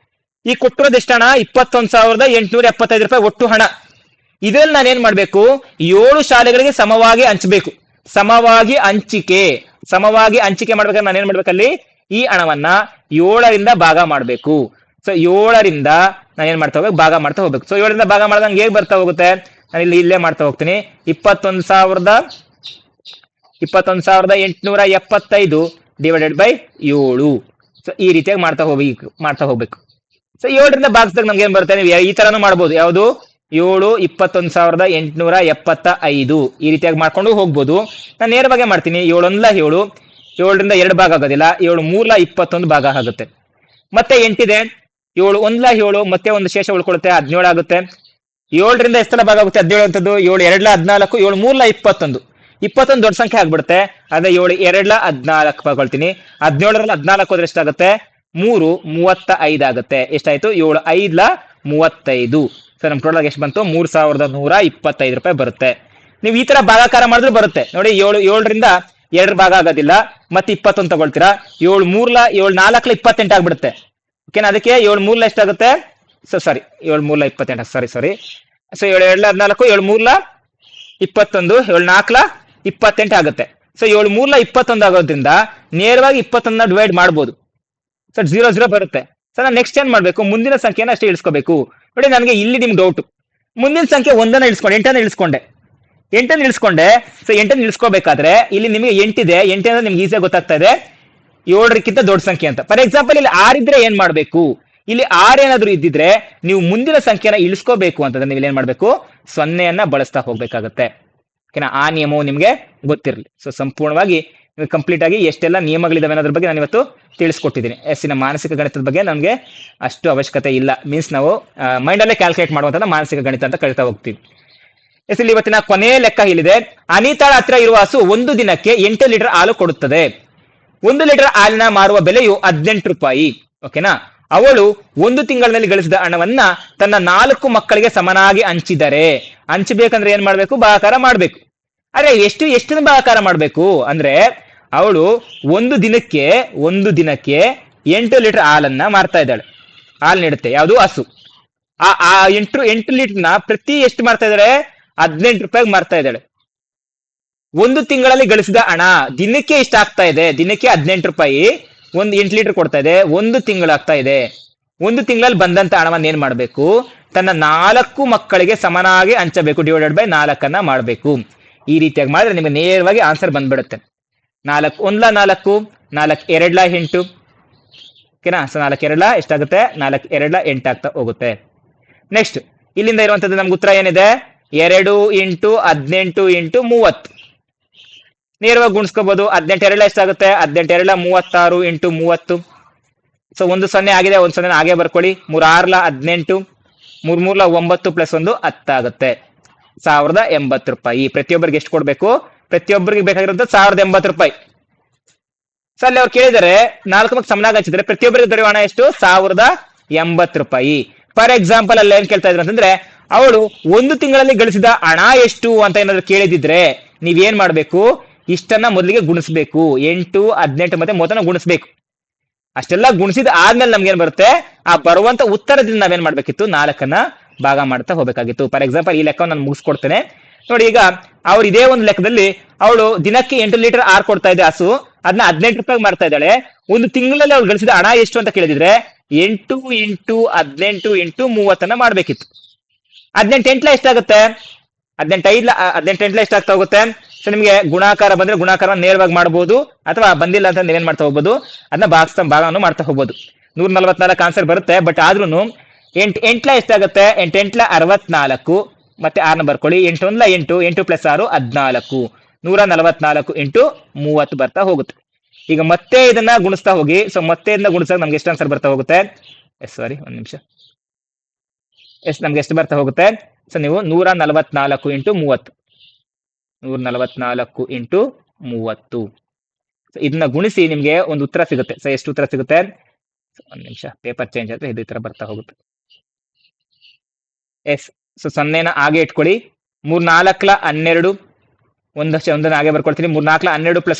ಈ ಕೊಟ್ಟಿರೋದು ಎಷ್ಟು ಹಣ, 21,875 ರೂಪಾಯಿ ಒಟ್ಟು ಹಣ. ಇದ್ರಲ್ಲಿ ನಾನು ಏನ್ ಮಾಡ್ಬೇಕು, 7 ಶಾಲೆಗಳಿಗೆ ಸಮವಾಗಿ ಹಂಚಬೇಕು. ಸಮವಾಗಿ ಹಂಚಿಕೆ ಮಾಡ್ಬೇಕಾದ್ರೆ ನಾನು ಏನ್ ಮಾಡ್ಬೇಕಲ್ಲಿ, ಈ ಹಣವನ್ನ 7ರಿಂದ ಭಾಗ ಮಾಡ್ಬೇಕು. ಸೊ 7ರಿಂದ ನಾನು ಏನ್ ಮಾಡ್ತಾ ಹೋಗ್ಬೇಕು, ಭಾಗ ಮಾಡ್ತಾ ಹೋಗ್ಬೇಕು. ಸೊ 7ರಿಂದ ಭಾಗ ಮಾಡಿದಂಗೆ ಹೇಗ್ ಬರ್ತಾ ಹೋಗುತ್ತೆ, ನಾನು ಇಲ್ಲೇ ಮಾಡ್ತಾ ಹೋಗ್ತೀನಿ. 21,875 ಡಿವೈಡೆಡ್ ಬೈ 7. ಸೊ ಈ ರೀತಿಯಾಗಿ ಮಾಡ್ತಾ ಹೋಗ್ಬೇಕು. ಸೊ 7ರಿಂದ ಭಾಗಿಸಿದಾಗ ನಮ್ಗೆ ಏನ್ ಬರುತ್ತೆ, ನೀವು ಈ ತರಾನು ಮಾಡ್ಬೋದು. ಯಾವುದು 7 21,875 ಈ ರೀತಿಯಾಗಿ ಮಾಡ್ಕೊಂಡು ಹೋಗ್ಬೋದು. ನಾನು ನೇರವಾಗಿ ಮಾಡ್ತೀನಿ. 7 1 7, 7ರಿಂದ 2 ಭಾಗ ಆಗೋದಿಲ್ಲ, 7 3 21 ಭಾಗ ಆಗುತ್ತೆ. ಮತ್ತೆ 8 ಇದೆ, 7 1 7, ಮತ್ತೆ ಒಂದು ಶೇಷ ಉಳ್ಕೊಳುತ್ತೆ, 17 ಆಗುತ್ತೆ. 7ರಿಂದ ಎಷ್ಟೆಲ್ಲ ಭಾಗ ಆಗುತ್ತೆ, 17 ಅಂತದ್ದು. 7 2 14, 7 3 21, 21 ದೊಡ್ಡ ಸಂಖ್ಯೆ ಆಗ್ಬಿಡುತ್ತೆ. ಅದೇ 7 2 14 ತಗೊಳ್ತೀನಿ. 17ರಲ್ಲಿ 14 ಹೋದ್ರೆ ಎಷ್ಟಾಗುತ್ತೆ, 3 35 ಆಗುತ್ತೆ. ಎಷ್ಟಾಯ್ತು, 7 5 35. ಸೊ ನಮ್ ಟೋಟಲ್ ಎಷ್ಟು ಬಂತು, 3,125 ರೂಪಾಯಿ ಬರುತ್ತೆ. ನೀವು ಈ ತರ ಭಾಗಾಕಾರ ಮಾಡಿದ್ರು ಬರುತ್ತೆ ನೋಡಿ. 7ರಿಂದ 2 ಭಾಗ ಆಗೋದಿಲ್ಲ, ಮತ್ತೆ 21 ತಗೊಳ್ತೀರಾ. 7 3 7 4 28 ಆಗ್ಬಿಡುತ್ತೆ. ಓಕೆನಾ, ಅದಕ್ಕೆ 7 3 ಎಷ್ಟಾಗುತ್ತೆ, ಸೊ ಸಾರಿ 7 3 28, ಸಾರಿ. ಸೊ 7 2 14, 7 3 21, 7 4 28 ಆಗುತ್ತೆ. ಸೊ 7 3 21 ಆಗೋದ್ರಿಂದ ನೇರವಾಗಿ 21 ಡಿವೈಡ್ ಮಾಡ್ಬೋದು. ಸೊ 0 0 ಬರುತ್ತೆ. ಸೊ ನಾನು ನೆಕ್ಸ್ಟ್ ಏನ್ ಮಾಡ್ಬೇಕು, ಮುಂದಿನ ಸಂಖ್ಯೆನ ಅಷ್ಟೇ ಇಳಿಸ್ಕೋಬೇಕು. ನೋಡಿ ನನಗೆ ಇಲ್ಲಿ ನಿಮ್ಗೆ ಡೌಟ್, ಮುಂದಿನ ಸಂಖ್ಯೆ 1 ಇಳಿಸ್ಕೊಂಡೆ, 8 ಇಳಿಸ್ಕೊಂಡೆ. ಸೊ 8 ಇಳಿಸ್ಕೋಬೇಕಾದ್ರೆ ಇಲ್ಲಿ ನಿಮಗೆ 8 ಇದೆ, 8 ಅಂದ್ರೆ ನಿಮ್ಗೆ ಈಸಿಯಾಗಿ ಗೊತ್ತಾಗ್ತಾ ಇದೆ 7ಕ್ಕಿಂತ ದೊಡ್ಡ ಸಂಖ್ಯೆ ಅಂತ. ಫಾರ್ ಎಕ್ಸಾಂಪಲ್ ಇಲ್ಲಿ 6 ಇದ್ರೆ ಏನ್ ಮಾಡ್ಬೇಕು, ಇಲ್ಲಿ 6 ಏನಾದ್ರು ಇದ್ದಿದ್ರೆ ನೀವು ಮುಂದಿನ ಸಂಖ್ಯೆನ ಇಳಿಸ್ಕೋಬೇಕು ಅಂತಂದ್ರೆ ನೀವು ಏನ್ ಮಾಡ್ಬೇಕು, 0ಯನ್ನ ಬಳಸ್ತಾ ಹೋಗ್ಬೇಕಾಗತ್ತೆ. ಓಕೆನಾ, ಆ ನಿಯಮವು ನಿಮ್ಗೆ ಗೊತ್ತಿರಲಿ. ಸೊ ಸಂಪೂರ್ಣವಾಗಿ ಕಂಪ್ಲೀಟ್ ಆಗಿ ಎಷ್ಟೆಲ್ಲ ನಿಯಮಗಳಿದಾವೆ ಅನ್ನೋದ್ರ ಬಗ್ಗೆ ನಾನು ಇವತ್ತು ತಿಳಿಸ್ಕೊಟ್ಟಿದ್ದೀನಿ. ಎಸ್ಸಿನ ಮಾನಸಿಕ ಗಣಿತದ ಬಗ್ಗೆ ನಮಗೆ ಅಷ್ಟು ಅವಶ್ಯಕತೆ ಇಲ್ಲ. ಮೀನ್ಸ್ ನಾವು ಮೈಂಡಲ್ಲೇ ಕ್ಯಾಲ್ಕುಲೇಟ್ ಮಾಡುವಂತ ಮಾನಸಿಕ ಗಣಿತ ಅಂತ ಕರಿತಾ ಹೋಗ್ತೀವಿ. ಎಸ್ ಇಲ್ಲಿ ಇವತ್ತಿನ ಕೊನೆಯ ಲೆಕ್ಕ ಇಲ್ಲಿದೆ. ಅನಿತಾಳ ಹತ್ರ ಇರುವ ಹಸು 1 ದಿನಕ್ಕೆ 8 ಲೀಟರ್ ಹಾಲು ಕೊಡುತ್ತದೆ. 1 ಲೀಟರ್ ಹಾಲಿನ ಮಾರುವ ಬೆಲೆಯು 18 ರೂಪಾಯಿ. ಓಕೆನಾ, ಅವಳು 1 ತಿಂಗಳಿನಲ್ಲಿ ಗಳಿಸಿದ ಹಣವನ್ನ ತನ್ನ 4 ಮಕ್ಕಳಿಗೆ ಸಮನಾಗಿ ಹಂಚಬೇಕಂದ್ರೆ ಏನ್ ಮಾಡ್ಬೇಕು, ಭಾಗಾಕಾರ ಮಾಡ್ಬೇಕು. ಆದ್ರೆ ಎಷ್ಟು ಭಾಗಾಕಾರ ಮಾಡ್ಬೇಕು ಅಂದ್ರೆ, ಅವಳು 1 ದಿನಕ್ಕೆ 8 ಲೀಟರ್ ಹಾಲನ್ನ ಮಾರ್ತಾ ಇದ್ದಾಳೆ, ಹಾಲು ನೀಡುತ್ತೆ. ಯಾವುದು, ಹಸು. ಆ 8 ಲೀಟರ್ನ ಪ್ರತಿ ಎಷ್ಟು ಮಾರ್ತಾ ಇದ್ದಾಳೆ, 18 ರೂಪಾಯಿಗೆ ಮಾರ್ತಾ ಇದ್ದಾಳೆ. 1 ತಿಂಗಳಲ್ಲಿ ಗಳಿಸಿದ ಹಣ ದಿನಕ್ಕೆ ಇಷ್ಟ ಆಗ್ತಾ ಇದೆ, ದಿನಕ್ಕೆ 18 ರೂಪಾಯಿ, 8 ಲೀಟರ್ ಕೊಡ್ತಾ ಇದೆ. 1 ತಿಂಗಳಾಗ್ತಾ ಇದೆ. 1 ತಿಂಗಳಲ್ಲಿ ಬಂದಂತ ಹಣವನ್ನ ಏನ್ ಮಾಡ್ಬೇಕು, ತನ್ನ 4 ಮಕ್ಕಳಿಗೆ ಸಮನಾಗಿ ಹಂಚಬೇಕು, ಡಿವೈಡೆಡ್ ಬೈ 4 ಮಾಡ್ಬೇಕು. ಈ ರೀತಿಯಾಗಿ ಮಾಡಿದ್ರೆ ನಿಮಗೆ ನೇರವಾಗಿ ಆನ್ಸರ್ ಬಂದ್ಬಿಡುತ್ತೆ. 4 1 4, 4 2 8. ಓಕೆನಾ, ಸೊ 4 2 ಎಷ್ಟಾಗುತ್ತೆ, 4 2 8 ಆಗ್ತಾ ಹೋಗುತ್ತೆ. ನೆಕ್ಸ್ಟ್ ಇಲ್ಲಿಂದ ಇರುವಂತದ್ದು ನಮ್ಗೆ ಉತ್ತರ ಏನಿದೆ, 2 ಇಂಟು 18 ಇಂಟು 30. ನೇರವಾಗಿ ಗುಣಿಸ್ಕೋಬಹುದು. 18 2 ಎಷ್ಟಾಗುತ್ತೆ, 18 2 36 ಇಂಟು 30. ಸೊ 1 0 ಆಗಿದೆ, 1 0 ಹಾಗೆ ಬರ್ಕೊಳ್ಳಿ. 3 6 18, 3 3 9 ಪ್ಲಸ್ 1 10 ಆಗುತ್ತೆ. ₹1080. ಪ್ರತಿಯೊಬ್ಬರಿಗೆ ಎಷ್ಟು ಕೊಡ್ಬೇಕು? ಪ್ರತಿಯೊಬ್ಬರಿಗೆ ಬೇಕಾಗಿರುವಂತ ₹1080. ಸೊ ಅಲ್ಲಿ ಅವ್ರು ಕೇಳಿದರೆ 4 ಮಕ್ ಸಮನಾಗಿ ಹಚ್ಚಿದ್ರೆ ಪ್ರತಿಯೊಬ್ಬರಿಗೆ ದೊರೆಯುವ ಹಣ ಎಷ್ಟು? ₹1080. ಫಾರ್ ಎಕ್ಸಾಂಪಲ್ ಅಲ್ಲಿ ಏನ್ ಕೇಳ್ತಾ ಇದ್ರು ಅಂತಂದ್ರೆ, ಅವಳು ಒಂದು ತಿಂಗಳಲ್ಲಿ ಗಳಿಸಿದ ಹಣ ಎಷ್ಟು ಅಂತ ಏನಾದ್ರು ಕೇಳಿದಿದ್ರೆ ನೀವೇನ್ ಮಾಡ್ಬೇಕು? ಇಷ್ಟನ್ನ ಮೊದಲಿಗೆ ಗುಣಿಸ್ಬೇಕು. 8, 18 ಮತ್ತೆ 30 ಗುಣಿಸ್ಬೇಕು. ಅಷ್ಟೆಲ್ಲ ಗುಣಿಸಿದ ಆದ್ಮೇಲೆ ನಮ್ಗೆ ಏನ್ ಬರುತ್ತೆ? ಆ ಬರುವಂತ ಉತ್ತರದಿಂದ ನಾವೇನ್ ಮಾಡ್ಬೇಕಿತ್ತು? 4 ಭಾಗ ಮಾಡ್ತಾ ಹೋಗ್ಬೇಕಾಗಿತ್ತು. ಫಾರ್ ಎಕ್ಸಾಂಪಲ್ ಈ ಲೆಕ್ಕ ನಾನು ಮುಗಿಸ್ಕೊಡ್ತೇನೆ ನೋಡಿ. ಈಗ ಅವ್ರು ಇದೇ ಒಂದು ಲೆಕ್ಕದಲ್ಲಿ ಅವಳು ದಿನಕ್ಕೆ 8 ಲೀಟರ್ ಹಾಲು ಕೊಡ್ತಾ ಇದೆ ಹಸು, ಅದನ್ನ ₹18 ಮಾಡ್ತಾ ಇದ್ದಾಳೆ. ಒಂದು ತಿಂಗಳಲ್ಲಿ ಅವ್ಳು ಗಳಿಸಿದ ಹಣ ಎಷ್ಟು ಅಂತ ಕೇಳಿದಿದ್ರೆ 8 × 18 × 30 ಮಾಡ್ಬೇಕಿತ್ತು. 18 ಎಂಟ್ಲ ಎಷ್ಟಾಗುತ್ತೆ? 18 ಎಷ್ಟಾಗ್ತಾ ಹೋಗುತ್ತೆ? ಸೊ ನಿಮ್ಗೆ ಗುಣಾಕಾರ ಬಂದ್ರೆ ಗುಣಾಕಾರ ನೇರವಾಗಿ ಮಾಡಬಹುದು, ಅಥವಾ ಬಂದಿಲ್ಲ ಅಂತ ನೀವೇನ್ ಮಾಡ್ತಾ ಹೋಗ್ಬೋದು? ಅದನ್ನ ಭಾಗವನ್ನು ಮಾಡ್ತಾ ಹೋಗ್ಬೋದು. 144 ಆನ್ಸರ್ ಬರುತ್ತೆ. ಬಟ್ ಆದ್ರೂ 8 ಎಂಟ್ಲ ಎಷ್ಟಾಗುತ್ತೆ? 8 ಎಂಟ್ಲ 64 ಮತ್ತೆ 6 ಬರ್ಕೊಳ್ಳಿ. 8 1 8, 8 + 6 14, 144 × 30 ಬರ್ತಾ ಹೋಗುತ್ತೆ. ಈಗ ಮತ್ತೆ ಇದನ್ನ ಗುಣಿಸ್ತಾ ಹೋಗಿ. ಸೊ ಮತ್ತೆ ಇದನ್ನ ಗುಣಿಸಿದಾಗ ನಮ್ಗೆ ಎಷ್ಟು ಆನ್ಸರ್ ಬರ್ತಾ ಹೋಗುತ್ತೆ? ಒಂದ್ ನಿಮಿಷ. ನಮ್ಗೆ ಎಷ್ಟು ಬರ್ತಾ ಹೋಗುತ್ತೆ? ಸೊ ನೀವು 144 × 30, 144 × 30 ಇದನ್ನ ಗುಣಿಸಿ ನಿಮ್ಗೆ ಒಂದು ಉತ್ತರ ಸಿಗುತ್ತೆ. ಸೊ ಎಷ್ಟು ಉತ್ತರ ಸಿಗುತ್ತೆ? ಒಂದ್ ನಿಮಿಷ, ಪೇಪರ್ ಚೇಂಜ್ ಆದ್ರೆ ಇದೇ ತರ ಬರ್ತಾ ಹೋಗುತ್ತೆ. ಸೊ 0ನ ಹಾಗೆ ಇಟ್ಕೊಳ್ಳಿ. 3 4 12, ಒಂದನ್ನ ಹಾಗೆ ಬರ್ಕೊಳ್ತೀನಿ. 3 4 12 + 1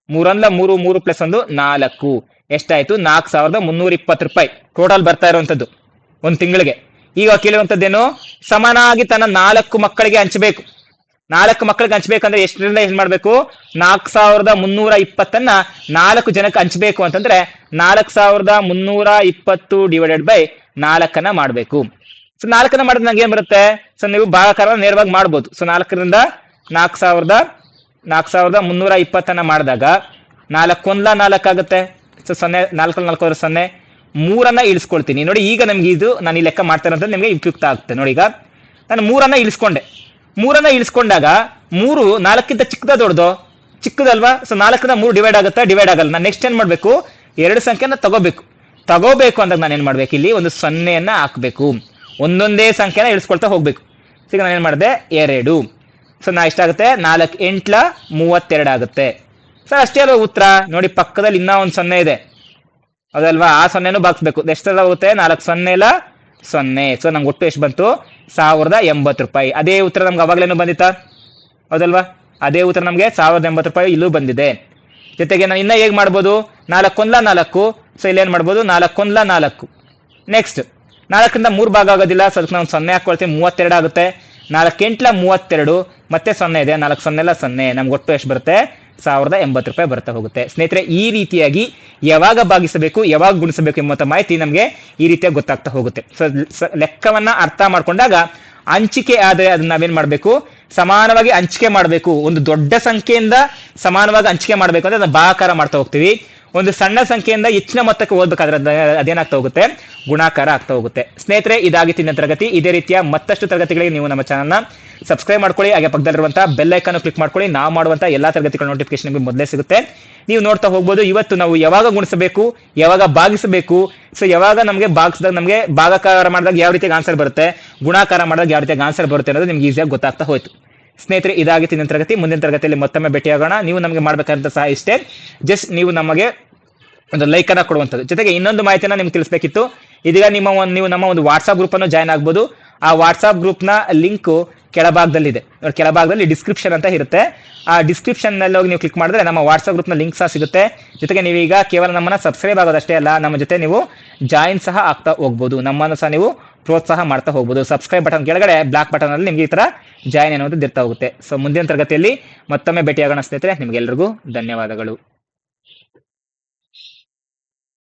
13, 3 1 3 3 + 1 4. ಎಷ್ಟಾಯ್ತು? ₹4320 ಟೋಟಲ್ ಬರ್ತಾ ಇರುವಂತದ್ದು ಒಂದು ತಿಂಗಳಿಗೆ. ಈಗ ಕೇಳುವಂತದ್ದೇನು? ಸಮಾನಾಗಿ ತನ್ನ 4 ಮಕ್ಕಳಿಗೆ ಹಂಚಬೇಕು. 4 ಮಕ್ಕಳಿಗೆ ಹಂಚ್ಬೇಕಂದ್ರೆ ಎಷ್ಟರಿಂದ ಏನ್ ಮಾಡ್ಬೇಕು? 4320 4 ಜನಕ್ಕೆ ಹಂಚ್ಬೇಕು ಅಂತಂದ್ರೆ 4320 / 4 ಮಾಡ್ಬೇಕು. ಸೊ 4 ಮಾಡಿದ್ರೆ ನಂಗೆ ಏನ್ ಬರುತ್ತೆ? ಸೊ ನೀವು ಭಾಗಾಕಾರ ನೇರವಾಗಿ ಮಾಡ್ಬೋದು. ಸೊ 4ರಿಂದ 4320 ಮಾಡಿದಾಗ 4 1 4 ಆಗುತ್ತೆ. ಸೊ 0 4 4 0, 3 ಇಳಿಸ್ಕೊಳ್ತೀನಿ ನೋಡಿ. ಈಗ ನಮ್ಗೆ ಇದು ನಾನು ಈ ಲೆಕ್ಕ ಮಾಡ್ತಾ ಇರೋದು ನಿಮ್ಗೆ ಉಪಯುಕ್ತ ಆಗುತ್ತೆ ನೋಡಿ. ಈಗ ನಾನು 3 ಇಳಿಸ್ಕೊಂಡೆ. 3 ಇಳಿಸ್ಕೊಂಡಾಗ 3 4ಕ್ಕಿಂತ ಚಿಕ್ಕದಲ್ವಾ? ಸೊ 4ರಿಂದ 3 ಡಿವೈಡ್ ಆಗುತ್ತಾ? ಡಿವೈಡ್ ಆಗಲ್ಲ. ನಾನು ನೆಕ್ಸ್ಟ್ ಏನ್ ಮಾಡ್ಬೇಕು? 2 ಸಂಖ್ಯೆನ ತಗೋಬೇಕು ಅಂದಾಗ ನಾನು ಏನ್ ಮಾಡ್ಬೇಕು? ಇಲ್ಲಿ ಒಂದು 0 ಹಾಕ್ಬೇಕು. ಒಂದೊಂದೇ ಸಂಖ್ಯೆನ ಇಳಿಸ್ಕೊಳ್ತಾ ಹೋಗ್ಬೇಕು. ಈಗ ನಾನು ಏನ್ ಮಾಡಿದೆ? 2. ಸೊ ನಾ ಎಷ್ಟಾಗುತ್ತೆ? 4 8 32 ಆಗುತ್ತೆ. ಸರ್ ಅಷ್ಟೇ ಅಲ್ವಾ ಉತ್ತರ? ನೋಡಿ ಪಕ್ಕದಲ್ಲಿ ಇನ್ನೂ ಒಂದು 0 ಇದೆ, ಹೌದಲ್ವಾ? ಆ 0ನೂ ಬಾಗಿಸ್ಬೇಕು. ಎಷ್ಟಾಗುತ್ತೆ? 4 0 0. ಸೊ ನಮ್ಗೆ ಒಟ್ಟು ಎಷ್ಟು ಬಂತು? ₹1080. ಅದೇ ಉತ್ತರ ನಮ್ಗೆ ಅವಾಗ್ಲೇನು ಬಂದಿತ್ತಾ? ಹೌದಲ್ವಾ? ಅದೇ ಉತ್ತರ ನಮ್ಗೆ ₹1080 ಇಲ್ಲೂ ಬಂದಿದೆ. ಜೊತೆಗೆ ನಾನು ಇನ್ನ ಹೇಗ್ ಮಾಡ್ಬೋದು? 4 1 4. ಸೊ ಇಲ್ಲಿ ಏನ್ ಮಾಡ್ಬೋದು? 4 1 4. ನೆಕ್ಸ್ಟ್ 4ರಿಂದ 3 ಭಾಗ ಆಗೋದಿಲ್ಲ. ಸೊ ಅದಕ್ಕೆ ನಾವು 0 ಹಾಕೊಳ್ತೀವಿ. 32 ಆಗುತ್ತೆ. 4 8 32 ಮತ್ತೆ 0 ಇದೆ. 4 0 0. ನಮ್ಗೆ ಒಟ್ಟು ಎಷ್ಟು ಬರುತ್ತೆ? ₹1080 ಬರ್ತಾ ಹೋಗುತ್ತೆ. ಸ್ನೇಹಿತರೆ, ಈ ರೀತಿಯಾಗಿ ಯಾವಾಗ ಭಾಗಿಸಬೇಕು, ಯಾವಾಗ ಗುಣಿಸಬೇಕು ಎಂಬಂತ ಮಾಹಿತಿ ನಮ್ಗೆ ಈ ರೀತಿಯಾಗಿ ಗೊತ್ತಾಗ್ತಾ ಹೋಗುತ್ತೆ. ಸೊ ಲೆಕ್ಕವನ್ನ ಅರ್ಥ ಮಾಡ್ಕೊಂಡಾಗ ಹಂಚಿಕೆ ಆದ್ರೆ ಅದನ್ನ ನಾವೇನ್ ಮಾಡ್ಬೇಕು? ಸಮಾನವಾಗಿ ಹಂಚಿಕೆ ಮಾಡಬೇಕು. ಒಂದು ದೊಡ್ಡ ಸಂಖ್ಯೆಯಿಂದ ಸಮಾನವಾಗಿ ಹಂಚಿಕೆ ಮಾಡ್ಬೇಕು ಅಂದ್ರೆ ಅದನ್ನ ಭಾಗಾಕಾರ ಮಾಡ್ತಾ ಹೋಗ್ತೀವಿ. ಒಂದು ಸಣ್ಣ ಸಂಖ್ಯೆಯಿಂದ ಹೆಚ್ಚಿನ ಮೊತ್ತಕ್ಕೆ ಓದ್ಬೇಕಾದ್ರೆ ಅದೇನಾಗ್ತಾ ಹೋಗುತ್ತೆ? ಗುಣಾಕಾರ ಆಗ್ತಾ ಹೋಗುತ್ತೆ. ಸ್ನೇಹಿತರೆ, ಇದಾಗಿತ್ತು ಇಂದಿನ ತರಗತಿ. ಇದೇ ರೀತಿಯ ಮತ್ತಷ್ಟು ತರಗತಿಗಳಿಗೆ ನೀವು ನಮ್ಮ ಚಾನಲ್ನ ಸಬ್ಸ್ಕ್ರೈಬ್ ಮಾಡ್ಕೊಳ್ಳಿ. ಹಾಗೆ ಪಕ್ಕದಲ್ಲಿರುವಂತಹ ಬೆಲ್ ಐಕಾನ್ ಕ್ಲಿಕ್ ಮಾಡ್ಕೊಳ್ಳಿ. ನಾವು ಮಾಡುವಂತಹ ಎಲ್ಲಾ ತರಗತಿಗಳ ನೋಟಿಫಿಕೇಶನ್ ನಿಮಗೆ ಮೊದಲೇ ಸಿಗುತ್ತೆ. ನೀವು ನೋಡ್ತಾ ಹೋಗ್ಬೋದು. ಇವತ್ತು ನಾವು ಯಾವಾಗ ಗುಣಿಸಬೇಕು, ಯಾವಾಗ ಭಾಗಿಸಬೇಕು, ಸೊ ಯಾವಾಗ ನಮಗೆ ಭಾಗಿಸಿದಾಗ ನಮಗೆ ಭಾಗಾಕಾರ ಮಾಡಿದಾಗ ಯಾವ ರೀತಿಯಾಗಿ ಆನ್ಸರ್ ಬರುತ್ತೆ, ಗುಣಾಕಾರ ಮಾಡಿದಾಗ ಯಾವ ರೀತಿಯಾಗಿ ಆನ್ಸರ್ ಬರುತ್ತೆ ಅನ್ನೋದು ನಿಮ್ಗೆ ಈಸಿಯಾಗಿ ಗೊತ್ತಾಗ್ತಾ ಹೋಯ್ತು. ಸ್ನೇಹಿತರೆ, ಇದಾಗಿತ್ತು ಇಂದಿನ ತರಗತಿ. ಮುಂದಿನ ತರಗತಿಯಲ್ಲಿ ಮತ್ತೊಮ್ಮೆ ಭೇಟಿಯಾಗೋಣ. ನೀವು ನಮಗೆ ಮಾಡಬೇಕಾದಂತ ಸಹ ಇಷ್ಟೇ, ಜಸ್ಟ್ ನೀವು ನಮಗೆ ಒಂದು ಲೈಕ್ ಅನ್ನ ಕೊಡುವಂಥದ್ದು. ಜೊತೆಗೆ ಇನ್ನೊಂದು ಮಾಹಿತಿನ ನಿಮ್ಗೆ ತಿಳಿಸ್ಬೇಕಿತ್ತು. ಇದೀಗ ನೀವು ನಮ್ಮ ಒಂದು ವಾಟ್ಸ್ಆಪ್ ಗ್ರೂಪ್ ಅನ್ನು ಜಾಯ್ನ್ ಆಗ್ಬೋದು. ಆ ವಾಟ್ಸ್ಆಪ್ ಗ್ರೂಪ್ ನ ಲಿಂಕ್ ಕೆಳಭಾಗದಲ್ಲಿದೆ. ಕೆಳಭಾಗದಲ್ಲಿ ಡಿಸ್ಕ್ರಿಪ್ಷನ್ ಅಂತ ಇರುತ್ತೆ. ಆ ಡಿಸ್ಕ್ರಿಪ್ಷನ್ ನಲ್ಲಿ ಹೋಗಿ ನೀವು ಕ್ಲಿಕ್ ಮಾಡಿದ್ರೆ ನಮ್ಮ ವಾಟ್ಸ್ಆಪ್ ಗ್ರೂಪ್ ನ ಲಿಂಕ್ ಸಹ ಸಿಗುತ್ತೆ. ಜೊತೆಗೆ ನೀವೀಗ ಕೇವಲ ನಮ್ಮನ್ನ ಸಬ್ಸ್ಕ್ರೈಬ್ ಆಗೋದಷ್ಟೇ ಅಲ್ಲ, ನಮ್ಮ ಜೊತೆ ನೀವು ಜಾಯಿನ್ ಸಹ ಆಗ್ತಾ ಹೋಗ್ಬೋದು. ನಮ್ಮನ್ನು ಸಹ ನೀವು ಪ್ರೋತ್ಸಾಹ ಮಾಡ್ತಾ ಹೋಗ್ಬೋದು. ಸಬ್ಸ್ಕ್ರೈಬ್ ಬಟನ್ ಕೆಳಗಡೆ ಬ್ಲಾಕ್ ಬಟನ್ ಅಲ್ಲಿ ನಿಮ್ಗೆ ಈ ತರ ಜಾಯಿನ್ ಅನ್ನೋದು ಇರ್ತಾ ಹೋಗುತ್ತೆ. ಸೊ ಮುಂದಿನ ತರಗತಿಯಲ್ಲಿ ಮತ್ತೊಮ್ಮೆ ಭೇಟಿಯಾಗೋಣ ಸ್ನೇಹಿತರೆ. ನಿಮ್ಗೆಲ್ರಿಗೂ ಧನ್ಯವಾದಗಳು.